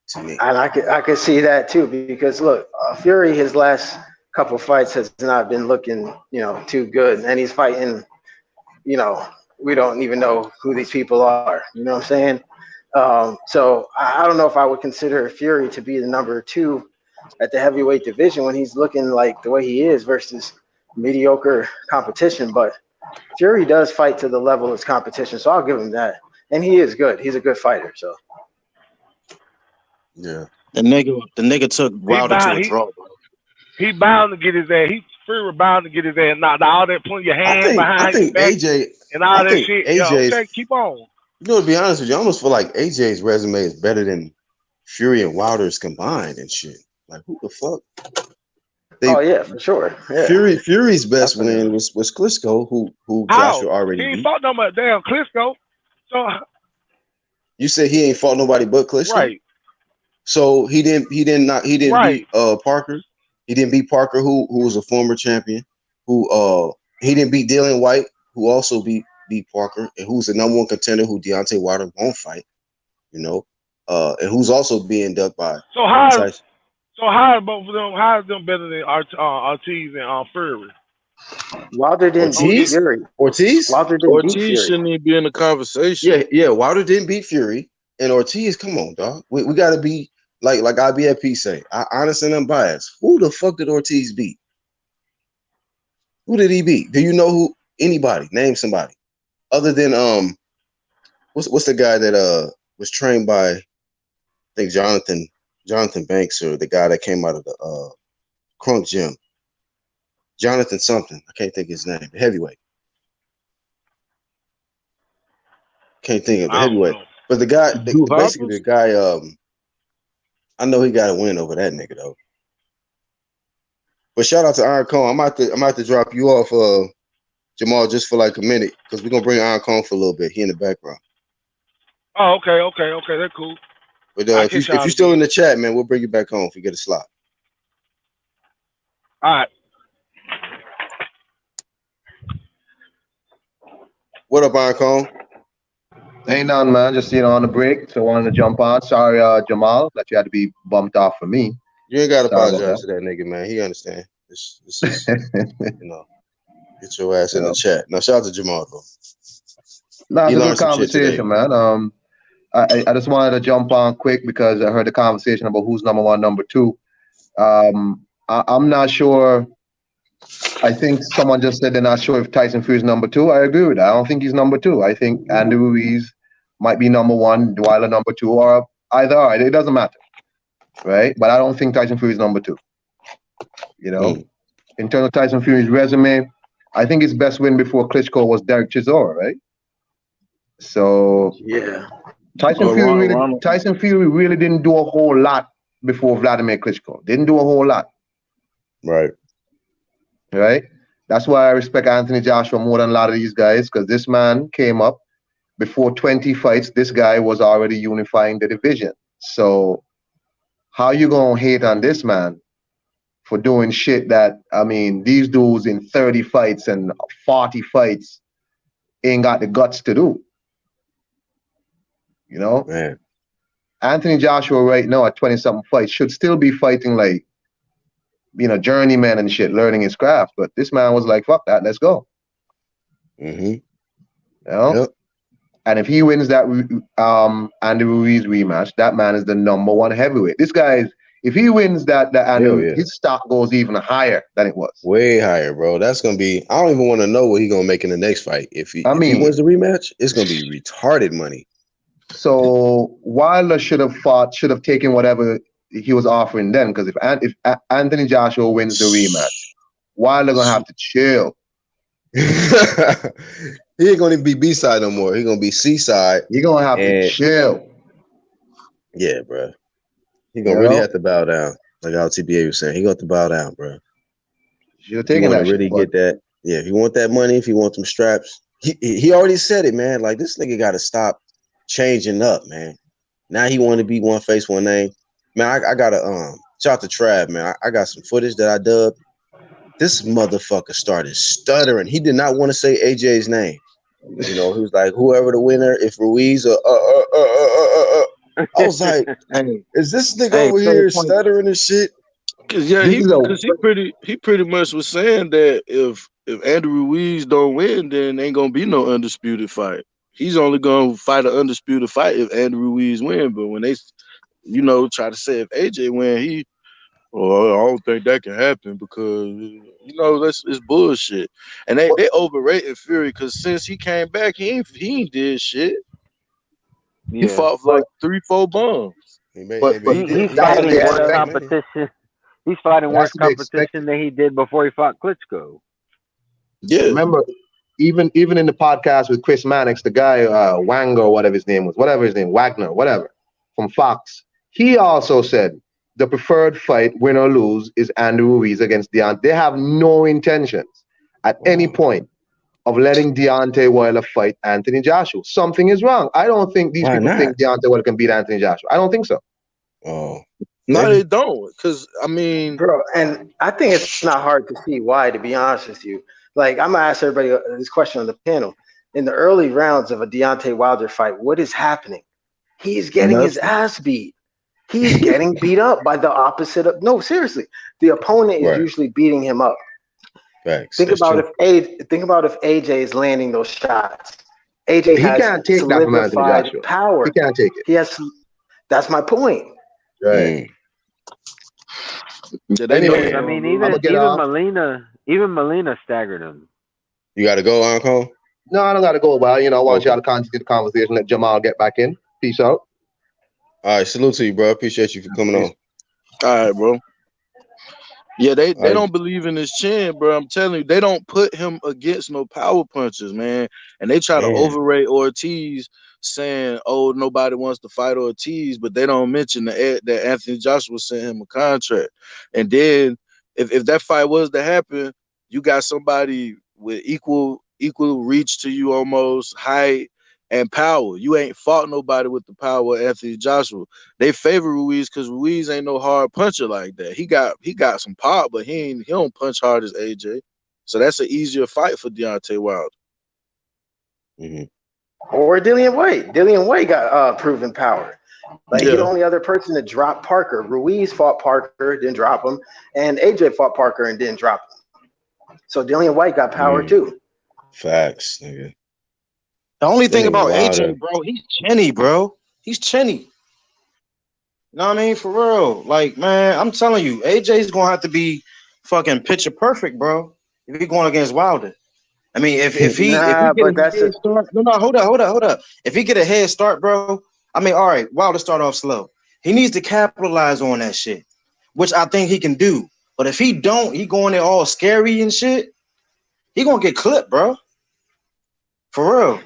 S1: to me.
S5: And I could see that too because look, Fury his last couple fights has not been looking too good, and he's fighting you know we don't even know who these people are. You know what I'm saying? So I don't know if I would consider Fury to be the number two at the heavyweight division when he's looking like the way he is versus mediocre competition. But Fury does fight to the level of his competition, so I'll give him that. And he is good. He's a good fighter. So
S1: Yeah.
S4: The nigga took
S2: He
S4: Wilder to
S2: bound
S4: a
S2: he
S4: draw, bro.
S2: he bound to get his ass. He Fury bound to get his ass knocked. All that putting your
S1: I
S2: hand
S1: think I
S2: behind your
S1: think
S2: back
S1: AJ
S2: and all
S1: I
S2: that
S1: think
S2: shit. Yeah,
S1: AJ's
S2: okay, keep on.
S1: to be honest with you, I almost feel like AJ's resume is better than Fury and Wilder's combined and shit. Like who the fuck?
S5: oh
S1: They
S5: yeah, for sure. Yeah,
S1: Fury's best win
S5: definitely.
S1: was Klitschko, who Joshua
S2: How? He
S1: already
S2: ain't
S1: beat.
S2: fought no much damn Klitschko. So
S1: You said he ain't fought nobody but Klitschko?
S2: right,
S1: So he didn't beat
S2: right.
S1: Parker. He didn't beat Parker, who was a former champion. Who he didn't beat Dylan White, who also beat Parker, and who's the number one contender who Deontay Wilder won't fight. You know, and who's also being ducked by
S2: So how
S1: Tyson
S2: so how both of them? How is them better than Ortiz and Fury?
S5: Wilder didn't
S2: On
S5: beat
S2: you,
S1: Ortiz.
S5: Fury.
S1: Ortiz,
S5: Wilder didn't beat
S6: Ortiz
S5: Fury.
S6: shouldn't even be in the conversation.
S1: yeah. Wilder didn't beat Fury, and Ortiz. Come on, dog. We got to be like IBFP say, honest and unbiased. Who the fuck did Ortiz beat? Who did he beat? Do you know who? Anybody? Name somebody other than what's the guy that was trained by I think Jonathan Banks, or the guy that came out of the Crunk gym. Jonathan something. I can't think of his name. The heavyweight. Can't think of the
S2: I don't
S1: heavyweight.
S2: know.
S1: But the guy,
S6: Do
S1: basically the
S6: Hoppers?
S1: guy, I know he got a win over that nigga though. But shout out to Iron Cone. I'm about to drop you off, Jamal, just for like a minute, because we're gonna bring Iron Cone for a little bit. He in the background.
S2: Oh, okay. That's cool.
S1: But
S2: I
S1: if
S2: catch
S1: you're
S2: y'all
S1: still in
S2: again.
S1: the chat, man, we'll bring you back home if you get a slot.
S2: All right.
S1: What up, Iron Cone?
S7: Ain't none, man. Just on the break, so wanted to jump on. Sorry, Jamal, that you had to be bumped off for me.
S1: You ain't gotta
S7: Sorry about
S1: apologize to that nigga, man. He understand. This is
S7: that.
S1: you know, get your ass in the
S7: Yeah.
S1: chat. Now shout out to Jamal though.
S7: No,
S1: He
S7: it's a good
S1: learned some shit today.
S7: conversation, man. I just wanted to jump on quick because I heard the conversation about who's number one, number two. I'm not sure. I think someone just said they're not sure if Tyson Fury is number two. I agree with that. I don't think he's number two. I think Andy Ruiz might be number one, Dwyer number two, or either. Or. It doesn't matter, right? But I don't think Tyson Fury is number two. You know,
S1: Mm.
S7: in terms of Tyson Fury's resume, I think his best win before Klitschko was Derek Chisora, right? So
S5: Yeah.
S7: Tyson
S6: Or
S7: Fury really,
S6: Ronald.
S7: Tyson Fury really didn't do a whole lot before Vladimir Klitschko. Didn't do a whole lot,
S1: Right.
S7: right? That's why I respect Anthony Joshua more than a lot of these guys because this man came up before 20 fights. This guy was already unifying the division. So how you gonna hate on this man for doing shit that these dudes in 30 fights and 40 fights ain't got the guts to do? You know,
S1: Man.
S7: Anthony Joshua right now at 20 something fights should still be fighting like journeyman and shit, learning his craft. But this man was like, fuck that, let's go.
S1: Mm-hmm.
S7: You know?
S1: Yep.
S7: And if he wins that Andy Ruiz rematch, that man is the number one heavyweight. This guy is, if he wins that
S1: Hell yeah.
S7: his stock goes even higher than it was.
S1: Way higher, bro. That's gonna be. I don't even want to know what he's gonna make in the next fight. If he wins the rematch, it's gonna be retarded money.
S7: So Wilder should have taken whatever he was offering then, because if Anthony Joshua wins the rematch, Wilder gonna have to chill.
S1: He ain't gonna be B side no more. He gonna be C side.
S7: You're gonna have to chill.
S1: Yeah, bro. He gonna really have to bow down, like our TBA was saying. He gonna have to bow down, bro.
S7: Should have taken that.
S1: Really get that. Yeah, if you want that money, if you want them straps, he already said it, man. Like this nigga got to stop changing up, man. Now he want to be one face, one name. Man, I gotta shout out to Trav, man. I got some footage that I dubbed. This motherfucker started stuttering. He did not want to say AJ's name. You know, he was like, whoever the winner, if Ruiz or I was like,
S4: Hey,
S1: is this nigga
S4: hey,
S1: over
S4: to the
S1: here
S4: point.
S1: stuttering and shit?
S6: Cause
S7: This is a
S6: he pretty much was saying that if Andrew Ruiz don't win, then ain't gonna be no undisputed fight. He's only gonna fight an undisputed fight if Andrew Ruiz win. But when they, try to say if AJ win, well, I don't think that can happen because that's it's bullshit. And they overrated Fury because since he came back, he ain't did shit. He
S3: Yeah,
S6: fought for like 3-4 bombs.
S1: But
S7: but
S1: he did.
S3: he's
S1: He
S7: that's to
S1: gave
S7: be
S3: fighting
S1: niggas
S3: worse
S1: chances,
S7: expected.
S1: man.
S3: competition. He's fighting
S7: That's
S3: worse
S7: to be
S3: competition
S7: expected.
S3: than he did before he fought Klitschko.
S6: Yeah,
S7: Remember, even in the podcast with Chris Mannix, the guy Wanger, whatever his name was, whatever his name, Wagner, whatever, from Fox, he also said the preferred fight, win or lose, is Andrew Ruiz against Deontay. They have no intentions at any point of letting Deontay Wilder fight Anthony Joshua. Something is wrong. I don't think these
S1: Why
S7: people
S1: not?
S7: think Deontay Wilder can beat Anthony Joshua. I don't think so.
S1: Oh,
S6: no,
S1: maybe.
S6: they don't. Cause I mean,
S5: Bro, and I think it's not hard to see why, to be honest with you. Like, I'm going to ask everybody this question on the panel. In the early rounds of a Deontay Wilder fight, what is happening? He's getting his
S6: nothing.
S5: ass beat. He's getting beat up by the opposite of, no, seriously. The opponent is
S1: Right.
S5: usually beating him up.
S1: Facts.
S5: Think
S1: That's
S5: about
S1: true.
S5: if AJ is landing those shots. AJ
S7: He
S5: has
S7: can't take that from Anthony
S5: solidified
S7: Joshua. He
S5: power.
S7: can't take it.
S5: He has, that's my point.
S7: Right.
S1: Mm,
S6: Yeah, they know
S7: Anyway,
S6: he
S3: I
S6: gonna
S3: mean,
S7: I'm
S6: lose.
S7: gonna get off.
S3: Even Molina staggered him.
S1: you got to go, Uncle.
S7: No, I don't gotta go. Well, I want
S1: Okay.
S7: y'all to continue the conversation. Let Jamal get back in. Peace out.
S1: All right. Salute to you, bro. Appreciate you for coming
S7: Peace.
S1: on.
S6: All right, bro. Yeah, they
S1: All right.
S6: don't believe in his chin, bro. I'm telling you, they don't put him against no power punches, man. And they try to
S1: Damn.
S6: overrate Ortiz, saying, "Oh, nobody wants to fight Ortiz," but they don't mention that Anthony Joshua sent him a contract. And then, if that fight was to happen, you got somebody with equal reach to you, almost height and power. You ain't fought nobody with the power of Anthony Joshua. They favor Ruiz because Ruiz ain't no hard puncher like that. He got some pop, but he don't punch hard as AJ. So that's an easier fight for Deontay Wilder.
S1: Hmm.
S5: Or Dillian White. Dillian White got proven power. Like, he the
S6: Yeah.
S5: only other person to drop Parker. Ruiz fought Parker, didn't drop him, and AJ fought Parker and didn't drop him. So Dillian White got power
S1: Mm,
S5: too.
S1: facts, nigga.
S4: The only
S1: That
S4: thing
S1: nigga
S4: about
S1: Wilder.
S4: AJ, bro, he's chinny, bro. He's chinny. You know what I mean? For real. Like, man, I'm telling you, AJ's gonna have to be fucking picture perfect, bro. If he's going against Wilder. I mean, if he
S5: Nah,
S4: get
S5: but
S4: a
S5: that's
S4: head
S5: a
S4: start, no, hold up. If he get a head start, bro, I mean, all right, Wilder start off slow. He needs to capitalize on that shit, which I think he can do. But if he don't, he going there all scary and shit. He gonna get clipped, bro. For real.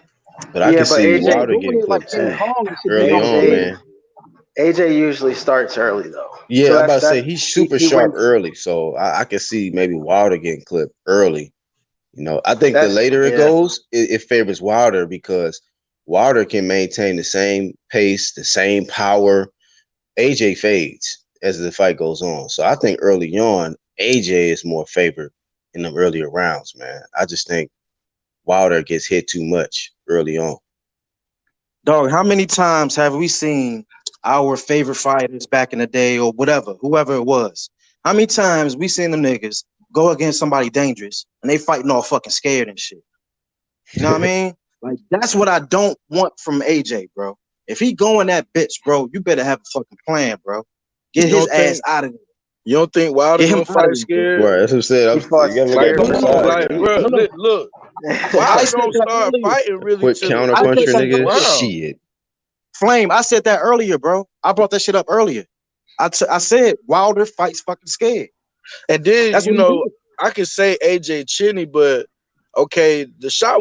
S1: But I
S5: yeah,
S1: can
S5: but
S1: see
S4: He ain't
S1: Wilder
S4: doing
S1: getting
S4: it like
S1: clipped
S4: King
S1: too
S4: Kong and shit. They
S1: early
S4: don't
S1: on,
S4: do.
S5: AJ
S1: man.
S5: AJ usually starts early though.
S1: Yeah,
S5: So
S1: I'm about to
S5: that's
S1: say he's super
S5: he
S1: sharp
S5: wins.
S1: early, so I can see maybe Wilder getting clipped early. I think the
S5: That's
S1: later it
S5: yeah.
S1: goes, it favors Wilder because Wilder can maintain the same pace, the same power. AJ fades as the fight goes on. So I think early on, AJ is more favored in the earlier rounds, man. I just think Wilder gets hit too much early on.
S4: Dog, how many times have we seen our favorite fighters back in the day or whatever, whoever it was? How many times we seen them niggas go against somebody dangerous and they fighting all fucking scared and shit? You know what I mean? Like, that's what I don't want from AJ, bro. If he going that bitch, bro, you better have a fucking plan, bro. Get
S6: You
S4: his
S6: don't
S4: ass
S6: think
S4: out of there.
S6: you don't think Wilder
S4: Get him
S6: gonna
S4: out of
S6: fight
S4: there, bro.
S6: scared?
S1: Right, that's what I said.
S5: He fought
S1: You gotta look at
S3: Fire
S4: No,
S1: both
S4: no,
S3: scared
S4: no.
S1: sides,
S3: already.
S6: Like,
S1: man.
S6: bro,
S4: No, no.
S6: look,
S4: I
S6: Wilder
S4: said
S6: don't
S4: that
S6: start
S4: earlier.
S6: fighting
S1: A
S6: really
S1: quick
S6: till the
S4: I said
S1: 100
S4: that
S6: 15th
S1: nigga.
S4: earlier.
S6: round.
S1: Shit.
S4: Flame, I said that earlier, bro. I brought that shit up earlier. I said Wilder fights fucking scared.
S6: And then,
S4: That's what he did.
S6: I can say AJ Chinny, but okay, the shot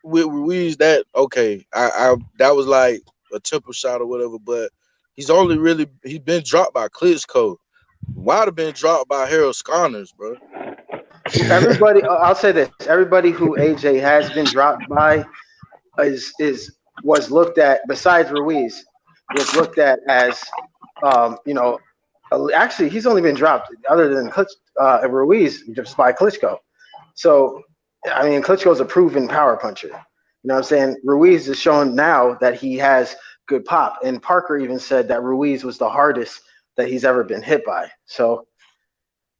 S6: with Ruiz, that okay, I that was like a temple shot or whatever, but he's been dropped by Klitschko. Wilder been dropped by Harold Scanners, bro.
S5: Everybody, I'll say this: everybody who AJ has been dropped by is was looked at, besides Ruiz, was looked at as, you know, actually he's only been dropped other than Ruiz just by Klitschko. So I mean, Klitschko's a proven power puncher. You know what I'm saying? Ruiz is showing now that he has good pop. And Parker even said that Ruiz was the hardest that he's ever been hit by. So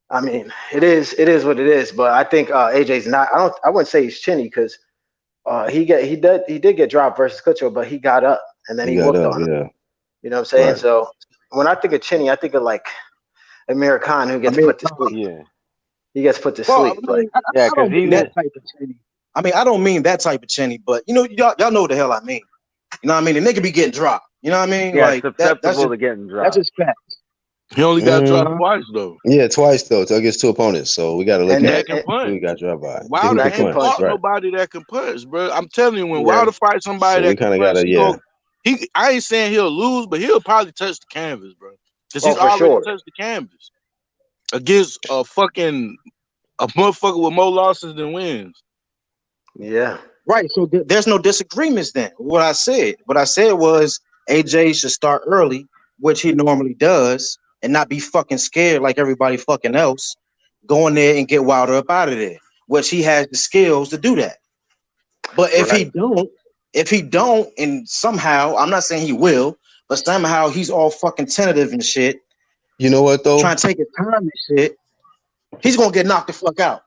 S5: I mean, it is what it is. But I think AJ's not. I wouldn't say he's chinny because he did get dropped versus Kutcho, but he got up and then
S1: He
S5: he
S1: got
S5: whooped
S1: up,
S5: on him.
S1: yeah.
S5: You know what I'm saying?
S1: Right.
S5: So when I think of chinny, I think of like Amir Khan who gets
S4: Amir
S5: put to
S4: Khan.
S5: sleep.
S3: Yeah,
S5: He gets put to
S4: Well, I
S5: sleep. Like
S4: mean, I
S3: yeah, because
S4: don't mean that
S3: even
S4: type of chinny. I mean, I don't mean that type of chinny, but y'all know what the hell I mean. You know what I mean? The nigga be getting dropped. You know what I mean?
S3: yeah,
S4: Like
S3: susceptible to getting
S4: that's
S3: dropped.
S4: just fact.
S6: He only got
S1: Mm,
S6: dropped
S4: Uh-huh.
S6: twice though.
S1: yeah, twice though, against two opponents. So we got to look
S5: and
S1: at
S6: That can
S1: who
S6: punch.
S1: he got dropped by and who
S6: Wilder
S1: could
S5: that can
S6: ain't
S1: punch.
S5: punch.
S6: fought
S1: Right.
S6: nobody that can punch, bro. I'm telling you, when
S5: Yeah.
S6: Wilder fights somebody
S1: So we
S6: that can
S1: kind of got
S6: punch,
S1: to, yeah.
S6: I ain't saying he'll lose, but he'll probably touch the canvas, bro. Because
S5: Oh,
S6: he's
S5: for
S6: already
S5: sure.
S6: touched the canvas against a motherfucker with more losses than wins.
S5: Yeah.
S4: Right. So there's no disagreements then. What I said was AJ should start early, which he normally does, and not be fucking scared like everybody fucking else. Go in there and get Wilder up out of there, which he has the skills to do that. But
S5: Right.
S4: if he don't, and somehow, I'm not saying he will, but somehow he's all fucking tentative and shit,
S1: You know what
S4: trying
S1: though?
S4: to take his time and shit, he's gonna get knocked the fuck out.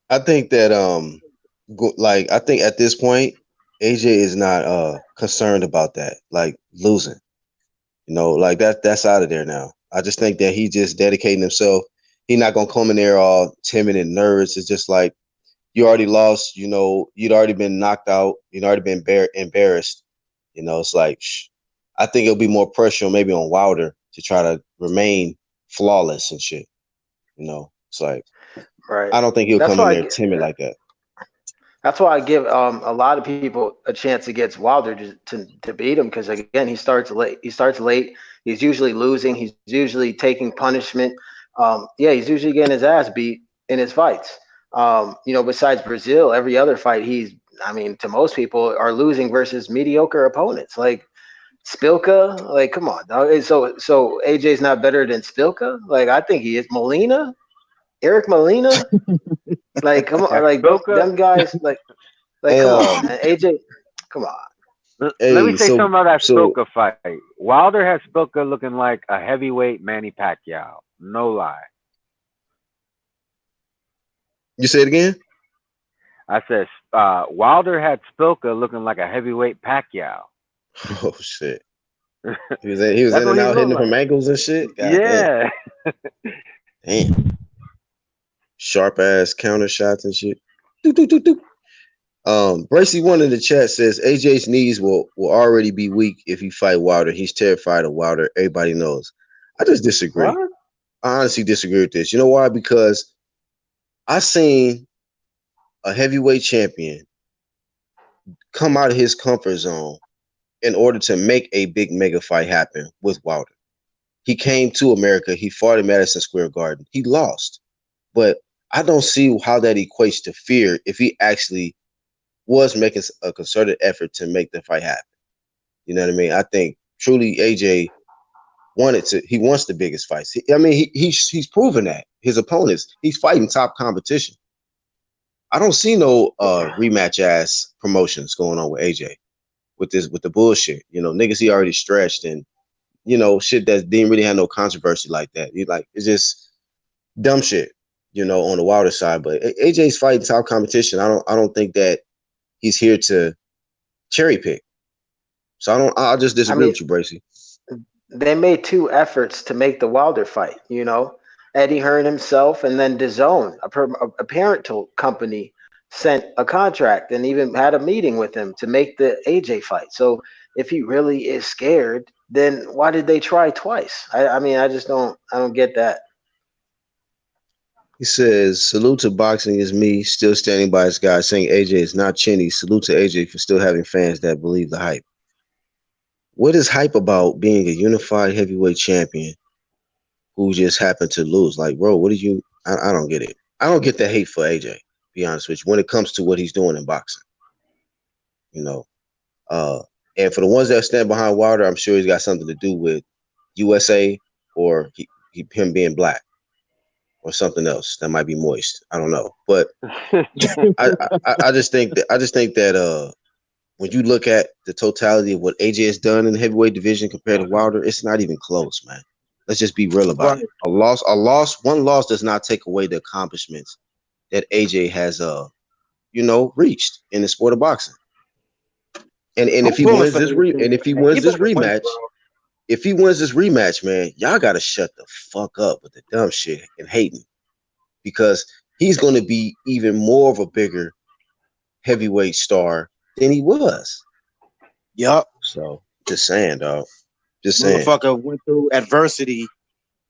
S1: I think that like I think at this point, AJ is not concerned about that, like losing. You know, like that's out of there now. I just think that he just dedicating himself. He not gonna come in there all timid and nervous. It's just like you already lost. You know, you'd already been knocked out. You'd already been embarrassed. You know, it's like I think it'll be more pressure maybe on Wilder to try to remain flawless and shit. You know, it's like
S5: Right.
S1: I don't think he'll
S5: That's
S1: come in
S5: why
S1: there timid like that.
S5: I give a lot of people a chance against Wilder to beat him because again he starts late. He starts late. He's usually losing. He's usually taking punishment. Yeah, he's usually getting his ass beat in his fights. Besides Brazil, every other fight I mean, to most people are losing versus mediocre opponents like Spilka. Like, come on, dog. So AJ's not better than Spilka. Like, I think he is. Eric Molina. Like, come
S3: Yeah,
S5: on, like
S3: Spilka.
S5: them guys. Like,
S1: Hey,
S5: come on, man. AJ, come on.
S3: Let me
S1: hey,
S3: say something about that
S1: so
S3: Spilka fight. Wilder has Spilka looking like a heavyweight Manny Pacquiao. No lie.
S1: you say it again?
S3: I said Wilder had Spilka looking like a heavyweight Pacquiao.
S1: Oh shit. He was
S3: That's
S1: in
S3: what
S1: and
S3: he
S1: out hitting
S3: looked
S1: from
S3: like.
S1: ankles and shit. God damn.
S3: Yeah.
S1: Damn. Sharp ass counter shots and shit. Doo, doo, doo, doo. Bracy one in the chat says AJ's knees will already be weak if he fight Wilder. He's terrified of Wilder. Everybody knows. I just disagree.
S3: What?
S1: I honestly disagree with this. You know why? Because I seen a heavyweight champion come out of his comfort zone in order to make a big mega fight happen with Wilder. He came to America. He fought in Madison Square Garden. He lost. But I don't see how that equates to fear if he actually was making a concerted effort to make the fight happen. You know what I mean? I think truly AJ he wants the biggest fights. He's proven that. His opponents, he's fighting top competition. I don't see no rematch ass promotions going on with AJ with the bullshit. You know, niggas he already stretched and shit that didn't really have no controversy like that. It's just dumb shit, on the Wilder side. But AJ's fighting top competition. I don't think that he's here to cherry pick. So I'll just
S5: I
S1: disagree
S5: mean,
S1: with you, Bracy.
S5: they made two efforts to make the Wilder fight. Eddie Hearn himself, and then DAZN, a parental company, sent a contract and even had a meeting with him to make the AJ fight. So if he really is scared, then why did they try twice? I mean, I don't get that.
S1: He says, salute to boxing is me, still standing by his guy, saying AJ is not chinny. Salute to AJ for still having fans that believe the hype. What is hype about being a unified heavyweight champion who just happened to lose? Like, bro, what did you? I don't get it. I don't get the hate for AJ. Be honest with you, when it comes to what he's doing in boxing, you know. And for the ones that stand behind Wilder, I'm sure he's got something to do with USA or him being black or something else that might be moist. I don't know, but I just think that when you look at the totality of what AJ has done in the heavyweight division compared to Wilder, it's not even close, man. Let's just be real about
S4: Right.
S1: it. One loss does not take away the accomplishments that AJ has, reached in the sport of boxing. And
S4: I'm
S1: if he
S4: pulling
S1: wins
S4: for
S1: this
S4: AJ,
S1: and if he
S4: man. He
S1: wins this
S4: better win,
S1: rematch,
S4: bro.
S1: man, y'all gotta shut the fuck up with the dumb shit and hating because he's gonna be even more of a bigger heavyweight star than he was.
S4: Yup.
S1: So just saying, dog. Just saying.
S4: Motherfucker went through adversity.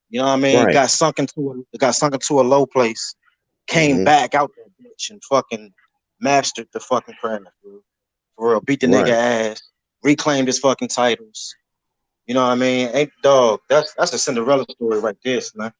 S4: You know what I mean?
S1: Right.
S4: Got sunk into a low place. Came
S1: Hmm.
S4: back out that bitch and fucking mastered the fucking craft, bro. For real, beat the nigga
S1: Right.
S4: ass, reclaimed his fucking titles. You know what I mean? Ain't dog. That's a Cinderella story right there, man.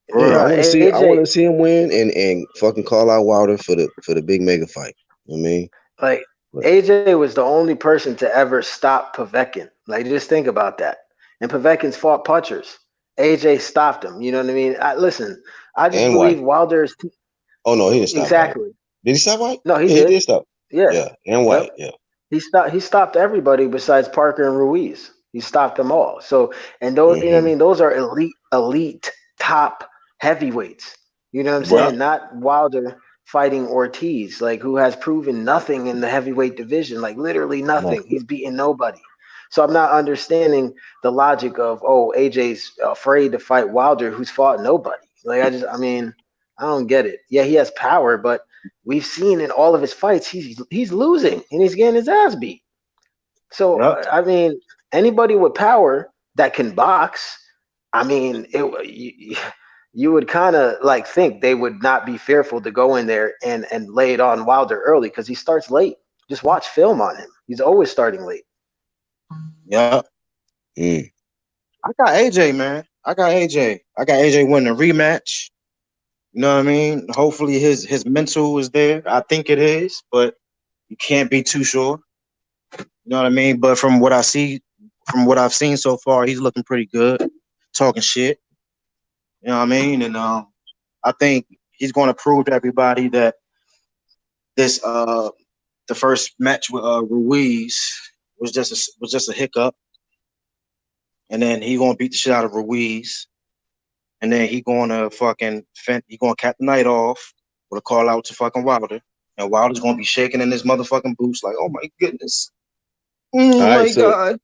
S4: For
S1: Yeah, I
S4: real.
S1: want to see. I want
S5: AJ,
S1: to see him win and fucking call out Wilder for the big mega fight. You know what I mean,
S5: like
S1: but
S5: AJ was the only person to ever stop Povetkin. Like, just think about that. And Povetkin's fought punchers. AJ stopped him. You know what I mean? Listen, I just
S1: and
S5: believe
S1: White.
S5: Wilder's
S1: Oh no, he didn't stop White.
S5: exactly.
S1: Did he stop White?
S5: No, he
S1: Yeah, he
S5: did.
S1: did stop.
S5: Yeah.
S1: Yeah, and White.
S5: Yep.
S1: Yeah.
S5: He stopped everybody besides Parker and Ruiz. He stopped them all. So, and those, you know what I
S1: Hmm.
S5: mean, those are elite top heavyweights. You know what I'm
S1: Right.
S5: saying? Not Wilder fighting Ortiz, like, who has proven nothing in the heavyweight division, like literally
S1: Right.
S5: nothing. He's beaten nobody. So I'm not understanding the logic of, oh, AJ's afraid to fight Wilder, who's fought nobody. Like, I mean, I don't get it. Yeah, he has power, but we've seen in all of his fights he's losing and he's getting his ass beat. So
S4: Yup.
S5: I mean, anybody with power that can box, I mean, you would kind of like think they would not be fearful to go in there and lay it on Wilder early because he starts late. Just watch film on him. He's always starting late.
S4: Yup.
S1: Mm.
S4: I got AJ, man. I got AJ. I got AJ winning a rematch. You know what I mean? Hopefully his mental is there. I think it is, but you can't be too sure. You know what I mean? But from what I've seen so far, he's looking pretty good, talking shit. You know what I mean? And I think he's going to prove to everybody that this the first match with Ruiz was just a hiccup, and then he going to beat the shit out of Ruiz, and then he going to cap the night off with a call out to fucking Wilder, and Wilder's going to be shaking in his motherfucking boots like, oh my goodness,
S1: All
S4: oh
S1: right.
S4: my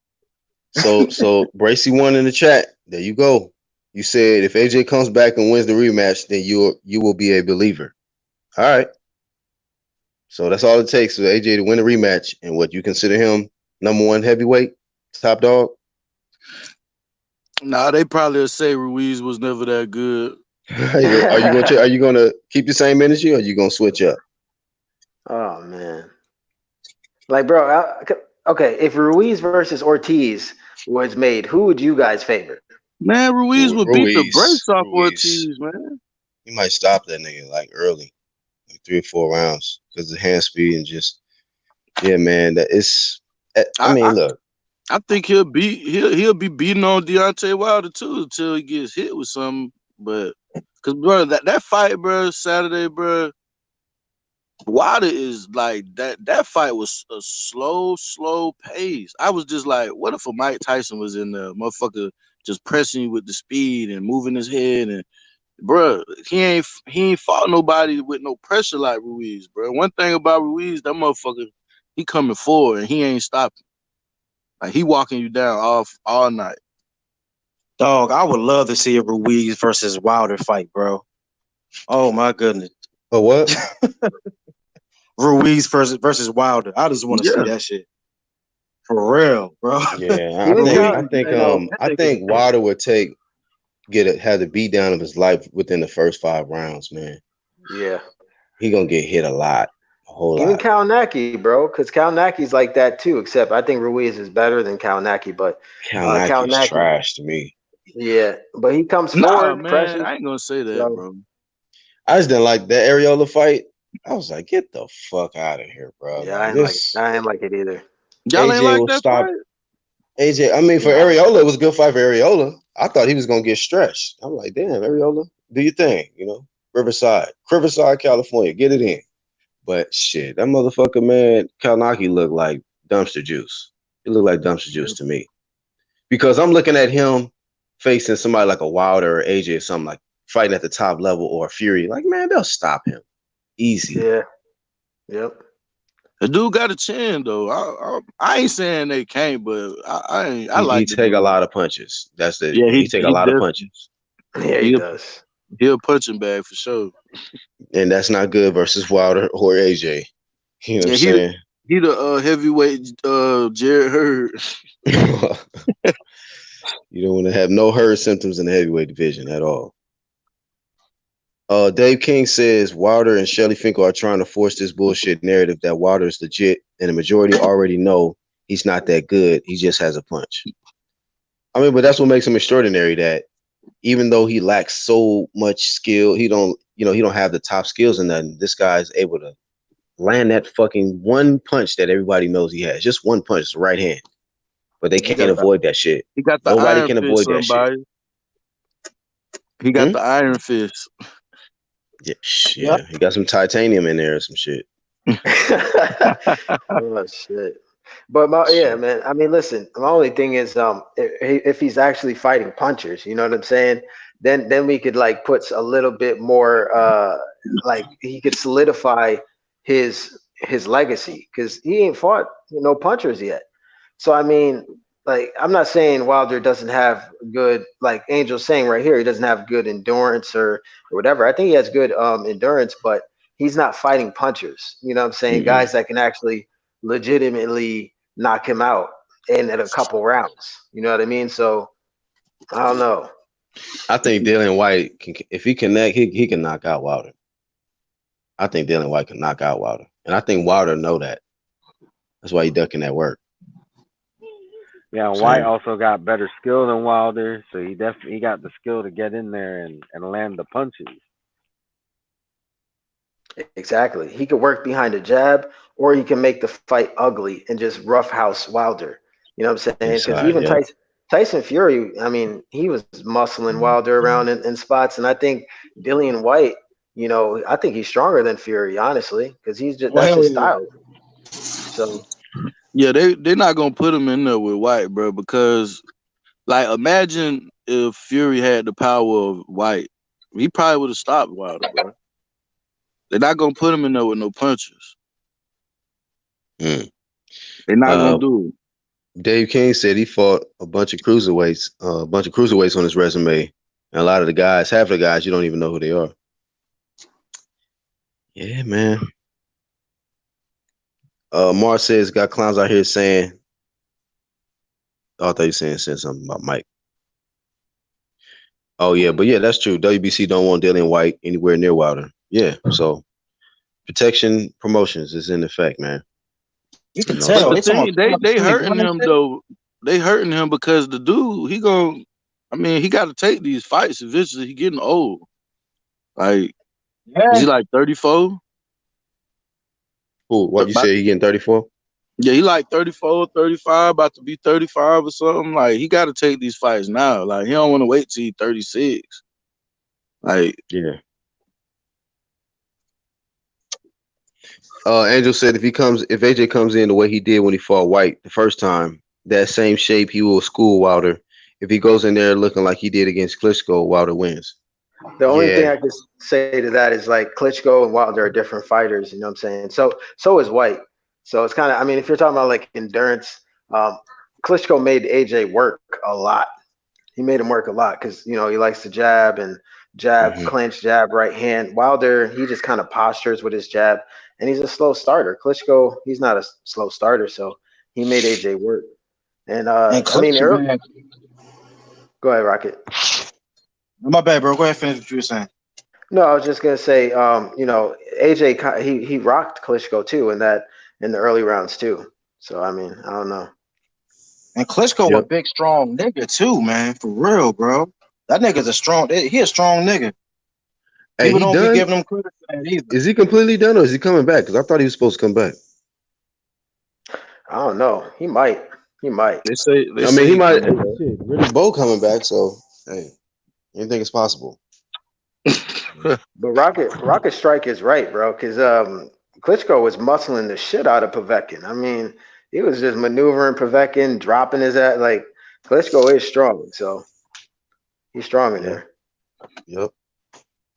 S1: So
S4: god.
S1: Bracy won in the chat. There you go. You said if AJ comes back and wins the rematch, then you will be a believer. All right. So that's all it takes for AJ to win a rematch and what you consider him number one heavyweight, top dog.
S6: Nah, they probably will say Ruiz was never that good.
S1: Are you gonna keep the same energy or are you gonna switch up?
S5: Oh man, like, bro. Okay, if Ruiz versus Ortiz was made, who would you guys favor?
S6: Man, Ruiz would beat the
S1: Ruiz.
S6: brakes off
S1: Ruiz.
S6: Ortiz, man.
S1: You might stop that nigga like early, like 3 or 4 rounds, because the hand speed and just yeah, man. That is. I
S6: I, I,
S1: mean, look.
S6: I think he'll be beating on Deontay Wilder too until he gets hit with something. But cause bro, that fight, bro, Saturday, bro, Wilder is like that fight was a slow pace. I was just like, what if a Mike Tyson was in there, motherfucker, just pressing you with the speed and moving his head and bro, he ain't fought nobody with no pressure like Ruiz, bro. One thing about Ruiz, that motherfucker, he coming forward and he ain't stopping. Like he walking you down all night.
S4: Dog, I would love to see a Ruiz versus Wilder fight, bro. Oh my goodness.
S1: Oh what?
S4: Ruiz versus Wilder. I just want to see
S6: Yeah,
S4: that shit. For real, bro.
S1: Yeah,
S5: Even
S6: Ruiz,
S1: I
S4: That
S1: think
S4: nigga's
S1: Wilder would have the beat down of his life within the first 5 rounds, man.
S5: Yeah.
S1: He gonna get hit a whole
S5: Even
S1: lot.
S5: Kalnacki, bro, because Kalnaki's like that too. Except I think Ruiz is better than Kalnacki, but
S1: Kalnaki's
S5: Kalnacki,
S1: trash to me.
S5: yeah, but he comes
S6: nah,
S5: forward,
S6: man,
S5: pressures.
S6: I ain't gonna say that,
S5: So
S6: bro.
S1: I just didn't like that Areola fight. I was like, get the fuck out of here, bro.
S5: yeah,
S1: Like this,
S5: I didn't like it either.
S6: Y'all ain't
S1: AJ
S6: like
S1: will
S6: that
S1: stop.
S6: fight?
S1: AJ, I mean, for
S5: Nah,
S1: Areola, it was a good fight for Areola. I thought he was gonna get stretched. I'm like, damn, Areola, do your thing, Riverside, California, get it in. But shit, that motherfucker, man, Kalnaki looked like dumpster juice. He looked like dumpster juice to me. Because I'm looking at him facing somebody like a Wilder or AJ or something, like fighting at the top level, or Fury. Like, man, they'll stop him easy.
S5: Yeah. Yep.
S6: The dude got a chin though. I ain't saying they can't, but I
S1: He
S6: like the
S1: take a
S6: dude.
S1: lot of punches. That's the
S6: Yeah,
S1: he take a
S6: he
S1: lot of
S6: does.
S1: punches,
S5: Yeah, he does.
S6: He a punching bag for sure.
S1: and that's not good versus Wilder or AJ. You know what I'm
S6: Yeah,
S1: saying?
S6: he the heavyweight Jared Hurd.
S1: You don't want to have no herd symptoms in the heavyweight division at all. Dave King says Wilder and Shelly Finkel are trying to force this bullshit narrative that Wilder is legit, and the majority already know he's not that good. He just has a punch. I mean, but that's what makes him extraordinary. That even though he lacks so much skill, he don't have the top skills, and then this guy's able to land that fucking one punch that everybody knows he has. Just one punch, it's right hand, but they can't avoid that shit.
S6: He got the
S1: Nobody
S6: iron
S1: can
S6: fist.
S1: avoid that shit.
S6: Somebody. He got the iron fist.
S1: Yeah, he got some titanium in there or some shit.
S5: Oh shit. But yeah, man. I mean, listen. My only thing is, if he's actually fighting punchers, you know what I'm saying? Then we could like put a little bit more, like he could solidify his legacy because he ain't fought punchers yet. So I mean, like I'm not saying Wilder doesn't have good, like Angel's saying right here, he doesn't have good endurance or whatever. I think he has good endurance, but he's not fighting punchers. You know what I'm saying? Guys that can actually legitimately knock him out in a couple rounds. You know what I mean? So I don't know.
S1: I think Dillian White can, if he connect, he can knock out Wilder. I think Dillian White can knock out Wilder, and I think Wilder know that. That's why he ducking that work.
S3: Yeah, White also got better skill than Wilder, so he definitely got the skill to get in there and land the punches.
S5: Exactly. He could work behind a jab, or he can make the fight ugly and just roughhouse Wilder. You know what I'm saying? Because even Tyson Fury, I mean, he was muscling Wilder around in spots, and I think Dillian White, I think he's stronger than Fury, honestly, because that's his style. So
S6: yeah, they're not gonna put him in there with White, bro, because like imagine if Fury had the power of White, he probably would have stopped Wilder, bro. They're not gonna put him in there with no punches. They're not gonna do it.
S1: Dave King said he fought a bunch of cruiserweights on his resume, and a lot of the guys, half the guys, you don't even know who they are. Yeah, man. Mar says got clowns out here saying, oh, I thought you saying something about Mike. Oh yeah, but yeah, that's true. WBC don't want Dillian White anywhere near Wilder. Yeah, so protection promotions is in effect, man.
S4: You can tell.
S6: But they hurting him though. They hurting him because the dude, he got to take these fights eventually. He getting old. Like, is he like 34?
S1: Who? What you say? He getting 34?
S6: Yeah, he like 34, 35, about to be 35 or something. Like, he got to take these fights now. Like, he don't want to wait till he's 36. Like,
S1: yeah. Angel said if AJ comes in the way he did when he fought White the first time, that same shape, he will school Wilder. If he goes in there looking like he did against Klitschko, Wilder wins.
S5: The only thing I can say to that is like Klitschko and Wilder are different fighters. You know what I'm saying? So is White. So it's kind of, I mean, if you're talking about like endurance, Klitschko made AJ work a lot. He made him work a lot because, he likes to jab and clinch, jab, right hand. Wilder, he just kind of postures with his jab, and he's a slow starter. Klitschko, he's not a slow starter, so he made AJ work. And I mean, go ahead, Rocket.
S4: My bad, bro. Go ahead, finish what you were saying.
S5: No, I was just gonna say, AJ, he rocked Klitschko too in the early rounds too. So I mean, I don't know.
S4: And Klitschko a big, strong nigga too, man. For real, bro. That nigga's a strong nigga.
S1: Hey,
S4: People don't
S1: be
S4: giving him credit for that either.
S1: Is he completely done or is he coming back? Because I thought he was supposed to come back.
S5: I don't know. He might. He might.
S6: They say
S1: he might. Shit, Riddick Bowe coming back, so hey, anything is possible.
S5: But Rocket Strike is right, bro. Because Klitschko was muscling the shit out of Povetkin. I mean, he was just maneuvering Povetkin, dropping his ass. Like Klitschko is strong, so he's strong in
S1: Yeah.
S5: there.
S1: Yep.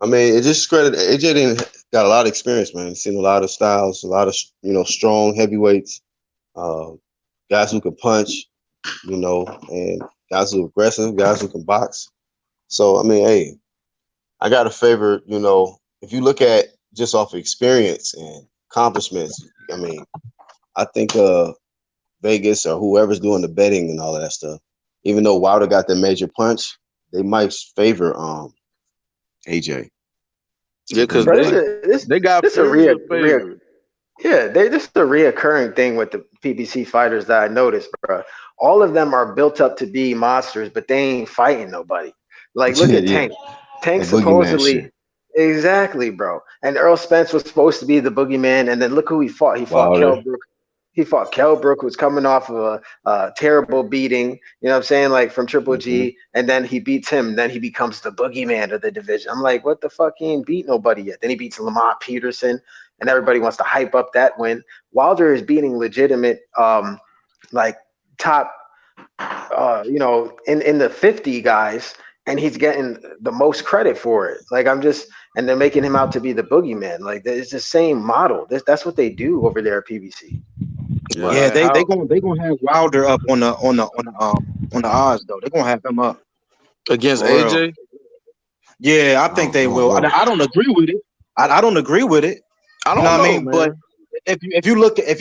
S1: I mean, it just credit AJ didn't got a lot of experience, man. He's seen a lot of styles, a lot of strong heavyweights, uh, guys who can punch, and guys who are aggressive, guys who can box. So I mean, hey, I got to favor, if you look at just off of experience and accomplishments, I mean, I think Vegas or whoever's doing the betting and all of that stuff, even though Wilder got the major punch, they might favor AJ.
S6: Yeah, because
S5: Bro,
S6: they got
S5: this a
S6: Fury a favorite.
S5: yeah, this is a reoccurring thing with the PBC fighters that I noticed, bro. All of them are built up to be monsters, but they ain't fighting nobody. Like, look at
S1: Yeah,
S5: Tank. Tank
S1: that boogeyman
S5: supposedly,
S1: shit.
S5: exactly, bro. And Earl Spence was supposed to be the boogeyman, and then look who he fought. He fought
S1: Wilder.
S5: Kell Brook. He fought Kell Brook, who was coming off of a terrible beating, you know what I'm saying, like from Triple
S1: Mm-hmm.
S5: G, and then he beats him, and then he becomes the boogeyman of the division. I'm like, what the fuck? He ain't beat nobody yet. Then he beats Lamont Peterson, and everybody wants to hype up that win. Wilder is beating legitimate, like top, in the 50 guys, and he's getting the most credit for it. Like and they're making him out to be the boogeyman. Like it's the same model. That's what they do over there at PBC.
S6: Yeah,
S4: Yeah,
S6: like
S4: they
S6: how
S4: gonna have Wilder up on the odds though. They're gonna have him up
S6: against
S4: for real.
S6: AJ?
S4: Yeah, I
S1: I
S4: think they will.
S1: don't know.
S4: I don't agree with it. I don't agree with it.
S6: I
S4: You
S6: don't
S4: know what I
S6: know,
S4: mean? But
S6: man.
S4: if you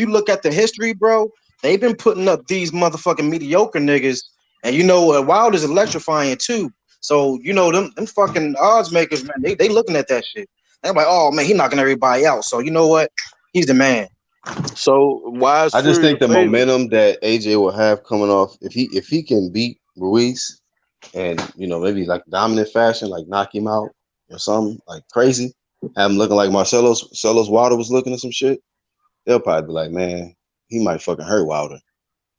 S4: look at the history, bro, they've been putting up these motherfucking mediocre niggas, and Wilder's electrifying too. So them fucking odds makers, man, they looking at that shit. They're like, oh man, he knocking everybody out. So you know what? He's the man.
S6: So why is
S1: I just
S6: Fury the
S1: think the
S6: favorite?
S1: momentum that AJ will have coming off, if he can beat Ruiz and maybe like dominant fashion, like knock him out or something like crazy, have him looking like Marcelo's Wilder was looking at some shit, they'll probably be like, man, he might fucking hurt Wilder at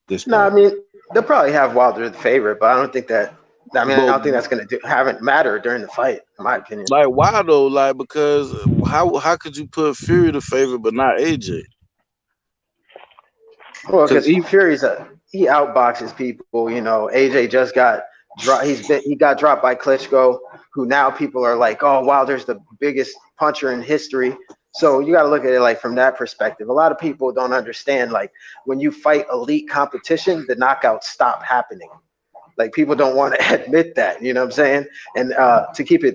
S1: this
S5: No, I
S1: point.
S5: mean they'll probably have Wilder as the favorite, but I don't think that. I mean, I
S6: But
S5: don't think that's gonna haven't matter during the fight, in my opinion.
S6: like why though? Like because how could you put Fury the favorite but not AJ?
S5: Well,
S6: Because
S5: because he outboxes people. AJ just got dropped. He got dropped by Klitschko, who now people are like, oh, Wilder's the biggest puncher in history. So you got to look at it like from that perspective. A lot of people don't understand like when you fight elite competition, the knockouts stop happening. Like people don't want to admit that. You know what I'm saying? And to keep it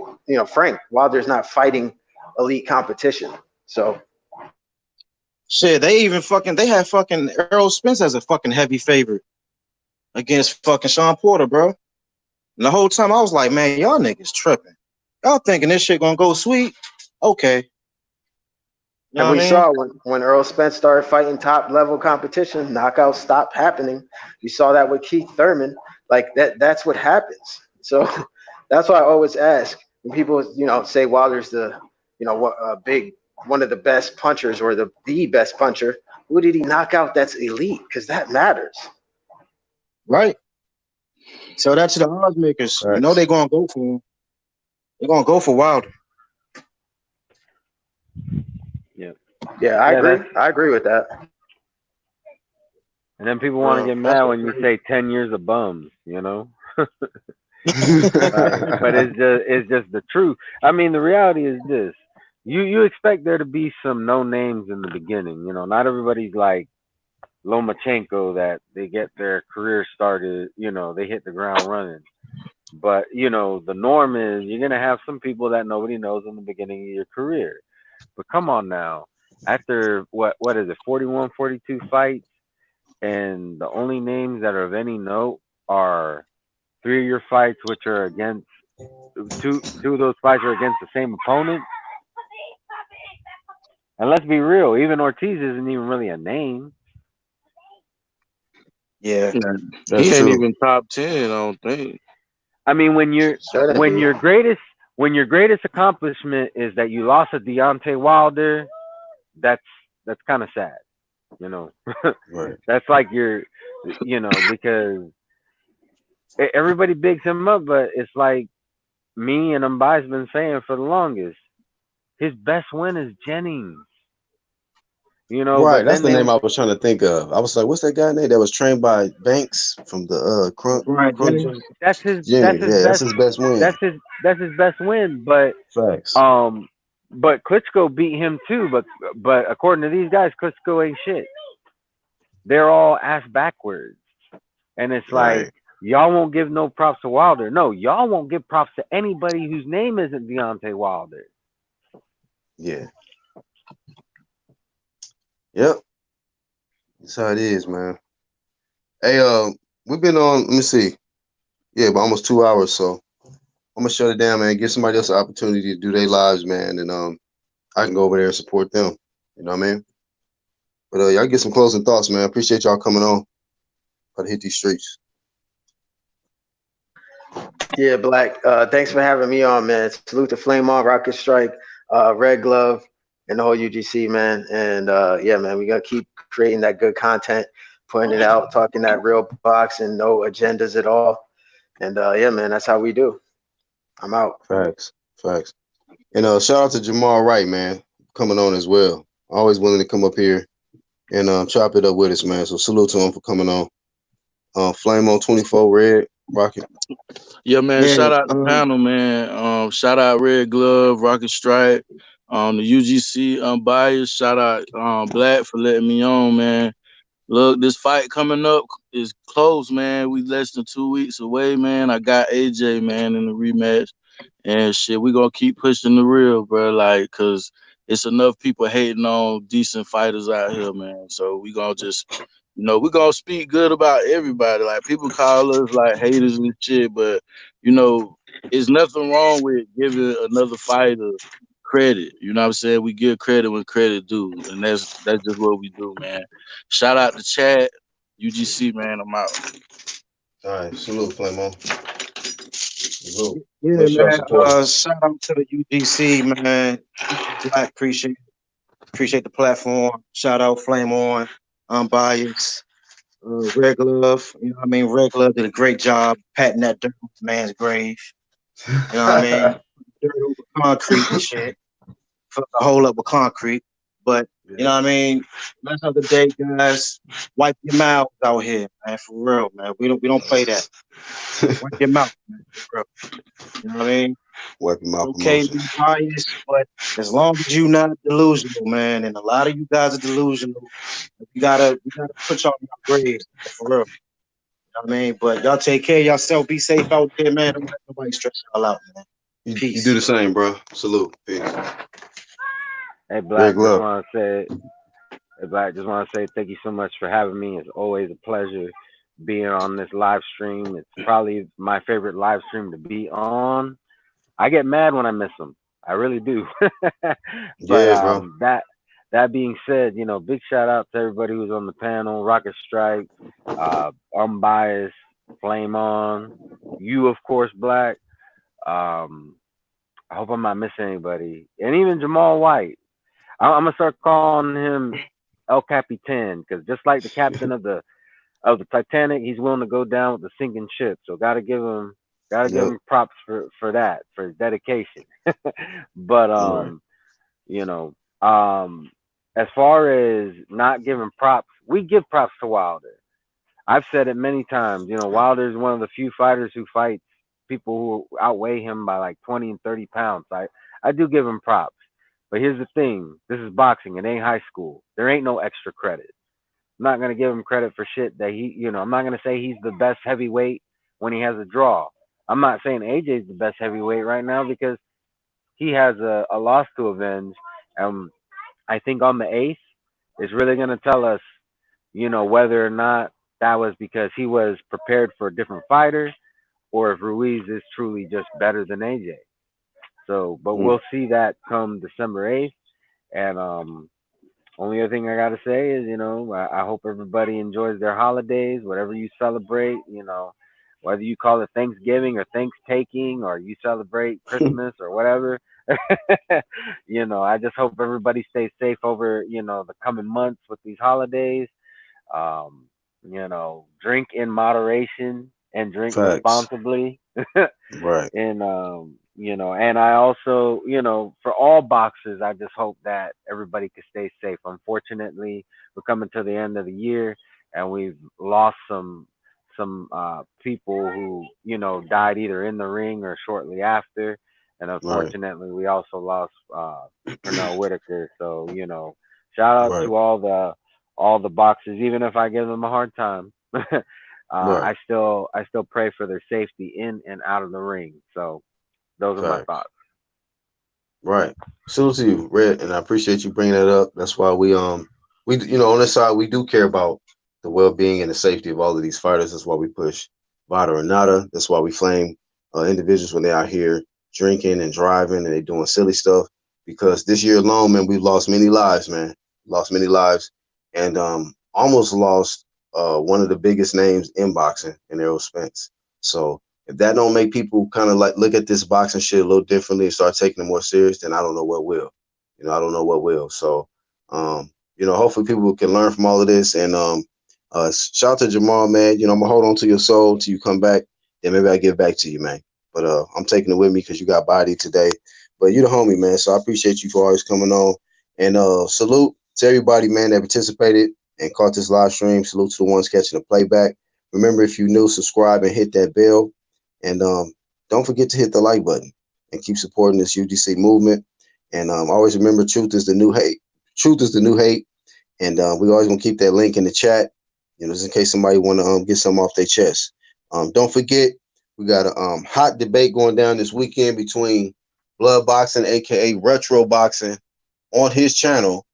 S5: frank, Wilder's not fighting elite competition. So
S4: Shit, they had fucking Earl Spence as a fucking heavy favorite against fucking Sean Porter, bro. And the whole time I was like, man, y'all niggas tripping. Y'all thinking this shit gonna go sweet? Okay. You know
S5: and
S4: what
S5: we
S4: I mean?
S5: saw when Earl Spence started fighting top level competition, knockouts stopped happening. We saw that with Keith Thurman. Like that's what happens. So that's why I always ask when people, say Wilder's the, what big one of the best punchers or the best puncher. Who did he knock out that's elite? Because that matters.
S4: Right. So that's the odds makers.
S1: Facts.
S4: They're gonna go for him. They're gonna go for Wilder.
S3: Yeah.
S5: Yeah, I agree. I agree with that.
S3: And then people want to get
S5: That's
S3: mad
S5: what's
S3: when you
S5: crazy.
S3: say 10 years of bums, but it's just the truth. I mean, the reality is this: you expect there to be some no names in the beginning. Not everybody's like Lomachenko that they get their career started. They hit the ground running. But the norm is you're gonna have some people that nobody knows in the beginning of your career. But come on now, after what is it, 41, 42 fights, and the only names that are of any note are three of your fights, which are against two of those fights are against the same opponent. And let's be real, even Ortiz isn't even really a name.
S4: Yeah.
S6: yeah, he
S1: That's
S6: ain't
S1: true.
S6: even top 10, I don't think.
S3: I mean, when you're
S5: Shouldn't
S3: when
S5: be.
S3: your greatest when your greatest accomplishment is that you lost to Deontay Wilder, that's kind of sad, you know.
S1: Right.
S3: That's like because everybody bigs him up, but it's like me and Mbai's been saying for the longest. His best win is Jennings. you know.
S1: Right,
S3: But
S1: that's
S3: then
S1: the
S3: they,
S1: name I was trying to think of. I was like, what's that guy name that was trained by Banks from the
S4: Right, Jimmy.
S1: Crunchers?
S3: that's his
S1: Jimmy,
S3: that's his
S1: yeah, that's
S3: best
S1: his best win.
S3: that's his that's his best win.
S1: Facts.
S3: Um, but Klitschko beat him too. But according to these guys, Klitschko ain't shit. They're all ass backwards, and it's like
S1: Right.
S3: y'all won't give no props to Wilder. No, y'all won't give props to anybody whose name isn't Deontay Wilder.
S1: Yeah. Yep. That's how it is, man. Hey, we've been on. Let me see. Yeah, but almost 2 hours. So I'm gonna shut it down, man. Give somebody else an opportunity to do their lives, man, and I can go over there and support them. You know what I mean? But y'all get some closing thoughts, man. Appreciate y'all coming on. Gotta hit these streets.
S5: Yeah, Black. Thanks for having me on, man. Salute to Flame On, Rocket Strike, Red Glove, and the whole UGC, man. And yeah, man, we gotta keep creating that good content, putting it out, talking that real box and no agendas at all. And yeah, man, that's how we do. I'm out.
S1: Facts. Facts. And shout out to Jamal Wright, man, coming on as well. Always willing to come up here and chop it up with us, man. So salute to him for coming on. Flame on 24 Red Rocket.
S6: Yeah, man.
S4: Yeah,
S6: Shout out the panel, man. Shout out Red Glove, Rocket Stripe, the UGC Unbiased. Shout out Black for letting me on, man. Look, this fight coming up is close, man. We less than 2 weeks away, man. I got AJ, man, in the rematch. And shit, we gonna keep pushing the real, bro. Like, cause it's enough people hating on decent fighters out here, man. So we gonna just, we gonna speak good about everybody. Like people call us like haters and shit, but you know, it's nothing wrong with giving another fighter credit. You know what I'm saying? We give credit when credit due, and that's just what we do, man. Shout out to Chad, UGC, man. I'm out.
S1: All right, salute, Flame on. Salute.
S4: yeah,
S1: Make sure y'all
S4: man.
S1: support him.
S4: Shout out to the UGC, man. Black appreciate the platform. Shout out Flame On, Unbiased, Red Glove. You know what I mean? Red Glove did a great job patting that dirt on the man's grave. You know what I mean? Dirt over concrete and shit. Fill the hole up with concrete. But you know what I mean? Last of the day, guys, wipe your mouths out here, man. For real, man. We don't play that. Wipe your mouth, man. For real. You know what I mean?
S1: Wiping
S4: It's
S1: mouth
S4: okay to
S1: promotion.
S4: be biased, but as long as you're not delusional, man, and a lot of you guys are delusional, we gotta put y'all in your graves, man, for real. You know what I mean? But y'all take care of yourself. Be safe out there, man. Don't let nobody stress y'all out, man.
S1: You do
S4: Peace.
S1: the same, bro. Salute. Peace.
S3: Hey,
S1: Red
S3: Black, just
S1: glove.
S3: want to say, hey, Black, just want to say thank you so much for having me. It's always a pleasure being on this live stream. It's probably my favorite live stream to be on. I get mad when I miss them. I really do. But
S1: Yeah, bro.
S3: that being said, big shout out to everybody who's on the panel, Rocket Strike, Unbiased, Flame On, you of course, Black. Um, I hope I'm not missing anybody, and even Jamal White. I'm gonna start calling him El Capitan because just like the captain of the Titanic, he's willing to go down with the sinking ship. So gotta give
S1: Yep.
S3: him props for that, for his dedication. But
S1: Right.
S3: you know, as far as not giving props, we give props to Wilder. I've said it many times. Wilder is one of the few fighters who fights people who outweigh him by like 20 and 30 pounds. I do give him props. But here's the thing: this is boxing. It ain't high school. There ain't no extra credit. I'm not gonna give him credit for shit that I'm not gonna say he's the best heavyweight when he has a draw. I'm not saying AJ's the best heavyweight right now because he has a loss to avenge. Um, I think on the eighth is really gonna tell us, whether or not that was because he was prepared for a different fighter or if Ruiz is truly just better than AJ. So, but
S1: Mm.
S3: we'll see that come December 8th. And only other thing I gotta say is, I hope everybody enjoys their holidays, whatever you celebrate. Whether you call it Thanksgiving or Thanksgiving or you celebrate Christmas or whatever. I just hope everybody stays safe over, the coming months with these holidays. Um, drink in moderation and drink
S1: Facts.
S3: responsibly.
S1: Right.
S3: And And I also, for all boxers, I just hope that everybody can stay safe. Unfortunately, we're coming to the end of the year, and we've lost some people who died either in the ring or shortly after, and
S1: Right,
S3: unfortunately, we also lost Pernell Whitaker. So shout out
S1: right,
S3: to all the boxers, even if I give them a hard time.
S1: right.
S3: I still pray for their safety in and out of the ring. So those are my
S1: Facts.
S3: thoughts.
S1: Right. Salute to you, Red, and I appreciate you bringing that up. That's why we on this side we do care about the well being and the safety of all of these fighters. That's why we push Vada or Nada. That's why we flame individuals when they're out here drinking and driving and they doing silly stuff. Because this year alone, man, we've lost many lives, man. Lost many lives, and almost lost one of the biggest names in boxing in Errol Spence. So if that don't make people kind of like look at this boxing shit a little differently and start taking it more serious, then I don't know what will. I don't know what will. So, hopefully people can learn from all of this. And shout out to Jamal, man. I'm gonna hold on to your soul till you come back. Then maybe I get back to you, man. But I'm taking it with me because you got body today. But you the homie, man. So I appreciate you for always coming on. And salute to everybody, man, that participated and caught this live stream. Salute to the ones catching the playback. Remember, if you're new, subscribe and hit that bell. And don't forget to hit the like button and keep supporting this UGC movement. And always remember, truth is the new hate. Truth is the new hate. And we always gonna keep that link in the chat, just in case somebody want to get something off their chest. Don't forget, we got a hot debate going down this weekend between Blood Boxing, aka Retro Boxing, on his channel.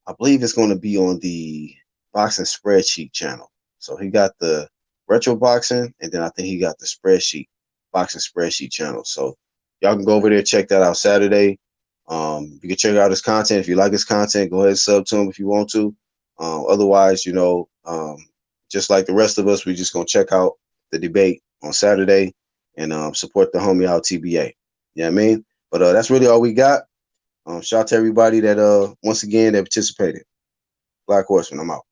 S1: I believe it's going to be on the Boxing Spreadsheet channel. So he got the Retro Boxing, and then I think he got the Boxing Spreadsheet channel. So y'all can go over there, check that out Saturday. You can check out his content. If you like his content, go ahead and sub to him if you want to. Otherwise, just like the rest of us, we're just going to check out the debate on Saturday and support the homie out TBA. You know what I mean? But that's really all we got. Shout out to everybody that once again that participated. Black Horseman, I'm out.